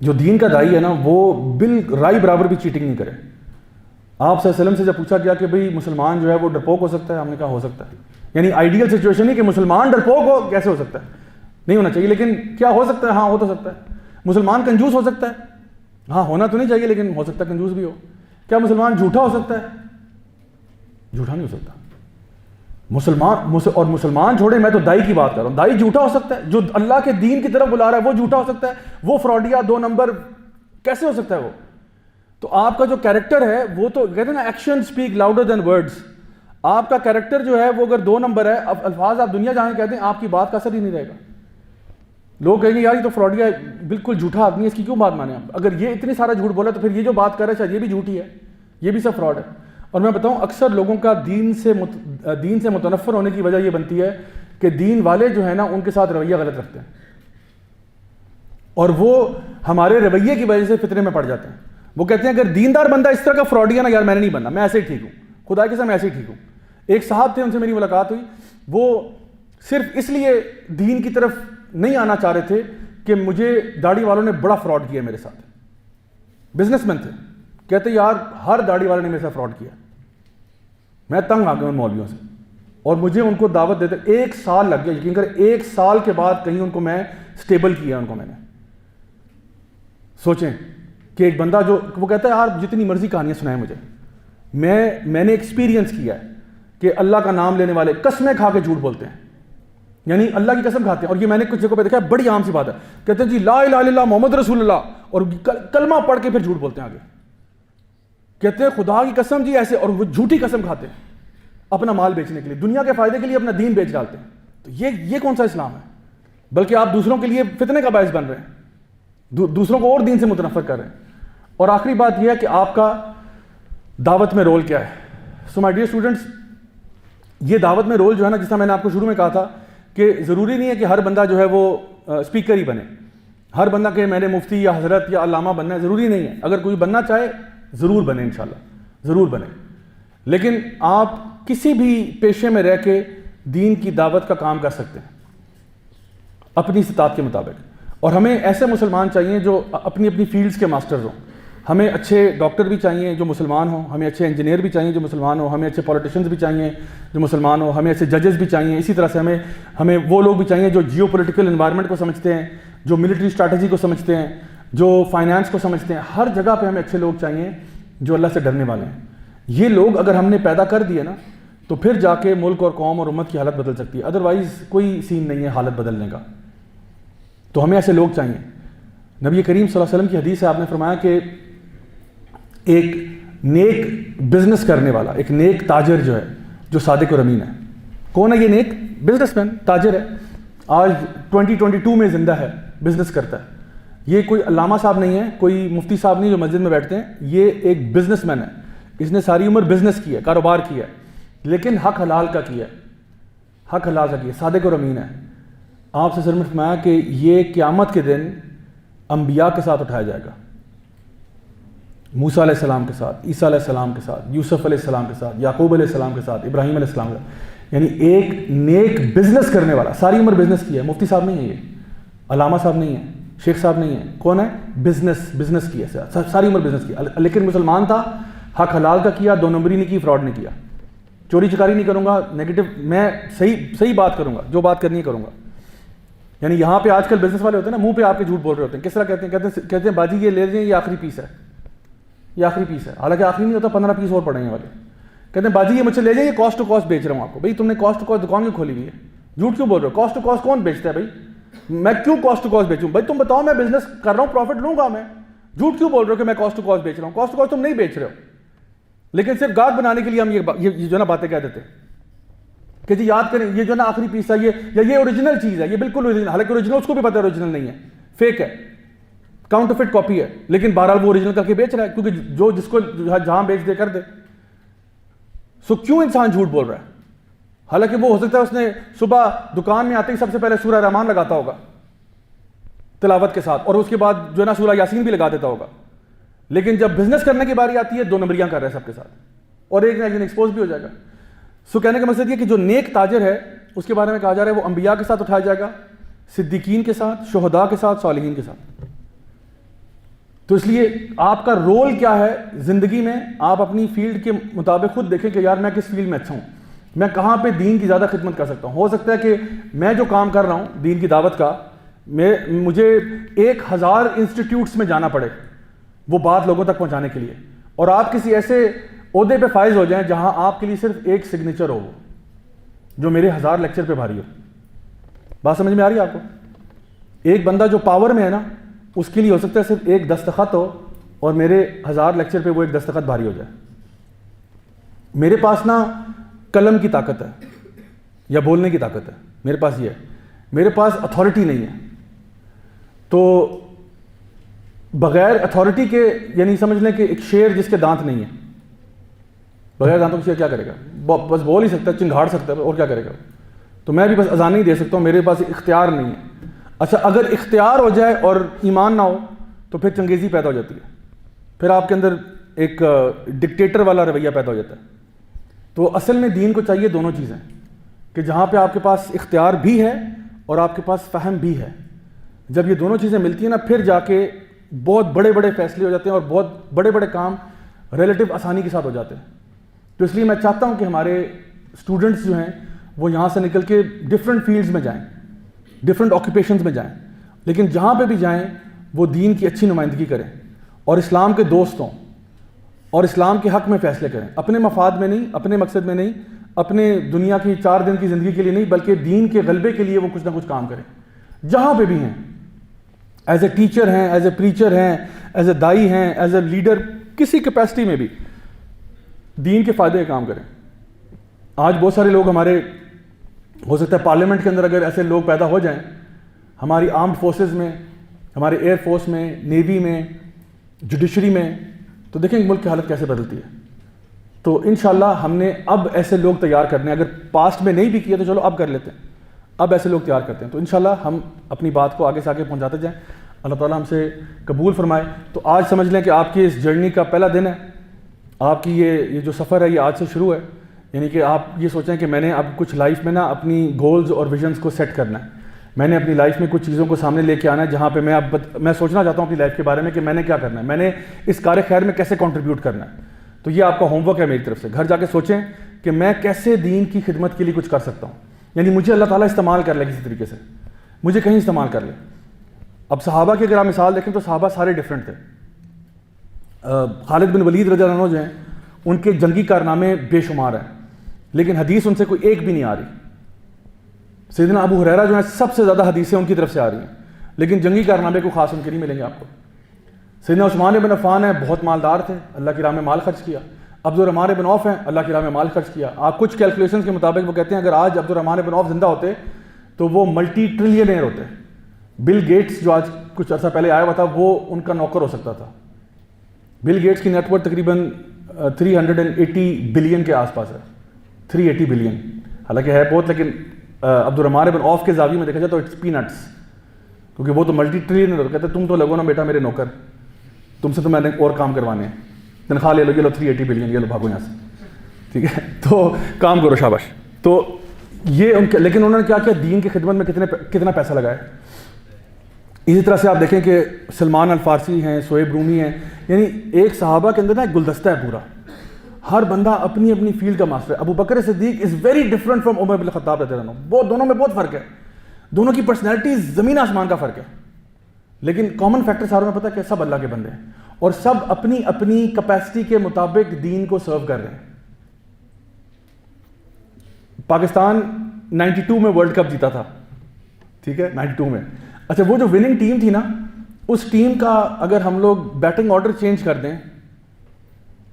جو دین کا دائی ہے نا وہ رائی برابر بھی چیٹنگ نہیں کرے. آپ صلی اللہ علیہ وسلم سے جب پوچھا گیا کہ بھئی مسلمان جو ہے وہ ڈرپوک ہو سکتا ہے, ہم نے کہا ہو سکتا ہے. یعنی آئیڈیل سچویشن نہیں کہ مسلمان ڈرپوک ہو, کیسے ہو سکتا ہے, نہیں ہونا چاہیے, لیکن کیا ہو سکتا ہے, ہاں ہو تو سکتا ہے. مسلمان کنجوس ہو سکتا ہے, ہاں ہونا تو نہیں چاہیے لیکن ہو سکتا ہے کنجوس بھی ہو. کیا مسلمان جھوٹا ہو سکتا ہے؟ جھوٹا نہیں ہو سکتا. مسلمان چھوڑے, میں تو دائی کی بات کر رہا ہوں, دائی جھوٹا ہو سکتا ہے, جو اللہ کے دین کی طرف بلا رہا ہے وہ جھوٹا ہو سکتا ہے, وہ فراڈیا دو نمبر کیسے ہو سکتا ہے وہ؟ تو آپ کا جو کیریکٹر ہے وہ تو کہتے ہیں نا action speak louder than words. آپ کا کیریکٹر جو ہے وہ اگر 2 نمبر ہے، اب الفاظ آپ دنیا جہاں کہتے ہیں آپ کی بات کا اثر ہی نہیں رہے گا. لوگ کہیں گے یار یہ تو فراڈیا ہے، بالکل جھوٹا آدمی ہے، اس کی کیوں بات مانیں آپ؟ اگر یہ اتنی سارا جھوٹ بولا تو پھر یہ جو بات کر رہا ہے شاید یہ بھی جھوٹی ہے، یہ بھی سب فراڈ ہے. اور میں بتاؤں اکثر لوگوں کا دین سے متنفر ہونے کی وجہ یہ بنتی ہے کہ دین والے جو ہیں نا ان کے ساتھ رویہ غلط رکھتے ہیں، اور وہ ہمارے رویے کی وجہ سے فتنے میں پڑ جاتے ہیں. وہ کہتے ہیں اگر دیندار بندہ اس طرح کا فراڈی ہے نا، یار میں نے نہیں بننا، میں ایسے ہی ٹھیک ہوں، خدا کے ساتھ میں ایسے ہی ٹھیک ہوں. ایک صاحب تھے، ان سے میری ملاقات ہوئی، وہ صرف اس لیے دین کی طرف نہیں آنا چاہ رہے تھے کہ مجھے داڑھی والوں نے بڑا فراڈ کیا میرے ساتھ. بزنس مین تھے، کہتے یار ہر داڑھی والے نے میرے ساتھ فراڈ کیا. میں تنگ آ گیا ان مولویوں سے، اور مجھے ان کو دعوت دیتے 1 سال لگ گیا. یقین کریں 1 سال کے بعد کہیں ان کو میں سٹیبل کیا. ان کو میں نے سوچیں کہ ایک بندہ جو وہ کہتا ہے یار جتنی مرضی کہانیاں سنائیں مجھے، میں نے ایکسپیرینس کیا ہے کہ اللہ کا نام لینے والے قسمیں کھا کے جھوٹ بولتے ہیں، یعنی اللہ کی قسم کھاتے ہیں. اور یہ میں نے کچھ جگہوں پہ دیکھا ہے، بڑی عام سی بات ہے، کہتے ہیں جی لا الہ الا اللہ محمد رسول اللہ، اور کلمہ پڑھ کے پھر جھوٹ بولتے ہیں آگے. کہتے ہیں خدا کی قسم جی ایسے، اور وہ جھوٹی قسم کھاتے ہیں اپنا مال بیچنے کے لیے، دنیا کے فائدے کے لیے اپنا دین بیچ ڈالتے ہیں. تو یہ کون سا اسلام ہے؟ بلکہ آپ دوسروں کے لیے فتنے کا باعث بن رہے ہیں، دوسروں کو اور دین سے متنفر کر رہے ہیں. اور آخری بات یہ ہے کہ آپ کا دعوت میں رول کیا ہے. سو مائی ڈیئر اسٹوڈنٹس، یہ دعوت میں رول جو ہے نا، جس طرح میں نے آپ کو شروع میں کہا تھا کہ ضروری نہیں ہے کہ ہر بندہ جو ہے وہ اسپیکر ہی بنے، ہر بندہ کہ میں نے مفتی یا حضرت یا علامہ بننا ہے، ضروری نہیں ہے. اگر کوئی بننا چاہے ضرور بنے، انشاءاللہ ضرور بنے. لیکن آپ کسی بھی پیشے میں رہ کے دین کی دعوت کا کام کر سکتے ہیں اپنی استطاعت کے مطابق. اور ہمیں ایسے مسلمان چاہیے جو اپنی اپنی فیلڈز کے ماسٹرز ہوں. ہمیں اچھے ڈاکٹر بھی چاہیے جو مسلمان ہوں، ہمیں اچھے انجینئر بھی چاہیے جو مسلمان ہوں، ہمیں اچھے پولیٹیشنز بھی چاہیے جو مسلمان ہوں، ہمیں اچھے ججز بھی چاہیے. اسی طرح سے ہمیں وہ لوگ بھی چاہیے جو جیو پولیٹیکل انوائرمنٹ کو سمجھتے ہیں، جو ملٹری اسٹریٹجی کو سمجھتے ہیں، جو فائنانس کو سمجھتے ہیں. ہر جگہ پہ ہمیں اچھے لوگ چاہیے جو اللہ سے ڈرنے والے ہیں. یہ لوگ اگر ہم نے پیدا کر دیے نا تو پھر جا کے ملک اور قوم اور امت کی حالت بدل سکتی ہے. ادروائز کوئی سین نہیں ہے حالت بدلنے کا. تو ہمیں ایسے لوگ چاہیے. نبی کریم صلی اللہ علیہ وسلم کی حدیث ہے، آپ نے فرمایا کہ ایک نیک بزنس کرنے والا، ایک نیک تاجر جو ہے، جو صادق اور امین ہے. کون ہے یہ نیک؟ بزنس مین، تاجر ہے. آج 2022 میں زندہ ہے، بزنس کرتا ہے. یہ کوئی علامہ صاحب نہیں ہے، کوئی مفتی صاحب نہیں جو مسجد میں بیٹھتے ہیں. یہ ایک بزنس مین ہے. اس نے ساری عمر بزنس کیا ہے، کاروبار کیا ہے، لیکن حق حلال کا کیا ہے، حق حلال کا کیا ہے، صادق اور امین ہے. آپ سے سر میں فرمایا کہ یہ قیامت کے دن انبیاء کے ساتھ اٹھایا جائے گا، موسیٰ علیہ السلام کے ساتھ، عیسیٰ علیہ السلام کے ساتھ، یوسف علیہ السلام کے ساتھ، یعقوب علیہ السلام کے ساتھ، ابراہیم علیہ السلام کے ساتھ. یعنی ایک نیک بزنس کرنے والا، ساری عمر بزنس کیا ہے. مفتی صاحب نہیں ہے، یہ علامہ صاحب نہیں ہے، شیخ صاحب نہیں ہے. کون ہے؟ بزنس کیا، ساری عمر بزنس کیا. لیکن مسلمان تھا، حق حلال کا کیا، 2 نمبری نہیں کی، فراڈ نہیں کیا. چوری چکاری نہیں کروں گا، نیگیٹو، میں صحیح بات کروں گا، جو بات کرنی ہے کروں گا. یعنی یہاں پہ آج کل بزنس والے ہوتے ہیں نا، منہ پہ آپ کے جھوٹ بول رہے ہوتے ہیں. کس طرح کہتے ہیں باجی یہ لے لیں، یہ آخری پیس ہے، یہ آخری پیس ہے. حالانکہ آخری نہیں ہوتا، 15 پیس اور پڑے ہیں والے. کہتے ہیں باجی یہ مجھ سے لے جائیں، یہ کاسٹ ٹو کاسٹ بیچ رہا ہوں آپ کو. بھائی تم نے کاسٹ ٹو کاسٹ دکان کیوں کھولی ہوئی ہے؟ جھوٹ کیوں بول رہے ہو؟ کاسٹ ٹو کاسٹ کون بیچتا ہے بھائی؟ میں کیوں کاسٹ ٹو کاسٹ بیچوں؟ بھائی تم بتاؤ، میں بزنس کر رہا ہوں، پروفٹ لوں گا میں. جھوٹ کیوں بول رہے ہو کہ میں کاسٹ ٹو کاسٹ بیچ رہا ہوں؟ کاسٹ ٹو کاسٹ تم نہیں بیچ رہے ہو، لیکن صرف گاہک بنانے کے لیے ہم یہ جو نا باتیں کہہ دیتے ہیں کہ جی یاد کریں یہ جو نا آخری پیس ہے، یہ اوریجنل چیز ہے، یہ بالکل اوریجنل. حالانکہ اوریجنل اس کو بھی پتہ ہے اوریجنل نہیں ہے، فیک ہے، کاؤنٹرفٹ کاپی ہے، لیکن بہرحال وہ اوریجنل کر کے بیچ رہا ہے، کیونکہ جو جس کو جہاں بیچ دے کر دے. سو کیوں انسان جھوٹ بول رہا ہے؟ حالانکہ وہ ہو سکتا ہے اس نے صبح دکان میں آتے ہی سب سے پہلے سورہ رحمان لگاتا ہوگا تلاوت کے ساتھ، اور اس کے بعد جو ہے نا سورہ یاسین بھی لگا دیتا ہوگا. لیکن جب بزنس کرنے کی باری آتی ہے 2 نمبریاں کر رہے ہیں سب کے ساتھ، اور ایک نہ ایک دن ایکسپوز بھی ہو جائے گا. سو کہنے کا مقصد یہ کہ جو نیک تاجر ہے اس کے بارے میں کہا جا رہا ہے وہ انبیاء کے ساتھ اٹھایا جائے گا، صدیقین کے ساتھ، شہداء کے ساتھ، صالحین کے ساتھ. تو اس لیے آپ کا رول کیا ہے زندگی میں، آپ اپنی فیلڈ کے مطابق خود دیکھیں کہ یار میں کس فیلڈ میں اچھا ہوں، میں کہاں پہ دین کی زیادہ خدمت کر سکتا ہوں. ہو سکتا ہے کہ میں جو کام کر رہا ہوں دین کی دعوت کا، مجھے 1000 انسٹیٹیوٹس میں جانا پڑے وہ بات لوگوں تک پہنچانے کے لیے، اور آپ کسی ایسے عہدے پہ فائز ہو جائیں جہاں آپ کے لیے صرف ایک سگنیچر ہو جو میرے 1000 لیکچر پہ بھاری ہو. بات سمجھ میں آ رہی ہے آپ کو؟ ایک بندہ جو پاور میں ہے نا، اس کے لیے ہو سکتا ہے صرف ایک دستخط ہو اور میرے 1000 لیکچر پہ وہ ایک دستخط بھاری ہو جائے. میرے پاس نا قلم کی طاقت ہے یا بولنے کی طاقت ہے، میرے پاس یہ ہے، میرے پاس اتھارٹی نہیں ہے. تو بغیر اتھارٹی کے، یعنی سمجھ لیں کہ ایک شیر جس کے دانت نہیں ہیں، بغیر دانتوں کے شیر کیا کرے گا؟ بس بول ہی سکتا ہے، چنگھاڑ سکتا ہے، اور کیا کرے گا؟ تو میں بھی بس اذان ہی دے سکتا ہوں، میرے پاس اختیار نہیں ہے. اچھا اگر اختیار ہو جائے اور ایمان نہ ہو تو پھر چنگیزی پیدا ہو جاتی ہے، پھر آپ کے اندر ایک ڈکٹیٹر والا رویہ پیدا ہو جاتا ہے. تو اصل میں دین کو چاہیے دونوں چیزیں، کہ جہاں پہ آپ کے پاس اختیار بھی ہے اور آپ کے پاس فہم بھی ہے. جب یہ دونوں چیزیں ملتی ہیں نا، پھر جا کے بہت بڑے بڑے فیصلے ہو جاتے ہیں اور بہت بڑے بڑے کام ریلیٹیو آسانی کے ساتھ ہو جاتے ہیں. تو اس لیے میں چاہتا ہوں کہ ہمارے اسٹوڈنٹس جو ہیں وہ یہاں سے نکل کے ڈفرینٹ فیلڈز میں جائیں، ڈفرینٹ آکوپیشنز میں جائیں، لیکن جہاں پہ بھی جائیں وہ دین کی اچھی نمائندگی کریں اور اسلام کے دوست ہوں اور اسلام کے حق میں فیصلے کریں، اپنے مفاد میں نہیں، اپنے مقصد میں نہیں، اپنے دنیا کی 4 دن کی زندگی کے لیے نہیں، بلکہ دین کے غلبے کے لیے وہ کچھ نہ کچھ کام کریں جہاں پہ بھی ہیں. ایز اے ٹیچر ہیں، ایز اے پریچر ہیں، ایز اے دائی ہیں، ایز اے لیڈر، کسی کیپیسٹی میں بھی دین کے فائدے کا کام کریں. آج بہت سارے لوگ ہمارے، ہو سکتا ہے پارلیمنٹ کے اندر اگر ایسے لوگ پیدا ہو جائیں، ہماری آرمڈ فورسز میں، ہمارے ایئر فورس میں، نیوی میں، جوڈیشری میں، تو دیکھیں ملک کی حالت کیسے بدلتی ہے. تو انشاءاللہ ہم نے اب ایسے لوگ تیار کرنے ہیں، اگر پاسٹ میں نہیں بھی کیے تو چلو اب کر لیتے ہیں، اب ایسے لوگ تیار کرتے ہیں. تو انشاءاللہ ہم اپنی بات کو آگے سے آگے پہنچاتے جائیں، اللہ تعالیٰ ہم سے قبول فرمائے. تو آج سمجھ لیں کہ آپ کی اس جرنی کا پہلا دن ہے، آپ کی یہ جو سفر ہے یہ آج سے شروع ہے. یعنی کہ آپ یہ سوچیں کہ میں نے اب کچھ لائف میں نا اپنی گولز اور ویژنز کو سیٹ کرنا ہے، میں نے اپنی لائف میں کچھ چیزوں کو سامنے لے کے آنا ہے جہاں پہ میں سوچنا چاہتا ہوں اپنی لائف کے بارے میں کہ میں نے کیا کرنا ہے، میں نے اس کار خیر میں کیسے کنٹریبیوٹ کرنا ہے. تو یہ آپ کا ہوم ورک ہے میری طرف سے. گھر جا کے سوچیں کہ میں کیسے دین کی خدمت کے لیے کچھ کر سکتا ہوں، یعنی مجھے اللہ تعالیٰ استعمال کر لے کسی طریقے سے، مجھے کہیں استعمال کر لے. اب صحابہ کی اگر آپ مثال دیکھیں تو صحابہ سارے ڈفرینٹ تھے. خالد بن ولید رضی اللہ عنہ جو ہیں ان کے جنگی کارنامے بے شمار ہیں، لیکن حدیث ان سے کوئی ایک بھی نہیں آ رہی. سیدنا ابو ہریرہ جو ہیں سب سے زیادہ حدیثیں ان کی طرف سے آ رہی ہیں، لیکن جنگی کارنامے کو خاص ان کے نہیں ملیں گے آپ کو. سیدنا عثمان بن عفان ہیں، بہت مالدار تھے، اللہ کی راہ میں مال خرچ کیا. عبد الرحمن بن عوف ہیں، اللہ کی راہ میں مال خرچ کیا. آپ کچھ کیلکولیشنز کے مطابق وہ کہتے ہیں اگر آج عبد الرحمن بن عوف زندہ ہوتے تو وہ ملٹی ٹریلینئر ہوتے. بل گیٹس جو آج کچھ عرصہ پہلے آیا ہوا تھا وہ ان کا نوکر ہو سکتا تھا. بل گیٹس کی نیٹ ورتھ تقریباً 380 بلین کے آس پاس ہے، 380 بلین، حالانکہ ہے بہت، لیکن عبد الرحمن بن عوف کے زاویے میں دیکھا جائے تو اٹس پی نٹس، کیونکہ وہ تو ملٹی ٹریلینئر ہوتے. کہتے تم تو لگو نا بیٹا میرے نوکر، تم سے تو میں نے اور کام کروانے ہیں، تنخواہ لے لو، یہ لو 380 بلین، یہ لو بھاگو یہاں سے، ٹھیک ہے، تو کام کرو، شاباش. تو یہ ان کے، لیکن انہوں نے کیا کیا، دین کی خدمت میں کتنا پیسہ لگایا. اسی طرح سے آپ دیکھیں کہ سلمان الفارسی ہیں، سہیب رومی ہیں، یعنی ایک صحابہ کے اندر نا ایک گلدستہ ہے پورا، ہر بندہ اپنی اپنی فیلڈ کا ماسٹر ہے. ابو بکر صدیق از ویری ڈفرنٹ فرام عمر بن الخطاب رضی اللہ عنہ. بہت، دونوں میں بہت فرق ہے، دونوں کی پرسنالٹی زمین آسمان کا فرق ہے، لیکن کامن فیکٹر ساروں میں پتہ ہے کہ سب اللہ کے بندے ہیں اور سب اپنی اپنی کیپیسٹی کے مطابق دین کو سرو کر رہے ہیں. پاکستان 92 میں ورلڈ کپ جیتا تھا، ٹھیک ہے، 92 میں. اچھا وہ جو وننگ ٹیم تھی نا، اس ٹیم کا اگر ہم لوگ بیٹنگ آرڈر چینج کر دیں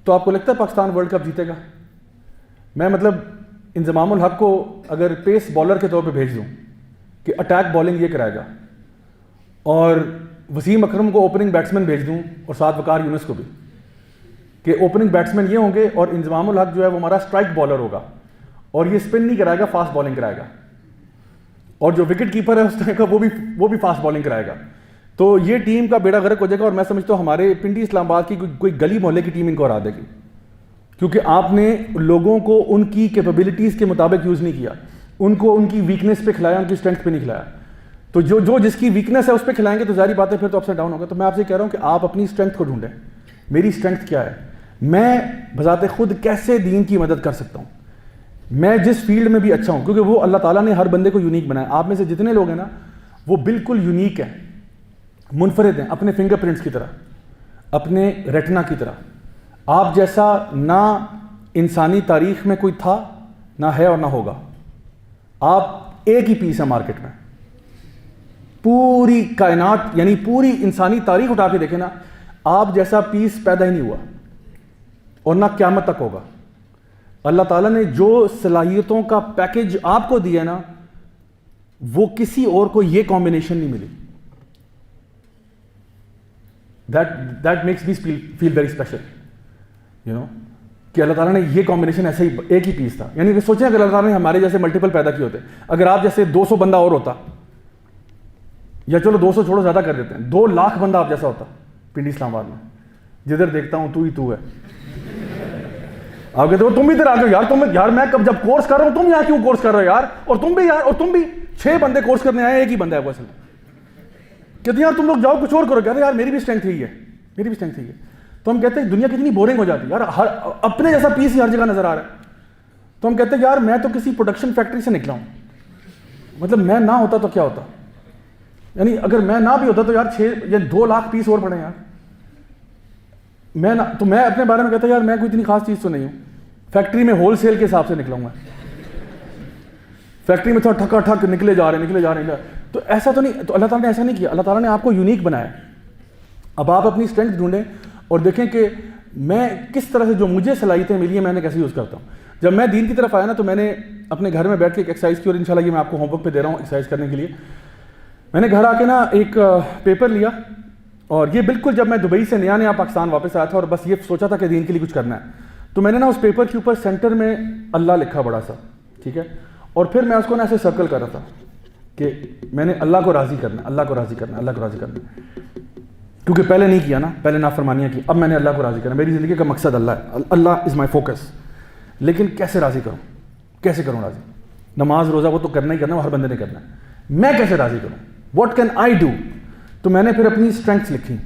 تو آپ کو لگتا ہے پاکستان ورلڈ کپ جیتے گا؟ میں مطلب انضمام الحق کو اگر پیس بالر کے طور پہ بھیج دوں کہ اٹیک بالنگ یہ کرائے گا، اور وسیم اکرم کو اوپننگ بیٹسمین بھیج دوں اور ساتھ وقار یونس کو بھی کہ اوپننگ بیٹسمین یہ ہوں گے اور انضمام الحق جو ہے وہ ہمارا اسٹرائک بالر ہوگا اور یہ اسپن نہیں کرائے گا، فاسٹ بالنگ کرائے گا، اور جو وکٹ کیپر ہے اس طرح کا وہ بھی فاسٹ بالنگ کرائے گا. تو یہ ٹیم کا بیڑا غرق ہو جائے گا، اور میں سمجھتا ہوں ہمارے پنڈی اسلام آباد کی کوئی گلی محلے کی ٹیم ان کو ہرا دے گی، کیونکہ آپ نے لوگوں کو ان کی کیپیبلٹیز کے مطابق یوز نہیں کیا، ان کو ان کی ویکنیس پہ کھلایا، ان کی اسٹرینتھ پہ نہیں کھلایا. تو جو جس کی ویکنیس ہے اس پہ کھلائیں گے تو ظاہری بات ہے پھر تو اپ سے ڈاؤن ہوگا. تو میں آپ سے کہہ رہا ہوں کہ آپ اپنی اسٹرینتھ کو ڈھونڈیں. میری اسٹرینتھ کیا ہے، میں بذات خود کیسے دین کی مدد کر سکتا ہوں، میں جس فیلڈ میں بھی اچھا ہوں، کیونکہ وہ اللہ تعالیٰ نے ہر بندے کو یونیک بنایا. آپ میں سے جتنے لوگ ہیں نا وہ بالکل یونیک ہیں، منفرد ہیں، اپنے فنگر پرنٹس کی طرح، اپنے ریٹنا کی طرح. آپ جیسا نہ انسانی تاریخ میں کوئی تھا، نہ ہے اور نہ ہوگا. آپ ایک ہی پیس ہے مارکیٹ میں. پوری کائنات یعنی پوری انسانی تاریخ اٹھا کے دیکھیں نا، آپ جیسا پیس پیدا ہی نہیں ہوا اور نہ قیامت تک ہوگا. اللہ تعالیٰ نے جو صلاحیتوں کا پیکج آپ کو دیا نا, وہ کسی اور کو یہ کمبینیشن نہیں ملی. That makes me feel very special, you know, کہ اللہ تعالیٰ نے یہ کمبینیشن ایسے ہی ایک ہی پیس تھا. یعنی کہ سوچیں اگر اللہ تعالیٰ نے ہمارے جیسے ملٹیپل پیدا کیے ہوتے, اگر آپ جیسے 200 بندہ اور ہوتا, یا چلو 200 چھوڑو زیادہ کر دیتے ہیں, 2 لاکھ بندہ آپ جیسا ہوتا پنڈی اسلام آباد میں, جدھر دیکھتا ہوں تو ہی تو ہے. آپ کہتے ہو تم بھی ادھر آ گئے یار, یار میں جب کورس کر رہا ہوں تم یہاں کیوں کورس کر رہے ہو یار, اور تم بھی 6 بندے کورس کرنے آئے, ایک ہی بندہ ہے وہ اصل میں. کہتے ہیں یار تم لوگ جاؤ کچھ اور کرو. کہتے ہیں یار میری بھی اسٹرینتھ یہی ہے. تو ہم کہتے ہیں دنیا کتنی بورنگ ہو جاتی ہے یار, اپنے جیسا پیس ہی ہر جگہ نظر آ رہا ہے. تو ہم کہتے ہیں یار میں تو کسی پروڈکشن فیکٹری سے نکلا ہوں, مطلب میں نہ ہوتا تو کیا ہوتا, یعنی اگر میں نہ بھی ہوتا تو یار 6 یا 2 لاکھ پیس اور پڑے یار. تو میں اپنے بارے میں کہتا یار میں کوئی اتنی خاص چیز تو نہیں ہوں, فیکٹری میں ہول سیل کے حساب سے نکلا ہوں میں, فیکٹری میں تھوڑا ٹھکا ٹھک نکلے جا رہے ہیں. تو ایسا تو نہیں, تو اللہ تعالیٰ نے ایسا نہیں کیا. اللہ تعالیٰ نے آپ کو یونیک بنایا. اب آپ اپنی اسٹرینتھ ڈھونڈیں اور دیکھیں کہ میں کس طرح سے جو مجھے صلاحیتیں ملی ہیں میں نے کیسے یوز کرتا ہوں. جب میں دین کی طرف آیا نا تو میں نے اپنے گھر میں بیٹھ کے ایک ایکسرسائز کی, اور انشاءاللہ یہ میں آپ کو ہوم ورک پہ دے رہا ہوں ایکسرسائز کرنے کے لیے. میں نے گھر آ کے نا ایک پیپر لیا, اور یہ بالکل جب میں دبئی سے نیا پاکستان واپس آیا تھا اور بس یہ سوچا تھا کہ دین کے لیے کچھ کرنا ہے, تو میں نے نا اس پیپر کے اوپر سینٹر میں اللہ لکھا بڑا سا, ٹھیک ہے, اور پھر میں اس کو نا ایسے سرکل کر رہا تھا کہ میں نے اللہ کو راضی کرنا, اللہ کو راضی کرنا, اللہ کو راضی کرنا. کیونکہ پہلے نہیں کیا نا, پہلے نافرمانیاں کی, اب میں نے اللہ کو راضی کرنا. میری زندگی کا مقصد اللہ ہے, اللہ از مائی فوکس. لیکن کیسے راضی کروں, کیسے کروں راضی؟ نماز روزہ وہ تو کرنا ہی کرنا, وہ ہر بندے نے کرنا ہے. میں کیسے راضی کروں, واٹ کین آئی ڈو؟ تو میں نے پھر اپنی اسٹرینگس لکھی.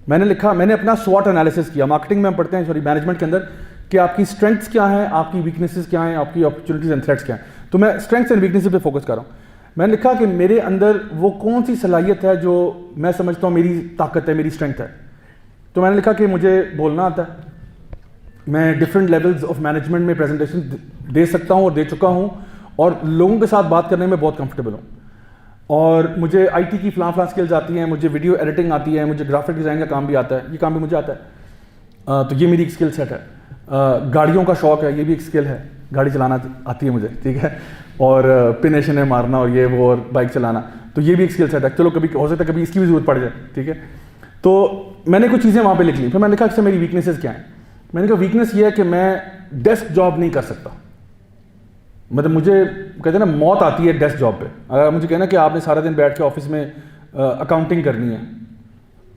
میں نے اپنا SWOT انالیسس کیا. مارکیٹنگ میں ہم پڑھتے ہیں, مینجمنٹ کے اندر, کہ آپ کی اسٹرینگس کیا ہیں, آپ کی ویکنیسز کیا ہیں, آپ کی اپرچونیٹیز اینڈ تھریٹس کیا ہیں. تو میں اسٹرینگس اینڈ ویکنیسز پہ فوکس کر رہا ہوں. میں نے لکھا کہ میرے اندر وہ کون سی صلاحیت ہے جو میں سمجھتا ہوں میری طاقت ہے, میری اسٹرینگتھ ہے. تو میں نے لکھا کہ مجھے بولنا آتا ہے, میں ڈفرینٹ لیولز آف مینجمنٹ میں پریزنٹیشن دے سکتا ہوں اور دے چکا ہوں, اور لوگوں کے ساتھ بات کرنے میں بہت کمفرٹیبل ہوں, اور مجھے IT کی فلاں اسکلز آتی ہیں, مجھے ویڈیو ایڈیٹنگ آتی ہے, مجھے گرافک ڈیزائن کا کام بھی آتا ہے, یہ کام بھی مجھے آتا ہے. تو یہ میری ایک اسکل سیٹ ہے. گاڑیوں کا شوق ہے, یہ بھی ایک اسکل ہے, گاڑی چلانا آتی ہے مجھے, ٹھیک ہے, اور پنیشن مارنا اور یہ وہ, اور بائک چلانا, تو یہ بھی ایک اسکل سیٹ ہے. چلو کبھی ہو سکتا ہے کبھی اس کی بھی ضرورت پڑ جائے, ٹھیک ہے. تو میں نے کچھ چیزیں وہاں پہ لکھ لی. پھر میں نے لکھا کہ میری ویکنیسز کیا ہیں. میں نے کہا ویکنیس یہ ہے کہ میں ڈیسک جاب نہیں کر سکتا. مطلب مجھے کہتے ہیں نا موت آتی ہے ڈیسک جاب پہ. اگر مجھے کہنا کہ آپ نے سارا دن بیٹھ کے آفس میں اکاؤنٹنگ کرنی ہے,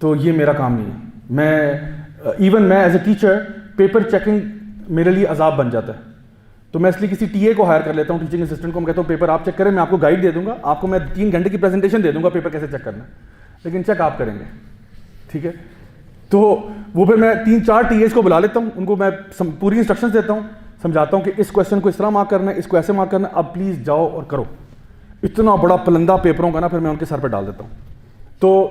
تو یہ میرا کام نہیں ہے. میں ایون میں as a teacher paper checking میرے لیے عذاب بن جاتا ہے. تو میں اس لیے کسی TA کو ہائر کر لیتا ہوں, ٹیچنگ اسسٹنٹ کو. میں کہتا ہوں پیپر آپ چیک کریں, میں آپ کو گائیڈ دے دوں گا, آپ کو میں 3 گھنٹے کی پریزنٹیشن دے دوں گا پیپر کیسے چیک کرنا ہے, لیکن چیک آپ کریں گے, ٹھیک ہے. تو وہ پھر میں 3-4 TAs کو بلا لیتا ہوں, ان کو میں پوری انسٹرکشنز دیتا ہوں, سمجھاتا ہوں کہ اس کویشچن کو اس طرح مارک کرنا ہے, اس کو ایسے مارک کرنا ہے, اب پلیز جاؤ اور کرو. اتنا بڑا پلندہ پیپروں کا نا پھر میں ان کے سر پہ ڈال دیتا ہوں. تو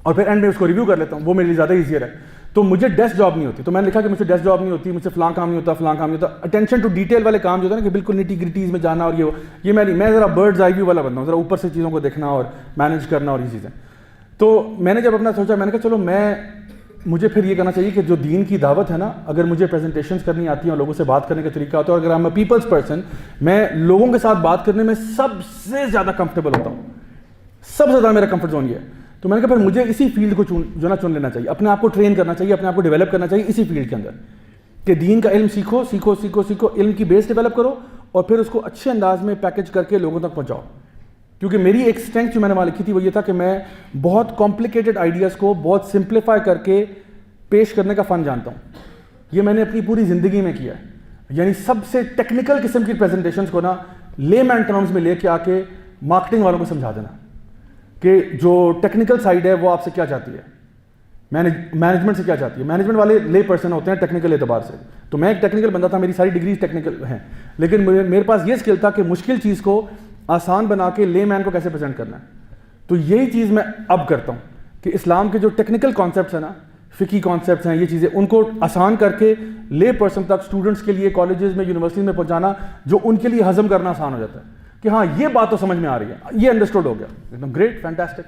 اور پھر اینڈ میں اس کو ریویو کر لیتا ہوں, وہ میرے لیے زیادہ ایزیئر ہے. تو مجھے ڈیسک جاب نہیں ہوتی. تو میں نے لکھا کہ مجھے ڈیسک جاب نہیں ہوتی, مجھ سے فلاں کام نہیں ہوتا, فلاں کام نہیں ہوتا. اٹینشن ٹو ڈیٹیل والے کام جو ہوتا ہے نا, کہ بالکل نیٹی گریٹیز میں جانا, اور یہ میں ذرا برڈز آئی ویو والا بندہ ہوں, ذرا اوپر سے چیزوں کو دیکھنا اور مینیج کرنا اور یہ چیزیں. تو میں نے جب اپنا سوچا, میں نے کہا چلو مجھے پھر یہ کرنا چاہیے کہ جو دین کی دعوت ہے نا, اگر مجھے پریزنٹیشنز کرنی آتی ہیں اور لوگوں سے بات کرنے کا طریقہ ہوتا ہے, اور اگر I'm a people's person, میں لوگوں کے ساتھ بات کرنے میں سب سے زیادہ کمفرٹیبل ہوتا ہوں, سب سے زیادہ میرا کمفرٹ زون یہ ہے. تو میں نے کہا پھر مجھے اسی فیلڈ کو چن لینا چاہیے, اپنے آپ کو ٹرین کرنا چاہیے, اپنے آپ کو ڈیولپ کرنا چاہیے اسی فیلڈ کے اندر, کہ دین کا علم سیکھو, علم کی بیس ڈیولپ کرو, اور پھر اس کو اچھے انداز میں پیکج کر کے لوگوں تک پہنچاؤ. کیونکہ میری ایک اسٹرینتھ جو میں نے وہاں لکھی تھی وہ یہ تھا کہ میں بہت کمپلیکیٹڈ آئیڈیاز کو بہت سمپلیفائی کر کے پیش کرنے کا فن جانتا ہوں. یہ میں نے اپنی پوری زندگی میں کیا ہے. یعنی سب سے ٹیکنیکل قسم کی پریزنٹیشنز کو نا لے مین ٹرمز میں لے کے آ کے مارکیٹنگ والوں کو سمجھا دینا کہ جو ٹیکنیکل سائڈ ہے وہ آپ سے کیا چاہتی ہے, مینجمنٹ سے کیا چاہتی ہے. مینجمنٹ والے لے پرسن ہوتے ہیں ٹیکنیکل اعتبار سے. تو میں ایک ٹیکنیکل بندہ تھا, میری ساری ڈگریز ٹیکنیکل ہیں, لیکن میرے پاس یہ اسکل تھا کہ مشکل چیز کو آسان بنا کے لے مین کو کیسے پریزنٹ کرنا ہے. تو یہی چیز میں اب کرتا ہوں کہ اسلام کے جو ٹیکنیکل کانسیپٹس ہیں نا, فقی کانسیپٹس ہیں, یہ چیزیں ان کو آسان کر کے لے پرسن تک, اسٹوڈنٹس کے لیے کالجز میں, یونیورسٹیز میں پہنچانا, جو ان کے لیے ہضم کرنا آسان ہو جاتا ہے کہ ہاں یہ بات تو سمجھ میں آ رہی ہے, یہ انڈرسٹوڈ ہو گیا, ایک دم گریٹ, فینٹاسٹک.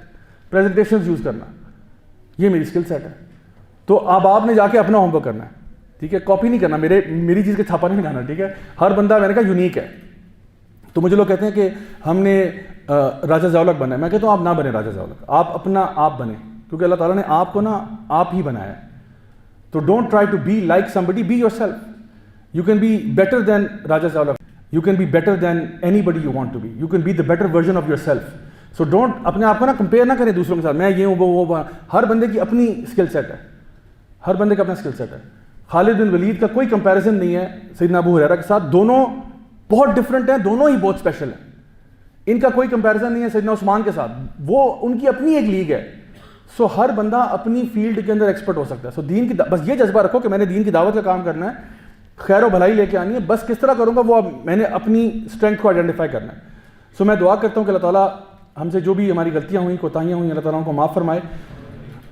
پریزنٹیشنز یوز کرنا, یہ میری اسکل سیٹ ہے. تو اب آپ نے جا کے اپنا ہوم ورک کرنا ہے. ٹھیک ہے, کاپی نہیں کرنا, میری چیز کا چھاپا نہیں لگانا, ٹھیک ہے. ہر بندہ میں نے کہا یونیک ہے. تو مجھے لوگ کہتے ہیں کہ ہم نے راجہ ضیاء الحق بننا ہے. میں کہتا ہوں آپ نہ بنیں راجہ ضیاء الحق, آپ اپنا آپ بنیں, کیونکہ اللہ تعالیٰ نے آپ کو نا آپ ہی بنایا ہے. تو don't try to be like somebody, be yourself. You can be better than Raja Zia ul-Haq, you can be better than anybody you want to be, you can be the better version of yourself. So don't اپنے آپ کو نا compare نہ کریں دوسروں کے ساتھ, میں یہ ہوں وہ. ہر بندے کی اپنی اسکل سیٹ ہے, ہر بندے کا اپنا اسکل سیٹ ہے. خالد بن ولید کا کوئی کمپیریزن نہیں ہے سیدنا ابو ہریرہ کے ساتھ, دونوں بہت ڈفرینٹ ہیں, دونوں ہی بہت اسپیشل ہیں. ان کا کوئی کمپیریزن نہیں ہے سیدنا عثمان کے ساتھ, وہ ان کی اپنی ایک لیگ ہے. سو ہر بندہ اپنی فیلڈ کے اندر ایکسپرٹ ہو سکتا ہے. سو دین کی بس یہ جذبہ رکھو کہ میں نے دین کی دعوت کا کام کرنا ہے, خیر و بھلائی لے کے آنی ہے, بس کس طرح کروں گا وہ میں نے اپنی اسٹرینتھ کو آئیڈینٹیفائی کرنا ہے. سو میں دعا کرتا ہوں کہ اللہ تعالیٰ ہم سے جو بھی ہماری غلطیاں ہوئیں, کوتاہیاں ہوئیں, اللہ تعالیٰ ان کو معاف فرمائے.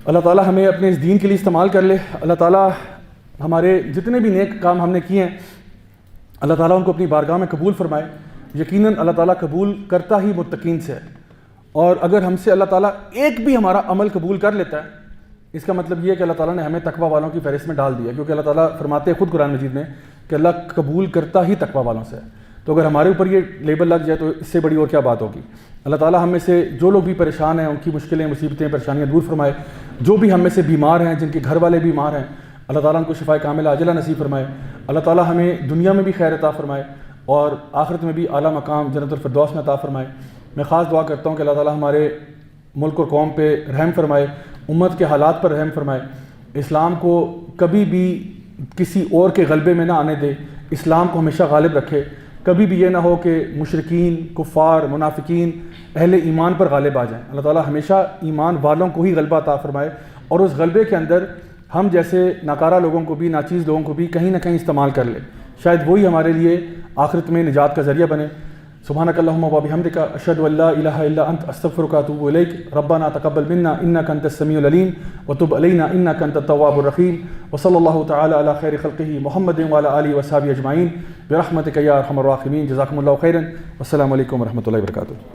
اللہ تعالیٰ ہمیں اپنے اس دین کے لیے استعمال کر لے. اللہ تعالیٰ ہمارے جتنے بھی نیک کام ہم نے کیے ہیں اللہ تعالیٰ ان کو اپنی بارگاہ میں قبول فرمائے. یقیناً اللہ تعالیٰ قبول کرتا ہی متقین سے ہے, اور اگر ہم سے اللہ تعالیٰ ایک بھی ہمارا عمل قبول کر لیتا ہے اس کا مطلب یہ ہے کہ اللہ تعالیٰ نے ہمیں تقویٰ والوں کی فہرست میں ڈال دیا, کیونکہ اللہ تعالیٰ فرماتے ہیں خود قرآن مجید میں کہ اللہ قبول کرتا ہی تقویٰ والوں سے ہے. تو اگر ہمارے اوپر یہ لیبل لگ جائے تو اس سے بڑی اور کیا بات ہوگی. اللہ تعالیٰ ہم میں سے جو لوگ بھی پریشان ہیں ان کی مشکلیں, مصیبتیں, پریشانیاں دور فرمائے. جو بھی ہم میں سے بیمار ہیں, جن کے گھر والے بیمار ہیں, اللہ تعالیٰ ان کو شفائے کاملہ عاجلہ نصیب فرمائے. اللہ تعالیٰ ہمیں دنیا میں بھی خیر عطا فرمائے اور آخرت میں بھی اعلیٰ مقام جنت الفردوس میں عطا فرمائے. میں خاص دعا کرتا ہوں کہ اللہ تعالیٰ ہمارے ملک اور قوم پہ رحم فرمائے, امت کے حالات پر رحم فرمائے, اسلام کو کبھی بھی کسی اور کے غلبے میں نہ آنے دے, اسلام کو ہمیشہ غالب رکھے. کبھی بھی یہ نہ ہو کہ مشرکین, کفار, منافقین اہل ایمان پر غالب آ جائیں. اللہ تعالیٰ ہمیشہ ایمان والوں کو ہی غلبہ عطا فرمائے, اور اس غلبے کے اندر ہم جیسے ناکارہ لوگوں کو بھی, ناچیز لوگوں کو بھی کہیں نہ کہیں استعمال کر لے. شاید وہی ہمارے لیے آخرت میں نجات کا ذریعہ بنے. سبحانک اللہم و بحمدک, اشہد ان لا الہ الا انت, استغفرک و اتوب الیک. ربنا تقبل منا انک انت السمیع العلیم وتب علینا انک انت التواب الرحیم. وصلی اللہ تعالی علی خیر خلقہ محمد وعلی آلہ وصحبہ اجمعین برحمتک یا ارحم الراحمین. جزاکم اللہ خیرا, والسلام علیکم ورحمۃ اللہ وبرکاتہ.